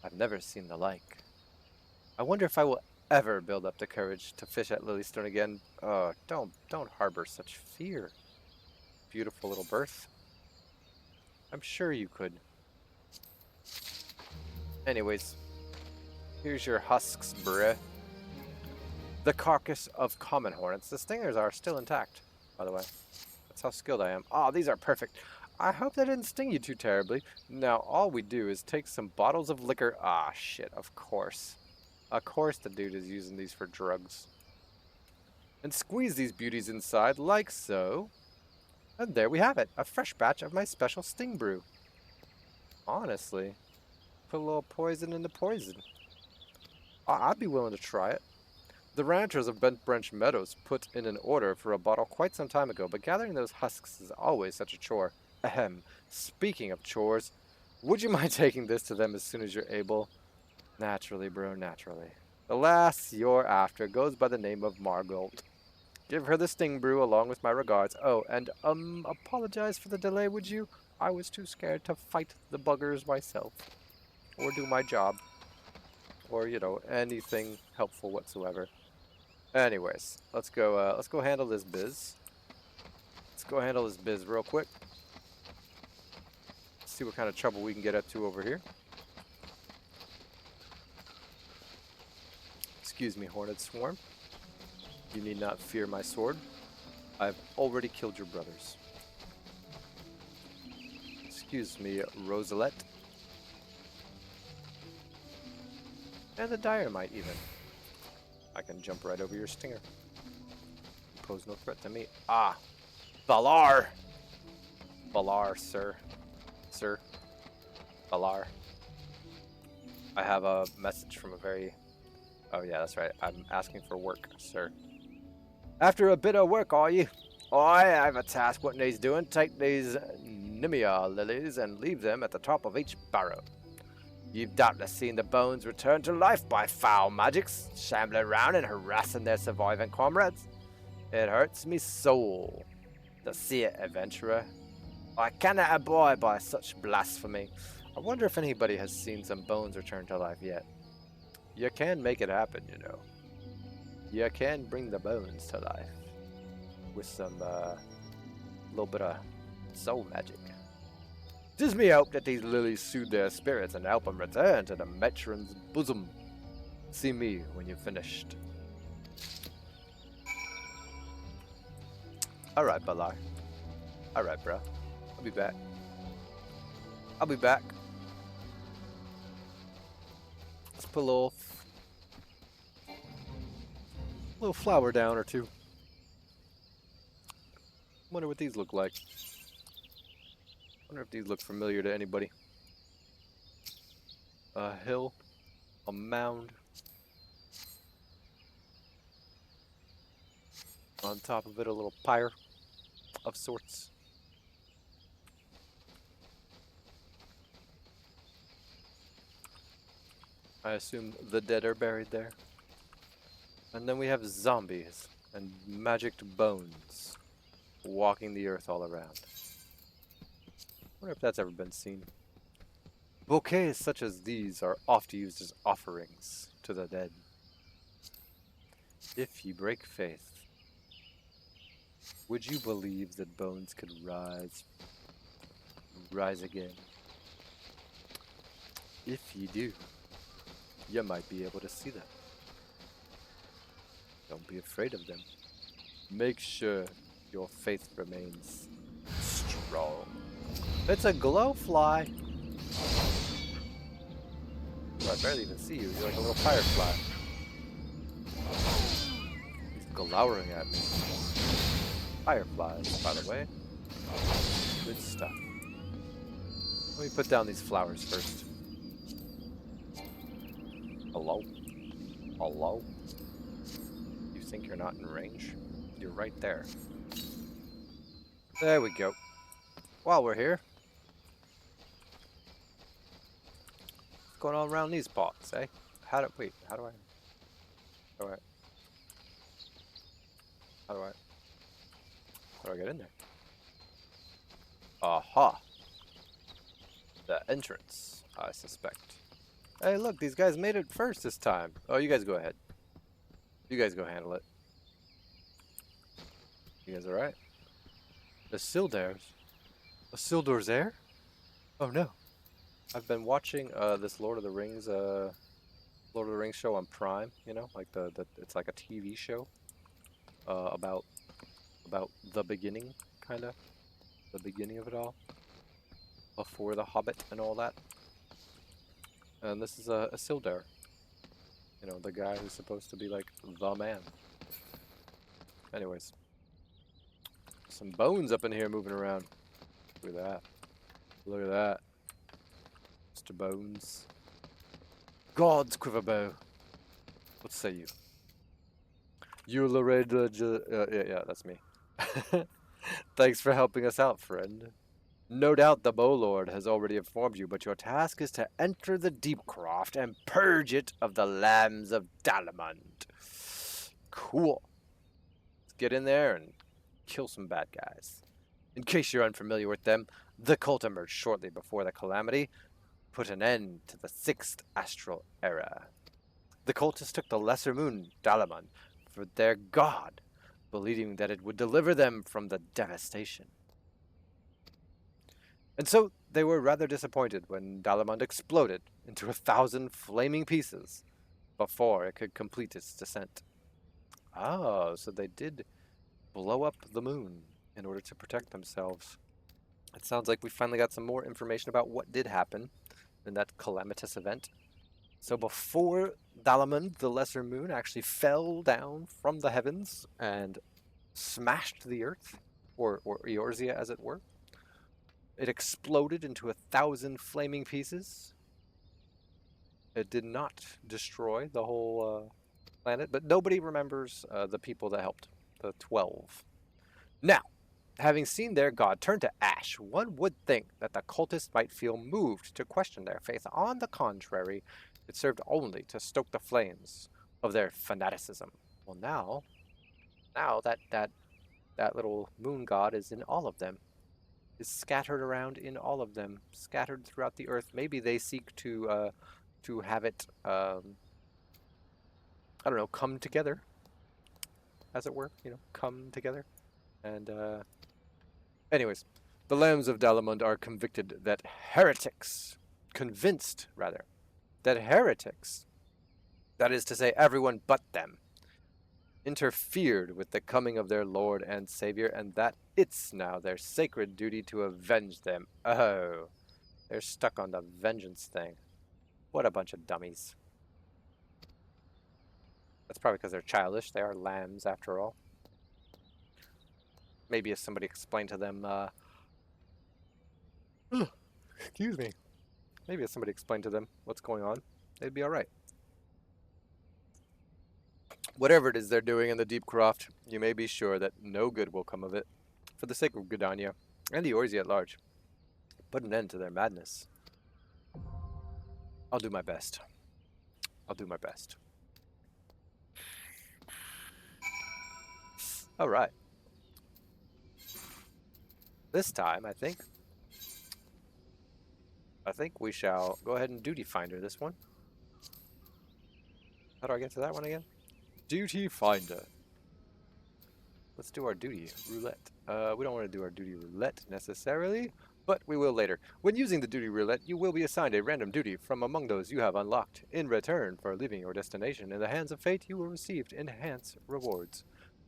I've never seen the like. I wonder if I will ever build up the courage to fish at Lilystone again. Oh, don't harbor such fear. Beautiful little berth. I'm sure you could. Anyways, here's your husks, bruh. The carcass of common hornets. The stingers are still intact, by the way. That's how skilled I am. Oh, these are perfect. I hope they didn't sting you too terribly. Now, all we do is take some bottles of liquor. Ah, shit, of course. Of course the dude is using these for drugs. And squeeze these beauties inside, like so. And there we have it. A fresh batch of my special sting brew. Honestly, put a little poison in the poison. I'd be willing to try it. The ranchers of Bent Branch Meadows put in an order for a bottle quite some time ago, but gathering those husks is always such a chore. Ahem. Speaking of chores, would you mind taking this to them as soon as you're able? Naturally, bro, naturally. The lass you're after goes by the name of Margot. Give her the sting brew along with my regards. Oh, and, apologize for the delay, would you? I was too scared to fight the buggers myself. Or do my job. Or, you know, anything helpful whatsoever. Anyways, let's go handle this biz. Let's go handle this biz real quick. See what kind of trouble we can get up to over here. Excuse me, Hornet Swarm. You need not fear my sword. I've already killed your brothers. Excuse me, Rosalette. And the dynamite, even. I can jump right over your stinger. You pose no threat to me. Ah! Valar! Valar, sir. Sir. Valar. I have a message from a very... Oh yeah, that's right. I'm asking for work, sir. After a bit of work, are you? I have a task what needs doing. Take these Nimia lilies and leave them at the top of each barrow. You've doubtless seen the bones return to life by foul magics, shambling around and harassing their surviving comrades. It hurts me soul to see it, adventurer. I cannot abide by such blasphemy. I wonder if anybody has seen some bones return to life yet. You can make it happen, you know. You can bring the bones to life with some little bit of soul magic. Tis me hope that these lilies soothe their spirits and help them return to the matron's bosom. See me when you've finished. Alright, Balar. Alright, bro. I'll be back. I'll be back. Let's put a little flower down or two. Wonder what these look like. Wonder if these look familiar to anybody. A hill, a mound. On top of it, a little pyre of sorts. I assume the dead are buried there. And then we have zombies and magicked bones walking the earth all around. Wonder if that's ever been seen. Bouquets such as these are oft used as offerings to the dead. If ye break faith, would you believe that bones could rise again? If ye do, you might be able to see them. Don't be afraid of them. Make sure your faith remains strong. It's a glowfly. Oh, I barely even see you. You're like a little firefly. He's glowering at me. Fireflies, by the way. Good stuff. Let me put down these flowers first. Hello? Hello? You think you're not in range? You're right there. There we go. While we're here, What's going on around these parts, eh? How do I get in there? Aha! The entrance, I suspect. Hey, look, these guys made it first this time. Oh, you guys go ahead. You guys go handle it. You guys alright? The Sildars. The Sildars there? Oh no. I've been watching this Lord of the Rings show on Prime, you know, like it's like a TV show about the beginning, kinda. The beginning of it all. Before the Hobbit and all that. And this is a Sildar. You know, the guy who's supposed to be like the man. Anyways. Some bones up in here moving around. Look at that. Look at that. Mr. Bones. God's quiverbow. What say you? You yeah, that's me. Thanks for helping us out, friend. No doubt the Bowlord has already informed you, but your task is to enter the Deepcroft and purge it of the lambs of Dalamund. Cool. Let's get in there and kill some bad guys. In case you're unfamiliar with them, the cult emerged shortly before the calamity, put an end to the 6th astral era. The cultists took the lesser moon, Dalamund, for their god, believing that it would deliver them from the devastation. And so they were rather disappointed when Dalamund exploded into 1,000 flaming pieces before it could complete its descent. Oh, so they did blow up the moon in order to protect themselves. It sounds like we finally got some more information about what did happen in that calamitous event. So before Dalamund, the lesser moon, actually fell down from the heavens and smashed the earth, or Eorzea as it were, it exploded into 1,000 flaming pieces. It did not destroy the whole planet, but nobody remembers the people that helped, the 12. Now, having seen their god turn to ash, one would think that the cultists might feel moved to question their faith. On the contrary, it served only to stoke the flames of their fanaticism. Well, now that little moon god is in all of them, is scattered around in all of them, scattered throughout the earth. Maybe they seek to have it, I don't know, come together, as it were. You know, come together, and anyways, the lambs of Dalamund are convinced that heretics, that is to say everyone but them, interfered with the coming of their Lord and Savior, and that it's now their sacred duty to avenge them. Oh, they're stuck on the vengeance thing. What a bunch of dummies. That's probably because they're childish. They are lambs, after all. Maybe if somebody explained to them, excuse me. Maybe if somebody explained to them what's going on, they'd be alright. Whatever it is they're doing in the Deepcroft, you may be sure that no good will come of it. For the sake of Gridania, and the Eorzea at large, put an end to their madness. I'll do my best. I'll do my best. Alright. This time, I think we shall go ahead and duty finder this one. How do I get to that one again? Duty finder. Let's do our duty roulette. We don't want to do our duty roulette necessarily, but we will later. When using the duty roulette, you will be assigned a random duty from among those you have unlocked. In return for leaving your destination in the hands of fate, you will receive enhanced rewards.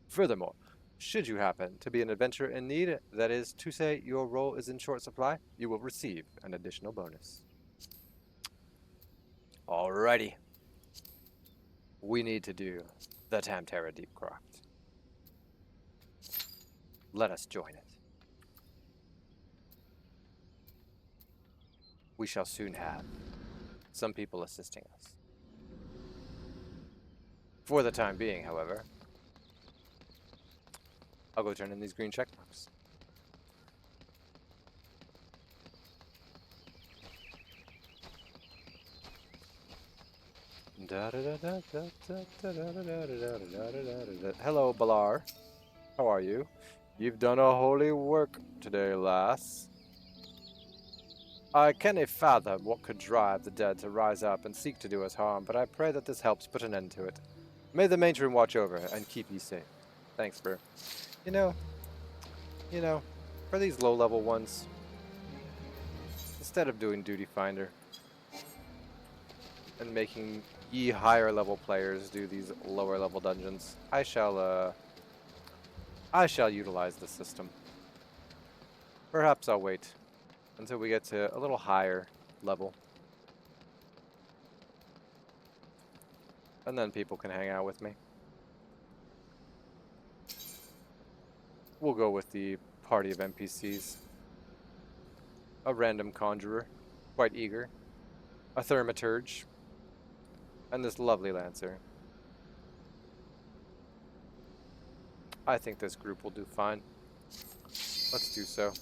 Furthermore, should you happen to be an adventurer in need, that is to say your role is in short supply, you will receive an additional bonus. Alrighty. We need to do the Tam-Tara Deepcroft. Let us join it. We shall soon have some people assisting us. For the time being, however, I'll go turn in these green checkmarks. Hello, Balar. How are you? You've done a holy work today, lass. I cannot fathom what could drive the dead to rise up and seek to do us harm, but I pray that this helps put an end to it. May the matron watch over and keep you safe. Thanks, bro. You know, for these low-level ones, instead of doing Duty Finder and making ye higher-level players do these lower-level dungeons, I shall utilize the system. Perhaps I'll wait until we get to a little higher level. And then people can hang out with me. We'll go with the party of NPCs. A random conjurer, quite eager. A thaumaturge. And this lovely lancer. I think this group will do fine. Let's do so.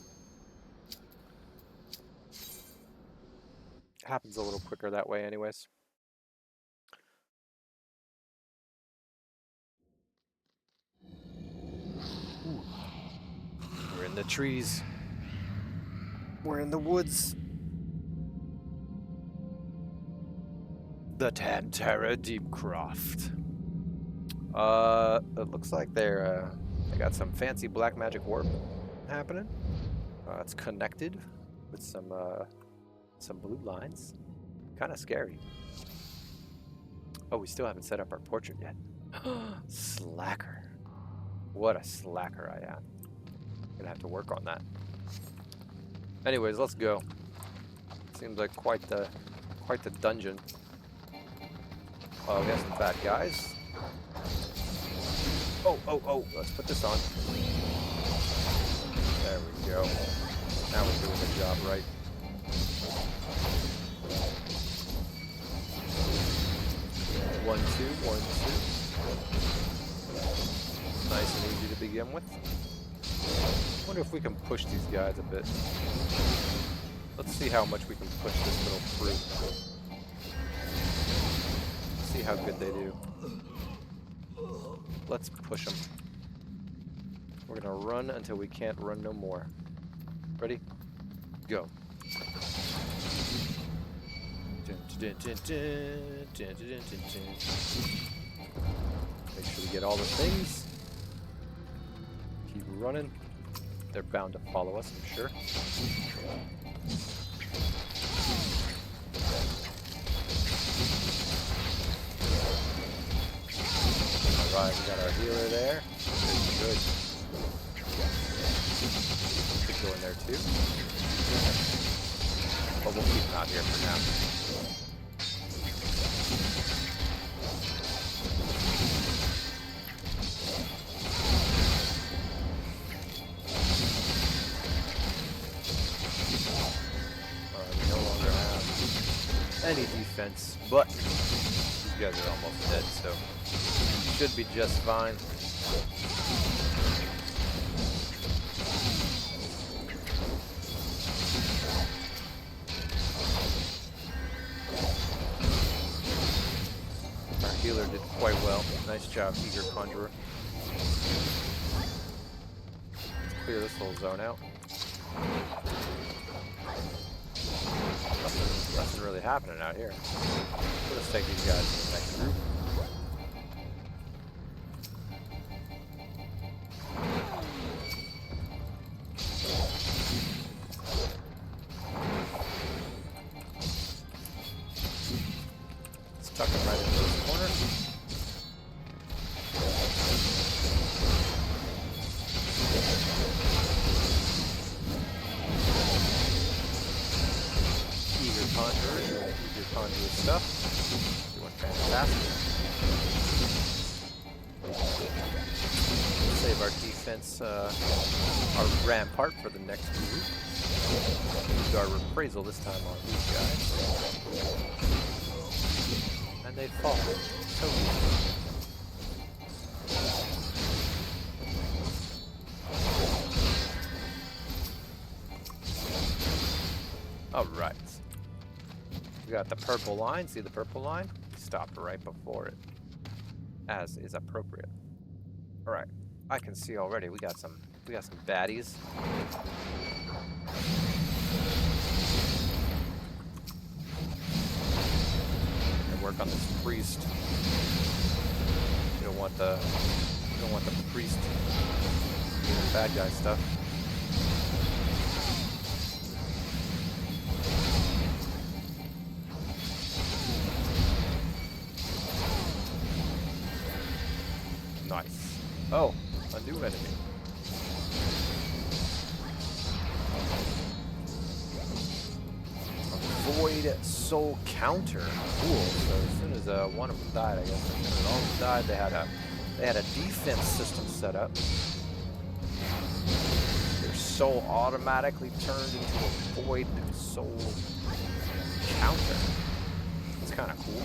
Happens a little quicker that way anyways. Ooh. We're in the trees. We're in the woods. The Tam-Tara Deepcroft. It looks like they got some fancy black magic warp happening. It's connected with some blue lines. Kind of scary. Oh, we still haven't set up our portrait yet. Slacker. What a slacker I am. Gonna have to work on that. Anyways, let's go. Seems like quite the dungeon. Oh, we have some bad guys. Oh, let's put this on. There we go. Now we're doing the job right. One, two. Nice and easy to begin with. Wonder if we can push these guys a bit. Let's see how much we can push this little fruit. See how good they do. Let's push them. We're gonna run until we can't run no more. Ready? Go. Make sure we get all the things. Keep running. They're bound to follow us, I'm sure. Alright, we got our healer there. Good. Could go in there too. But we'll keep him out here for now. We no longer have any defense, but these guys are almost dead, so should be just fine. Our healer did quite well. Nice job, Eager Conjurer. Let's clear this whole zone out. Nothing really happening out here. Let's take these guys to the next group. Tuck him right into this corner. Eager Conjurer stuff. Doing fantastic. Save our defense, our rampart for the next group. Use our reprisal this time on these guys. And they fall. So easy. Alright. We got the purple line. See the purple line? stopped right before it, as is appropriate. All right, I can see already we got some baddies. And work on this priest. You don't want the priest doing bad guy stuff. Nice. Oh, a new enemy. Void soul counter. Cool. So as soon as one of them died, I guess as soon as all of them died, they had a defense system set up. Their soul automatically turned into a void soul counter. It's kind of cool.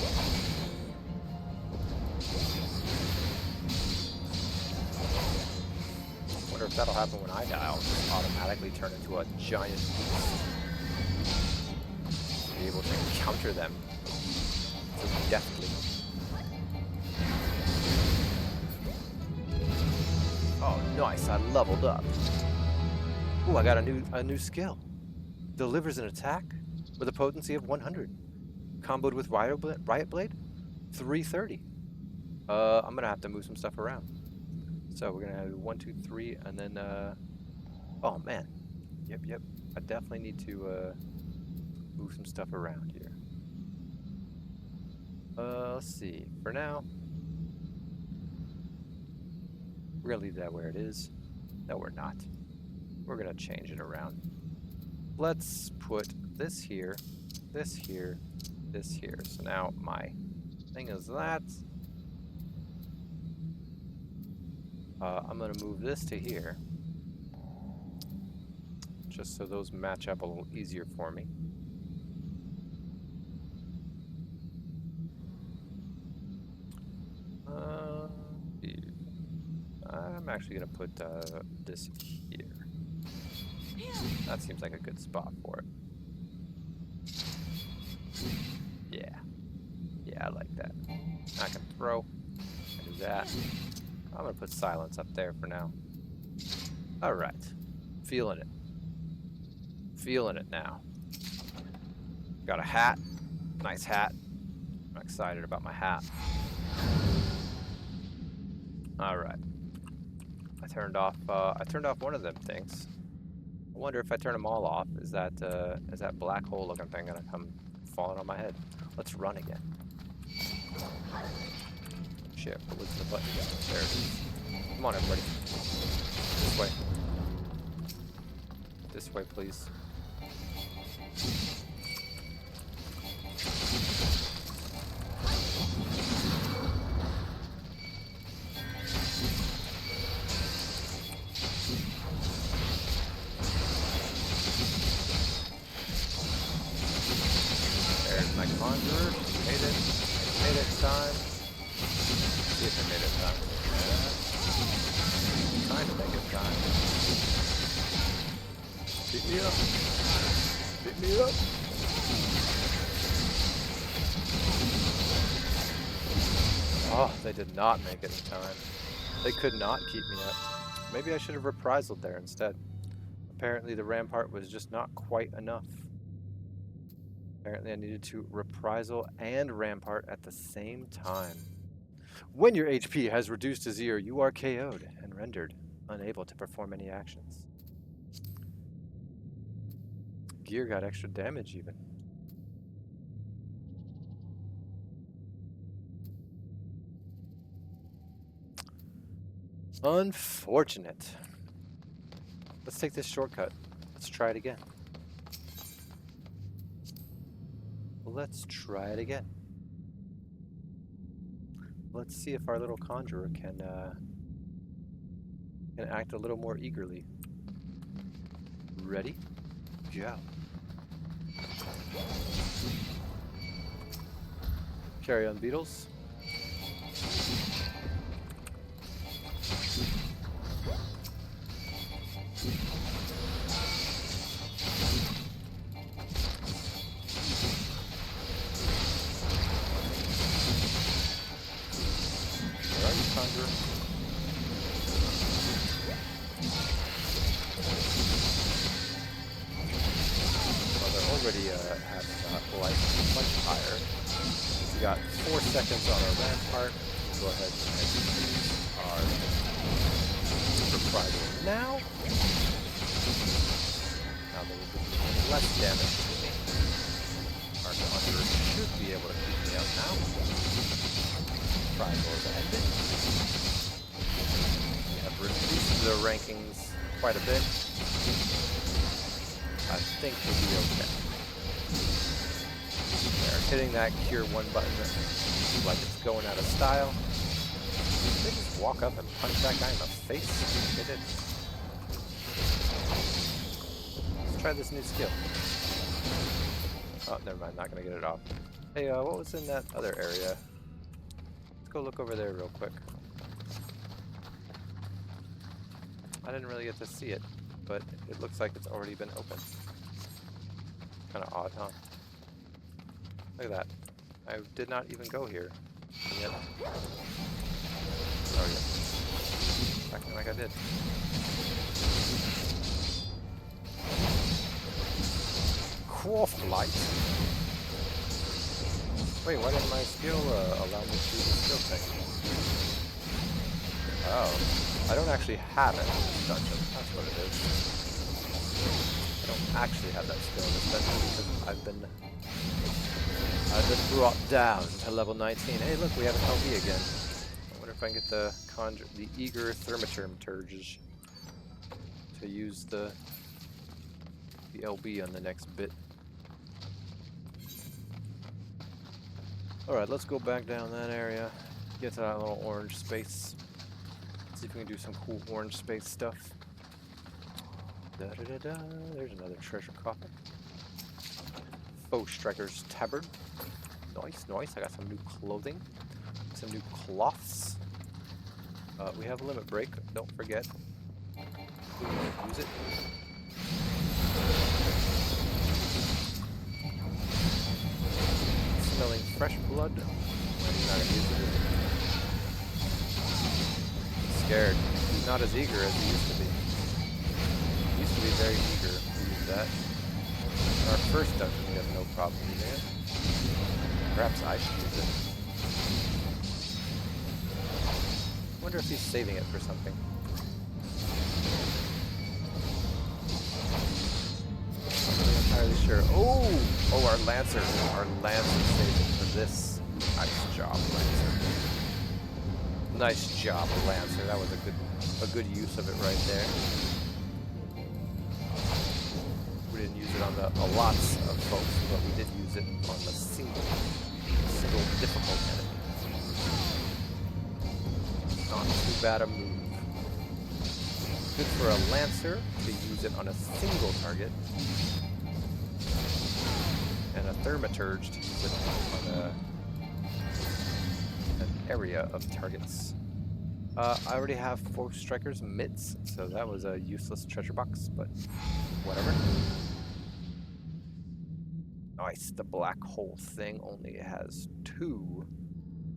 Wonder if that'll happen when I die. I'll just automatically turn into a giant beast. Be able to counter them so deftly. Oh, nice! I leveled up. Ooh, I got a new skill. Delivers an attack with a potency of 100, comboed with Riot Blade, 330. I'm gonna have to move some stuff around. So we're gonna have 1, 2, 3, and then oh man, yep. I definitely need to move some stuff around here. Let's see. For now, we're gonna leave that where it is. No, we're not. We're gonna change it around. Let's put this here, this here, this here. So now my thing is that. I'm gonna move this to here, just so those match up a little easier for me. I'm actually gonna put this here. That seems like a good spot for it. Yeah, I like that. I can throw. I can do that. I'm gonna put silence up there for now. All right, feeling it. Feeling it now. Got a hat, nice hat. I'm excited about my hat. All right. I turned off one of them things. I wonder if I turn them all off, is that black hole looking thing gonna come falling on my head? Let's run again. Shit, what was the button again? There it is. Come on, everybody. This way. This way, please. There's my conjurer. Made it. Made it in time. See if I made it in time. Yeah. Trying to make it in time. Beat me up. Beat me up. Oh, they did not make it in time. They could not keep me up. Maybe I should have reprisaled there instead. Apparently the rampart was just not quite enough. Apparently I needed to reprisal and rampart at the same time. When your HP has reduced to 0, you are KO'd and rendered unable to perform any actions. Gear got extra damage even. Unfortunate. Let's take this shortcut. Let's try it again. Let's try it again. Let's see if our little conjurer can act a little more eagerly. Ready? Go. Carry on, Beetles. conjurer. Well, they're already at life much higher. We got 4 seconds on our rampart. We'll go ahead and use our reprisal now. Now they will do less damage to me. Our conjurer should be able to keep me out now. Reprisal is ended. We have reduced the rankings quite a bit. I think we'll be okay. They're hitting that cure 1 button like it's going out of style. Did they just walk up and punch that guy in the face? They did. Let's try this new skill. Oh, never mind, not gonna get it off. Hey, what was in that other area? Let's go look over there real quick. I didn't really get to see it, but it looks like it's already been opened. Kind of odd, huh? Look at that. I did not even go here. And yet... Oh, yeah. Acting like I did. Croft light. Wait, why didn't my skill allow me to do the skill thing? Oh, I don't actually have it in this dungeon. That's what it is. I don't actually have that skill in this dungeon because I've been brought down to level 19. Hey, look, we have an LB again. I wonder if I can get the eager thermaturges to use the LB on the next bit. Alright, let's go back down that area. Get to that little orange space. See if we can do some cool orange space stuff. Da-da-da-da. There's another treasure coffin. Oh, Striker's tabard. Nice, nice. I got some new clothing. Some new cloths. We have a limit break. Don't forget. Use it. Smelling fresh blood. He's not gonna use it. I'm scared. He's not as eager as he used to be. He used to be very eager to use that. In our first dungeon, we have no problem using it. Perhaps I should use it. I wonder if he's saving it for something. I'm not entirely sure. Oh, our Lancer. Our Lancer saved it for this. Nice job, Lancer. Nice job, Lancer. That was a good use of it right there. We didn't use it on a lots of folks, but we did use it on the single difficult enemy. Not too bad a move. Good for a Lancer to use it on a single target, and a Thaumaturge to use it on an area of targets. I already have 4 Strikers mitts, so that was a useless treasure box, but whatever. Nice, the black hole thing only has 2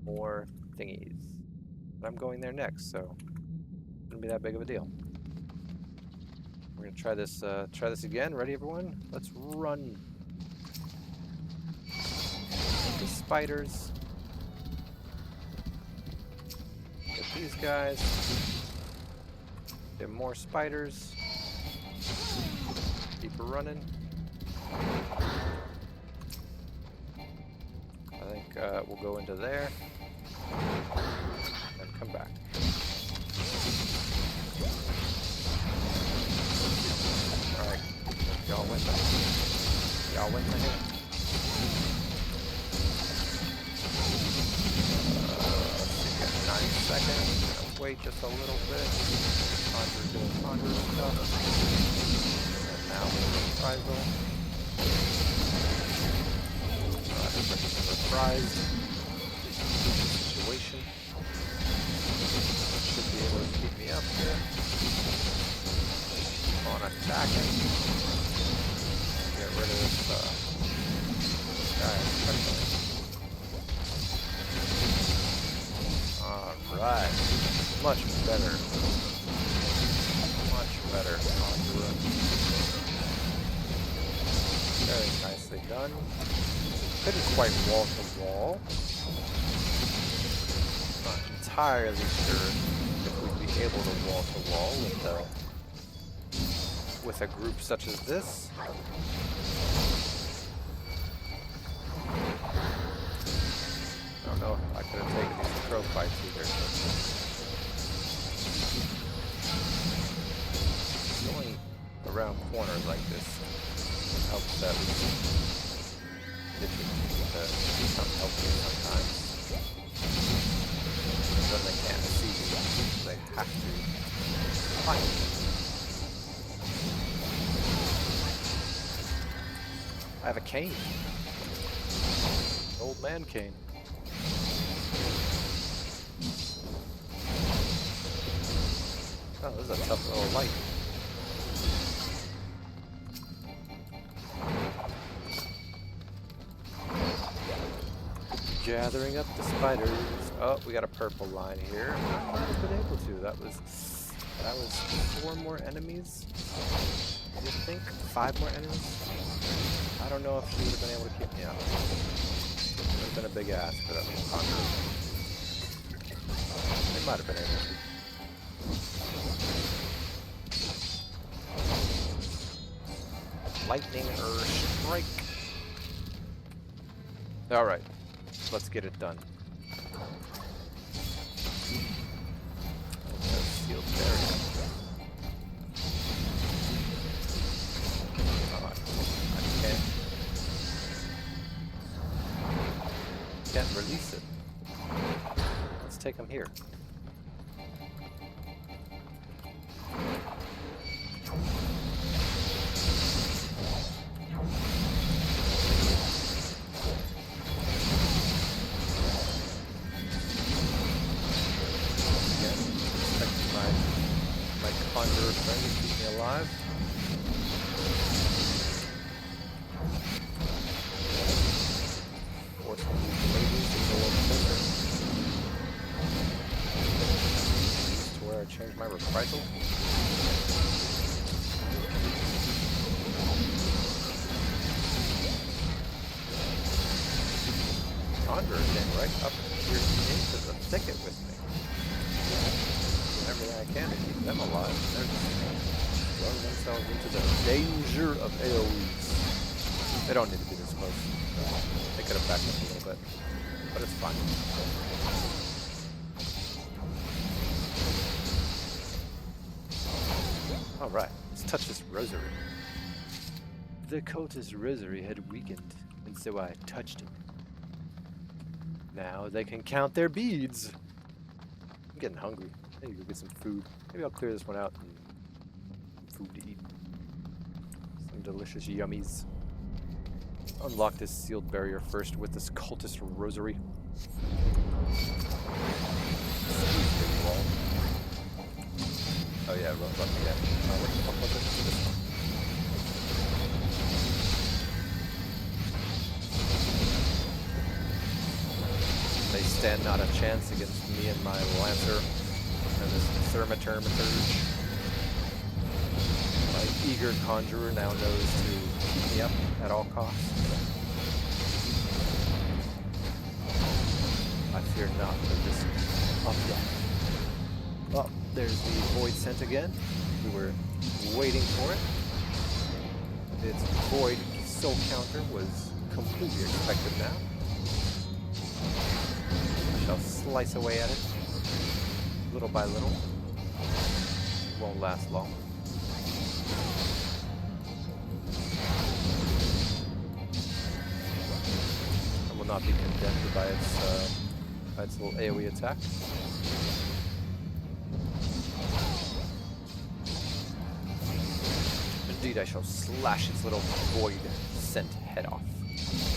more thingies. But I'm going there next, so it shouldn't be that big of a deal. We're gonna try this again. Ready, everyone? Let's run. The spiders. Get these guys. Get more spiders. Keep running. I think we'll go into there and come back. Alright, y'all win that. Y'all win the hit. Let's see, 9 seconds. Wait just a little bit. Conjure doing conjure stuff. And now we'll reprisal. Surprised situation. Should be able to keep me up here. Keep on attacking. Get rid of this guy especially. Alright. Much better. Much better. Very nicely done. Couldn't quite wall to wall. Not entirely sure if we'd be able to wall with a group such as this. I don't know if I could have taken these crow fights either. Going around corners like this helps that we become helpful sometimes. When they can't see you, they have to find you. I have a cane. Old man cane. Oh, this is a tough little light. Gathering up the spiders. Oh, we got a purple line here. I would have been able to. That was 4 more enemies. Do you think 5 more enemies? I don't know if she would have been able to keep me out. It would have been a big ask for that little conqueror. They might have been able to. Lightning strike. Alright. Let's get it done. Sealed barrier. Can't release it. Let's take him here. Again, expecting my conjurer friend to keep me alive. Change my reprisal. Conjurer came right up here into the thicket with me. Doing everything I can to keep them alive. They're just throwing themselves into the danger of AoEs. They don't need to be this close. They could have backed up a little bit, but it's fine. Alright, let's touch this rosary. The cultist rosary had weakened, and so I touched it. Now they can count their beads. I'm getting hungry. I need to go get some food. Maybe I'll clear this one out and some food to eat. Some delicious yummies. Unlock this sealed barrier first with this cultist rosary. Oh yeah, run again. What the fuck was it? This one. They stand not a chance against me and my Lancer and this Thermaturge. My eager conjurer now knows to keep me up at all costs. I fear not the risk of death. Oh, there's the void scent again. We were waiting for it. Its void soul counter was completely expected now. I shall slice away at it, little by little. It won't last long. I will not be condemned by its little AoE attack. Indeed, I shall slash its little void scent head off.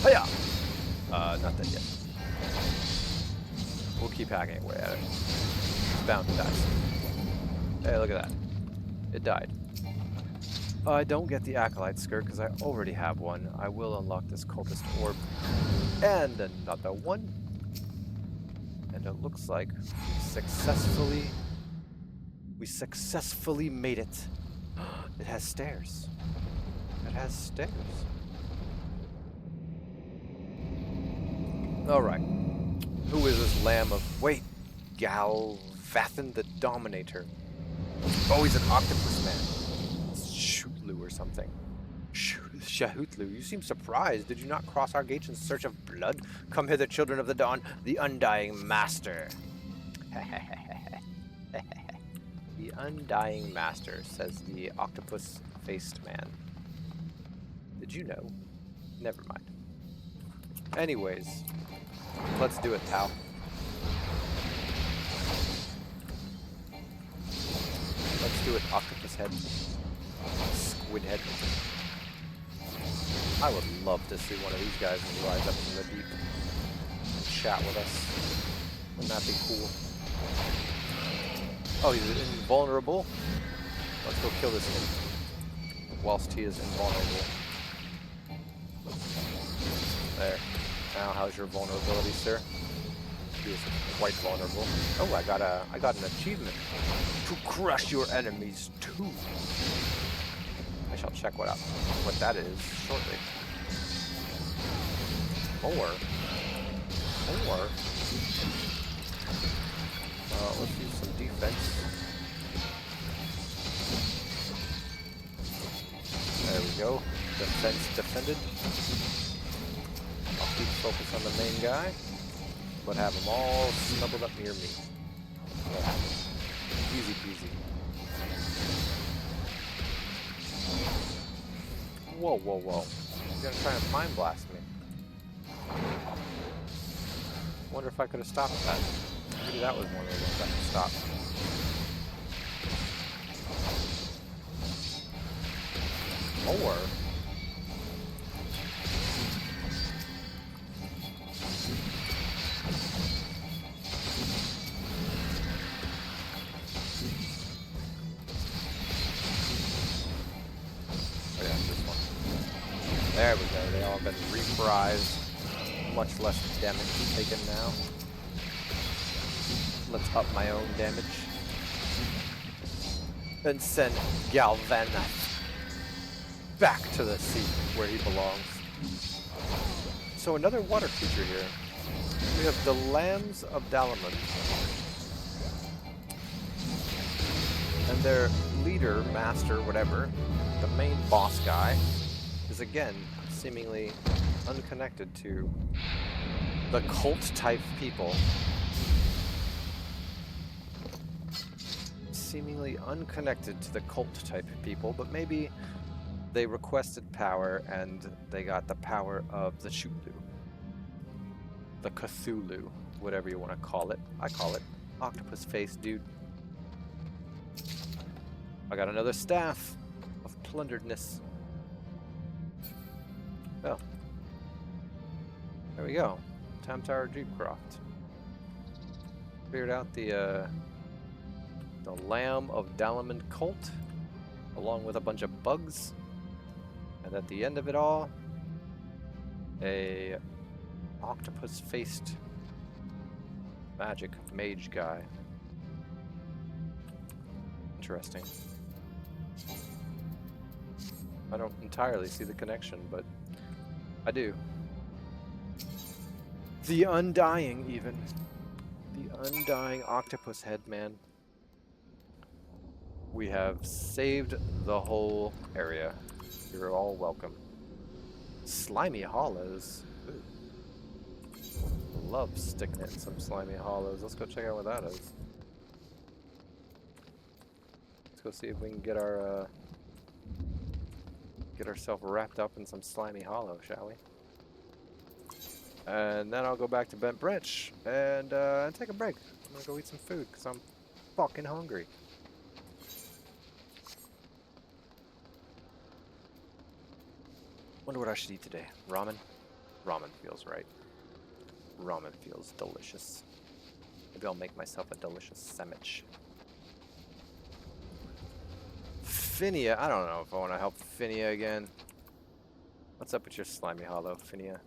Hiya! Not dead yet. We'll keep hacking away at it. It's bound to die soon. Hey, look at that. It died. I don't get the Acolyte skirt because I already have one. I will unlock this cultist orb. And another one. And it looks like we We successfully made it. It has stairs. It has stairs. Alright. Who is this lamb of... Wait. Galvathan the Dominator. Oh, he's an octopus man. Shootlu or something. Shahutlu, you seem surprised. Did you not cross our gates in search of blood? Come hither, children of the dawn, the undying master. The undying master, says the octopus-faced man. Did you know? Never mind. Anyways, let's do it, pal. Let's do it, octopus head. Squid head. I would love to see one of these guys rise up from the deep and chat with us. Wouldn't that be cool? Oh, he's invulnerable? Let's go kill this thing whilst he is invulnerable. There. Now, how's your vulnerability, sir? He is quite vulnerable. Oh, I got an achievement. To crush your enemies too. I shall check what that is shortly. Or let's use some defense. There we go. Defense defended. I'll keep focus on the main guy, but have them all snuggled up near me. Yeah. Easy peasy. Whoa, whoa, whoa. You're gonna try and mind blast me. Wonder if I could have stopped that. Maybe that was one of the ones I could stop. Or... There we go, they all been reprised. Much less damage taken now. Let's up my own damage. And send Galvan back to the sea where he belongs. So another water creature here. We have the Lambs of Dalamud. And their leader, master, whatever, the main boss guy, is again seemingly unconnected to the cult type people. Seemingly unconnected to the cult type people, but maybe they requested power and they got the power of the Shulu. The Cthulhu, whatever you want to call it. I call it octopus face dude. I got another staff of plunderedness. Oh. There we go. Tam-Tara Deepcroft. Figured out the Lamb of Dalamud cult, along with a bunch of bugs. And at the end of it all, a octopus-faced magic mage guy. Interesting. I don't entirely see the connection, but I do. The Undying, even. The Undying Octopus Head, man. We have saved the whole area. You're all welcome. Slimy Hollows. Ooh. Love sticking it in some Slimy Hollows. Let's go check out what that is. Let's go see if we can get our get ourselves wrapped up in some Slimy Hollow, shall we? And then I'll go back to Bent Branch and take a break. I'm gonna go eat some food because I'm fucking hungry. Wonder what I should eat today. Ramen? Ramen feels right. Ramen feels delicious. Maybe I'll make myself a delicious sandwich. Finia, I don't know if I want to help Finia again. What's up with your Slimy Hollow, Finia?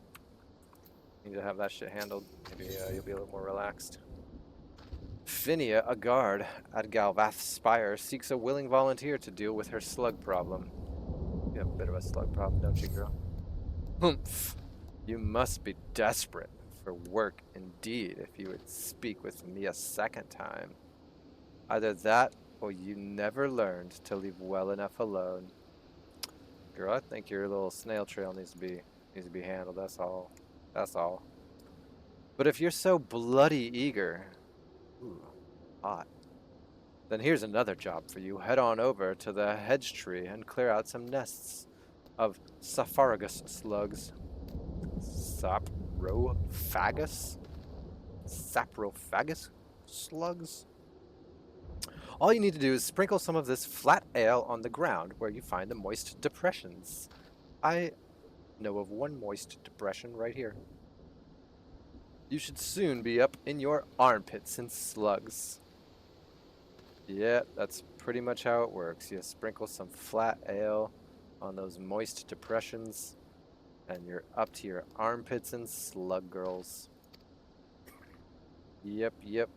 Need to have that shit handled. Maybe you'll be a little more relaxed. Phinia, a guard at Galvath's Spire, seeks a willing volunteer to deal with her slug problem. You have a bit of a slug problem, don't you, girl? Humph. You must be desperate for work indeed if you would speak with me a second time. Either that or you never learned to leave well enough alone. Girl, I think your little snail trail needs to be handled, that's all. That's all. But if you're so bloody eager, ooh, hot. Then here's another job for you. Head on over to the hedge tree and clear out some nests of Saprophagus slugs. Saprophagus? Saprophagus slugs? All you need to do is sprinkle some of this flat ale on the ground where you find the moist depressions. I know of one moist depression right here. You should soon be up in your armpits in slugs. Yeah, that's pretty much how it works. You sprinkle some flat ale on those moist depressions, and you're up to your armpits in slug girls. Yep, yep.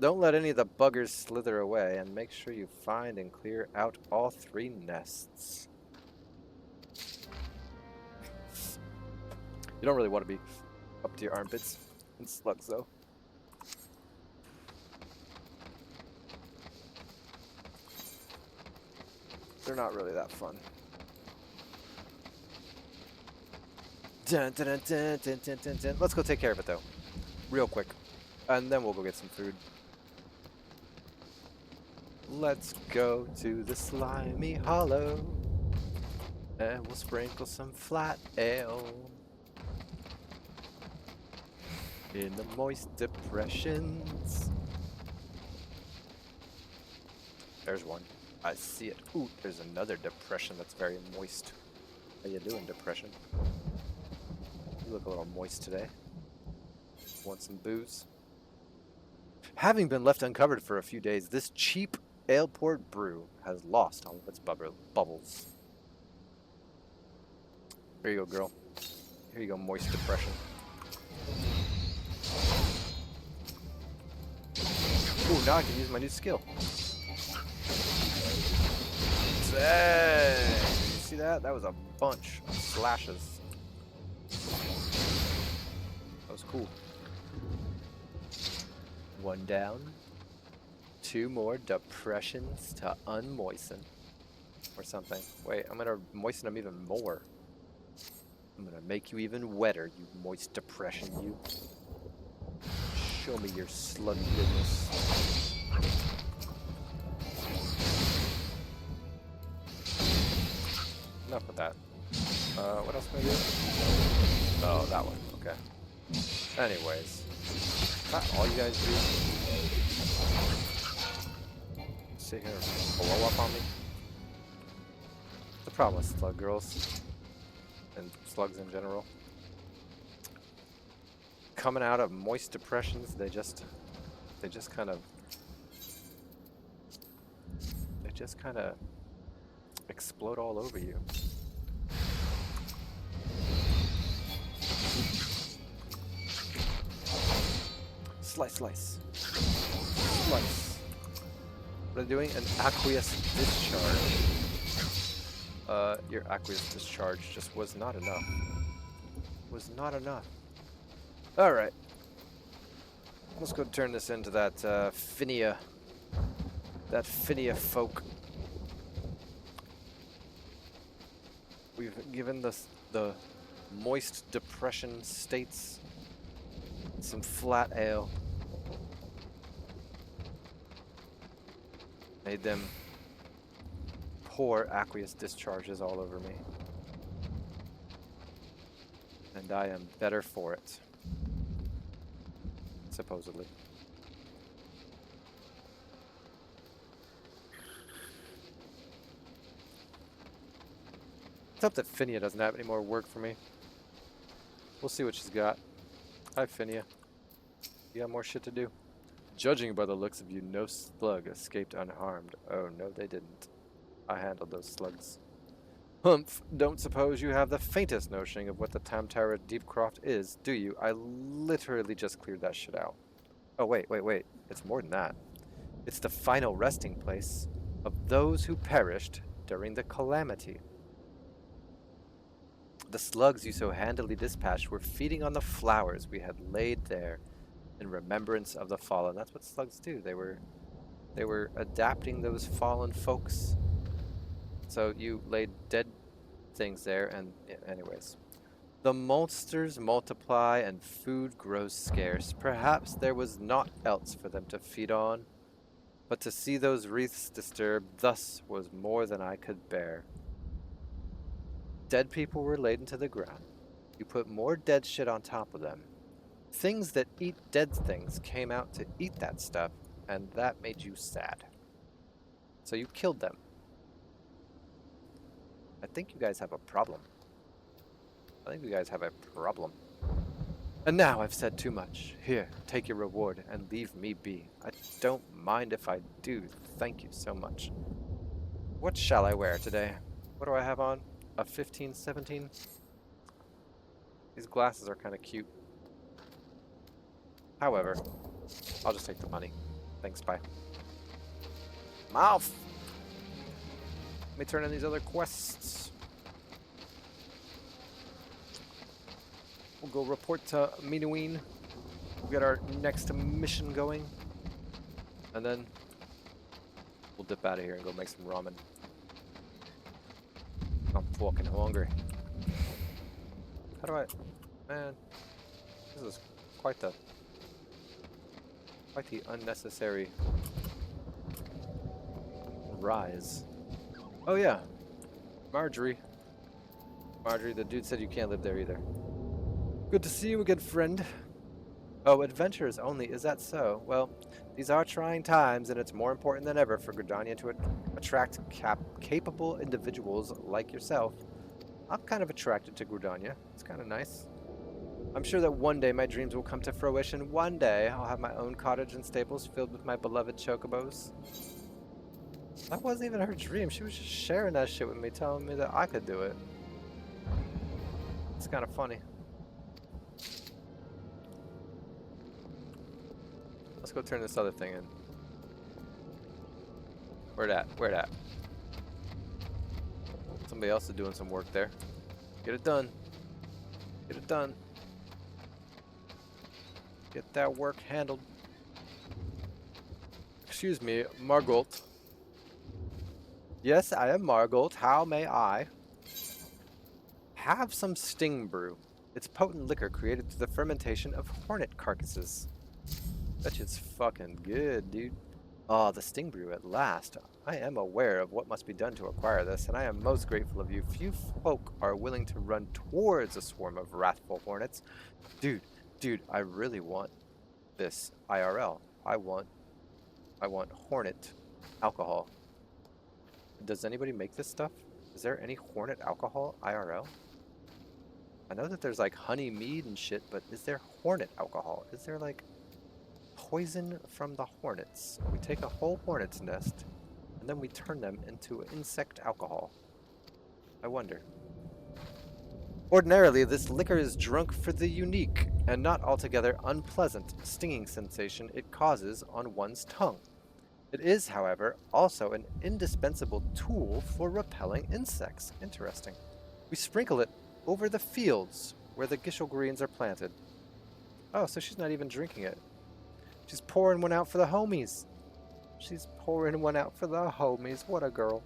Don't let any of the buggers slither away, and make sure you find and clear out all 3 nests. You don't really want to be up to your armpits in slugs, though. They're not really that fun. Dun, dun, dun, dun, dun, dun, dun, dun. Let's go take care of it, though. Real quick. And then we'll go get some food. Let's go to the slimy hollow. And we'll sprinkle some flat ale in the moist depressions. There's one. I see it. Ooh, there's another depression that's very moist. How you doing, depression? You look a little moist today. Want some booze? Having been left uncovered for a few days, this cheap aleport brew has lost all of its bubbles. Here you go, girl. Here you go, moist depression. Ooh, now I can use my new skill. Dang! Did you see that? That was a bunch of slashes. That was cool. 1 down. 2 more depressions to unmoisten. Or something. Wait, I'm gonna moisten them even more. I'm gonna make you even wetter, you moist depression, you. Show me your slug goodness. Enough with that. What else can I do? Oh, that one. Okay. Anyways. Is that all you guys do? Sit here and blow up on me? The problem with slug girls. And slugs in general. Coming out of moist depressions, they just kind of explode all over you. Slice, slice. Slice. What are they doing? An aqueous discharge. Your aqueous discharge just was not enough. Was not enough. Alright. Let's go turn this into that, Phinia. That Phinia folk. We've given the moist depression states some flat ale. Made them pour aqueous discharges all over me. And I am better for it. Supposedly. It's up that Phinia doesn't have any more work for me. We'll see what she's got. Hi, Phinia. You got more shit to do? Judging by the looks of you, no slug escaped unharmed. Oh, no, they didn't. I handled those slugs. Humph, don't suppose you have the faintest notion of what the Tam-Tara Deepcroft is, do you? I literally just cleared that shit out. Oh, wait, wait, wait. It's more than that. It's the final resting place of those who perished during the calamity. The slugs you so handily dispatched were feeding on the flowers we had laid there in remembrance of the fallen. That's what slugs do. They were adapting those fallen folks. So you laid dead things there, and yeah, anyways. The monsters multiply and food grows scarce. Perhaps there was naught else for them to feed on, but to see those wreaths disturbed thus was more than I could bear. Dead people were laid into the ground. You put more dead shit on top of them. Things that eat dead things came out to eat that stuff, and that made you sad. So you killed them. I think you guys have a problem. I think you guys have a problem. And now I've said too much. Here, take your reward and leave me be. I don't mind if I do. Thank you so much. What shall I wear today? What do I have on? A 15, 17? These glasses are kind of cute. However, I'll just take the money. Thanks, bye. Mouth! Let me turn in these other quests. We'll go report to Minuine. We'll get our next mission going. And then we'll dip out of here and go make some ramen. I'm fucking hungry. How do I... Man, this is quite the unnecessary rise. Oh yeah, Marjorie. Marjorie, the dude said you can't live there either. Good to see you again, friend. Oh, adventurers only, is that so? Well, these are trying times, and it's more important than ever for Gridania to attract capable individuals like yourself. I'm kind of attracted to Gridania. It's kind of nice. I'm sure that one day my dreams will come to fruition. One day I'll have my own cottage and stables filled with my beloved chocobos. That wasn't even her dream. She was just sharing that shit with me, telling me that I could do it. It's kind of funny. Let's go turn this other thing in. Where that? Where that? Somebody else is doing some work there. Get it done. Get it done. Get that work handled. Excuse me, Margot. Yes, I am Margot. How may I? Have some sting brew. It's potent liquor created through the fermentation of hornet carcasses. That shit's fucking good, dude. Ah, the sting brew at last. I am aware of what must be done to acquire this, and I am most grateful of you. Few folk are willing to run towards a swarm of wrathful hornets. Dude, I really want this IRL. I want hornet alcohol. Does anybody make this stuff? Is there any hornet alcohol IRL? I know that there's like honey mead and shit, but is there hornet alcohol? Is there like poison from the hornets? We take a whole hornet's nest and then we turn them into insect alcohol. I wonder. Ordinarily, this liquor is drunk for the unique and not altogether unpleasant stinging sensation it causes on one's tongue. It is, however, also an indispensable tool for repelling insects. Interesting. We sprinkle it over the fields where the gishel greens are planted. Oh, so she's not even drinking it. She's pouring one out for the homies. She's pouring one out for the homies. What a girl.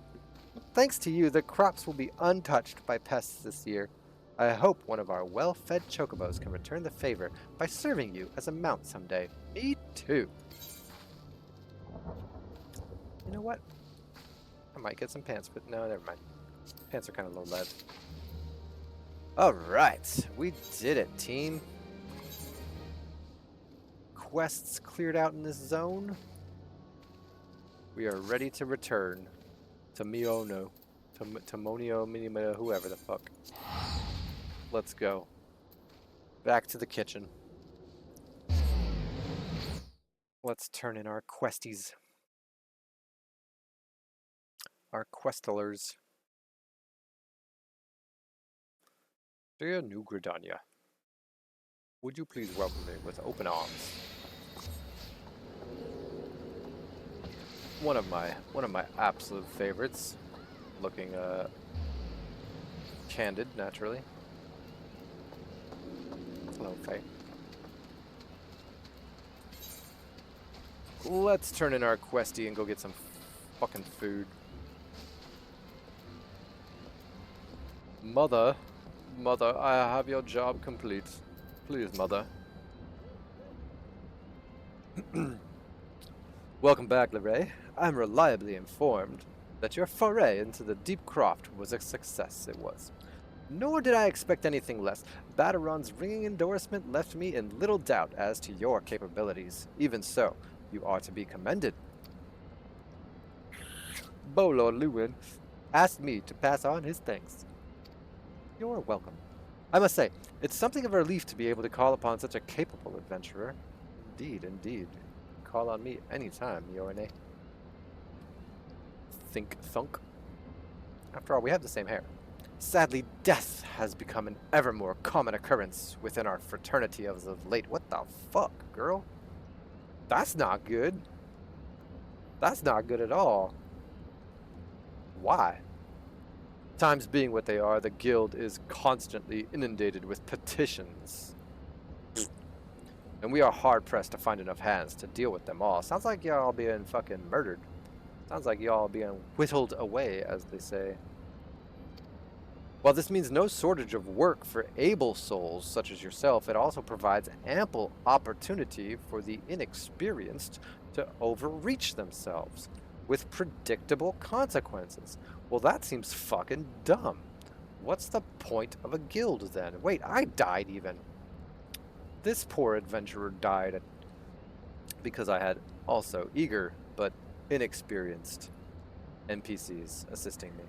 Thanks to you, the crops will be untouched by pests this year. I hope one of our well-fed chocobos can return the favor by serving you as a mount someday. Me too. You know what? I might get some pants, but no, never mind. Pants are kind of low lead. Alright, we did it, team. Quests cleared out in this zone. We are ready to return to Miono. To Monio, Minimino, whoever the fuck. Let's go. Back to the kitchen. Let's turn in our questies. Our questlers. Dear New Gridania, would you please welcome me with open arms? one of my absolute favorites. Looking candid, naturally. Hello, Faye. Let's turn in our questy and go get some fucking food. Mother, I have your job complete. Please, mother. Welcome back, LeRae. I'm reliably informed that your foray into the Deepcroft was a success. It was. Nor did I expect anything less. Bataron's ringing endorsement left me in little doubt as to your capabilities. Even so, you are to be commended. Bolo Lewin asked me to pass on his thanks. You're welcome. I must say, it's something of a relief to be able to call upon such a capable adventurer. Indeed, indeed. Call on me anytime, Yorane. Think thunk. After all, we have the same hair. Sadly, death has become an ever more common occurrence within our fraternity as of late. What the fuck, girl? That's not good. That's not good at all. Why? Times being what they are, the guild is constantly inundated with petitions. And we are hard-pressed to find enough hands to deal with them all. Sounds like y'all being fucking murdered. Sounds like y'all being whittled away, as they say. While this means no shortage of work for able souls such as yourself, it also provides ample opportunity for the inexperienced to overreach themselves with predictable consequences. Well, that seems fucking dumb. What's the point of a guild then? Wait, I died even. This poor adventurer died because I had also eager but inexperienced NPCs assisting me.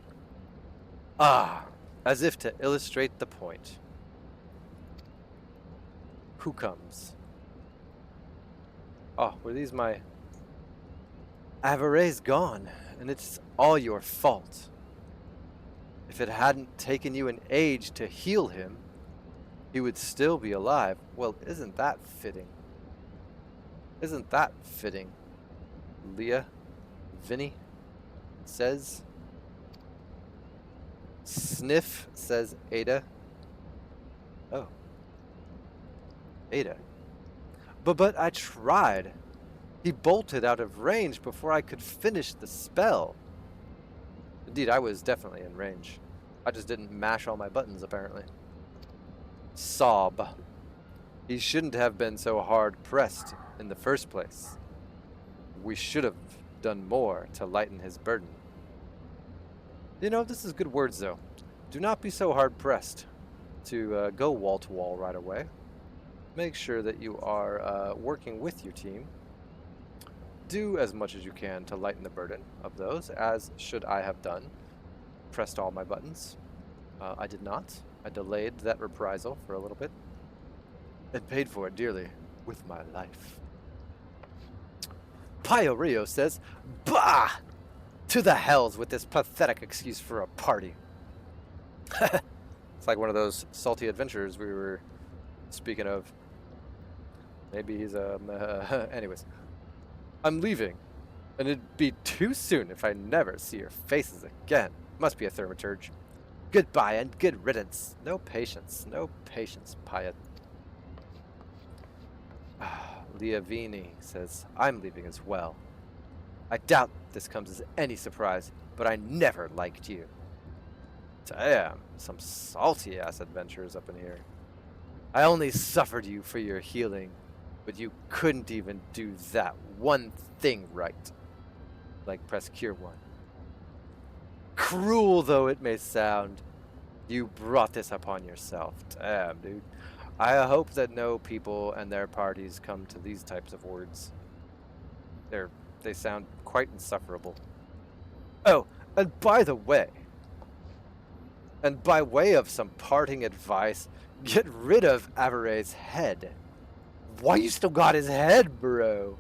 Ah, as if to illustrate the point. Who comes? Oh, were these my... Avare's gone, and it's all your fault. If it hadn't taken you an age to heal him, he would still be alive. Well, isn't that fitting? Isn't that fitting? Leah, Vinny says. Sniff says Ada. Oh. Ada. But I tried. He bolted out of range before I could finish the spell. Indeed, I was definitely in range. I just didn't mash all my buttons, apparently. Sob. He shouldn't have been so hard-pressed in the first place. We should have done more to lighten his burden. You know, this is good words, though. Do not be so hard-pressed to go wall-to-wall right away. Make sure that you are working with your team. Do as much as you can to lighten the burden of those, as should I have done. Pressed all my buttons. I did not. I delayed that reprisal for a little bit. And paid for it dearly with my life. Pio Rio says, bah! To the hells with this pathetic excuse for a party. It's like one of those salty adventurers we were speaking of. Maybe he's anyways. I'm leaving, and it'd be too soon if I never see your faces again. Must be a thaumaturge. Goodbye and good riddance. No patience, Pyatt. Liavini says, I'm leaving as well. I doubt this comes as any surprise, but I never liked you. Damn, some salty-ass adventurers up in here. I only suffered you for your healing, but you couldn't even do that one thing right. Like press cure 1. Cruel though it may sound, you brought this upon yourself. Damn, dude. I hope that no people and their parties come to these types of words. They sound quite insufferable. Oh, and by the way, and by way of some parting advice, get rid of Avare's head. Why you still got his head, bro?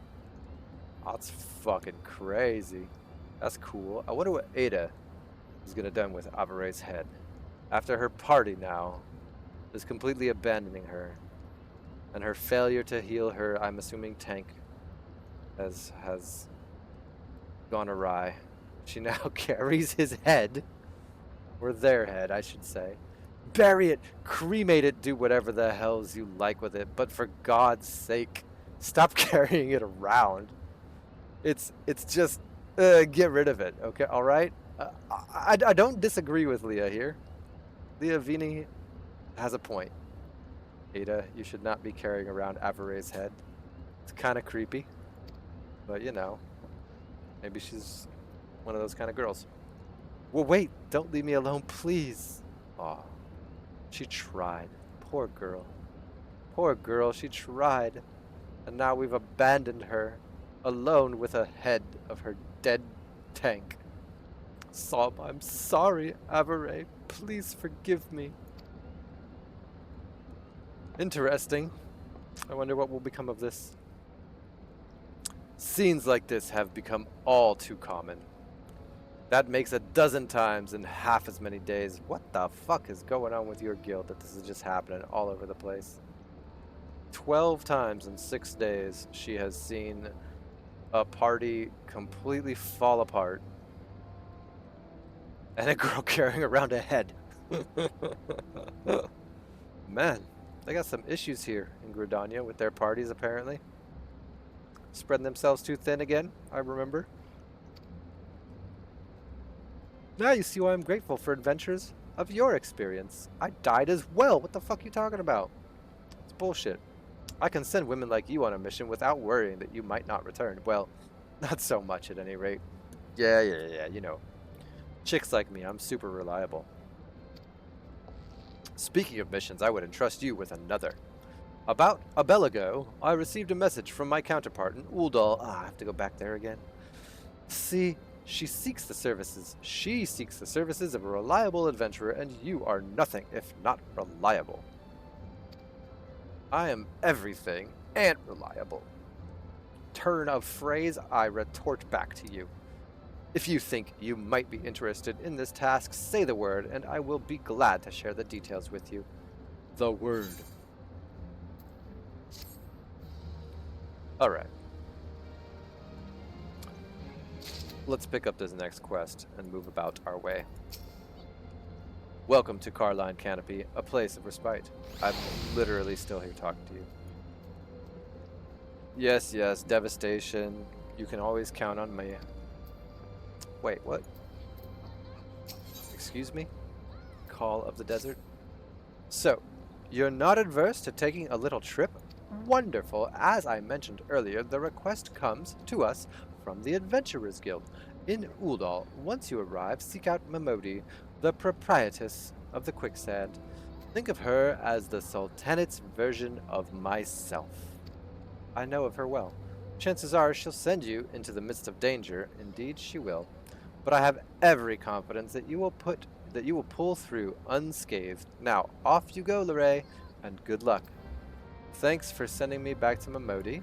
That's fucking crazy. That's cool. I wonder what Ada is gonna done with Avare's head. After her party now is completely abandoning her. And her failure to heal her, I'm assuming, tank has gone awry. She now carries his head, or their head, I should say. Bury it, cremate it, do whatever the hells you like with it, but for God's sake, stop carrying it around. It's just, get rid of it, okay, alright? I don't disagree with Leah here. Leah Vini has a point. Ada, you should not be carrying around Averay's head. It's kind of creepy, but you know, maybe she's one of those kind of girls. Well, wait, don't leave me alone, please. Aw, she tried. Poor girl. Poor girl, she tried. And now we've abandoned her, alone with a head of her dead tank. Sob, I'm sorry, Avaray. Please forgive me. Interesting. I wonder what will become of this. Scenes like this have become all too common. That makes 12 times in half as many days. What the fuck is going on with your guild that this is just happening all over the place? 12 times in 6 days she has seen a party completely fall apart and a girl carrying around a head. Man, they got some issues here in Gridania with their parties apparently. Spreading themselves too thin again, I remember. Now you see why I'm grateful for adventures of your experience. I died as well. What the fuck are you talking about? It's bullshit. I can send women like you on a mission without worrying that you might not return. Well, not so much at any rate. Yeah, you know. Chicks like me, I'm super reliable. Speaking of missions, I would entrust you with another. About a bell ago, I received a message from my counterpart in Uldal. I have to go back there again. See, she seeks the services of a reliable adventurer, and you are nothing if not reliable. I am everything and reliable. Turn of phrase, I retort back to you. If you think you might be interested in this task, say the word, and I will be glad to share the details with you. The word. Alright. Let's pick up this next quest and move about our way. Welcome to Carline Canopy, a place of respite. I'm literally still here talking to you. Yes, devastation. You can always count on me. Wait, what? Excuse me? Call of the desert? So, you're not adverse to taking a little trip? Wonderful. As I mentioned earlier, the request comes to us from the Adventurers Guild. In Uldal, once you arrive, seek out Mamodi, the proprietress of the quicksand. Think of her as the Sultanate's version of myself. I know of her well. Chances are she'll send you into the midst of danger. Indeed, she will. But I have every confidence that you will pull through unscathed. Now, off you go, Lorray, and good luck. Thanks for sending me back to Mamodi.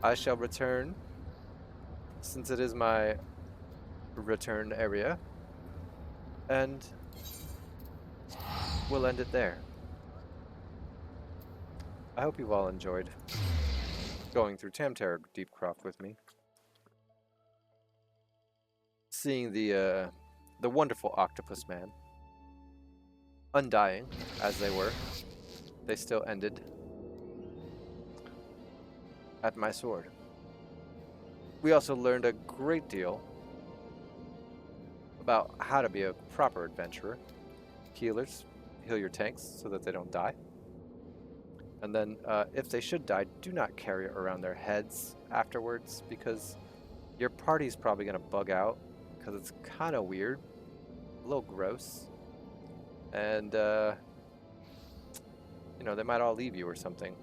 I shall return, since it is my return area, and we'll end it there. I hope you've all enjoyed going through Tam-Tara Deepcroft with me. Seeing the wonderful octopus man, undying as they were, they still ended at my sword. We also learned a great deal about how to be a proper adventurer. Healers, heal your tanks so that they don't die. And then, if they should die, do not carry it around their heads afterwards, because your party's probably going to bug out, because it's kind of weird, a little gross, and, you know, they might all leave you or something.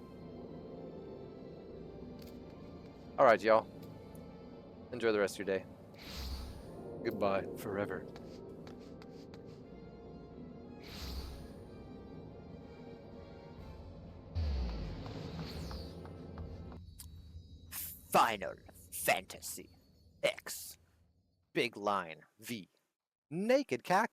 Alright, y'all. Enjoy the rest of your day. Goodbye forever. Final Fantasy X. Big line V. Naked cat.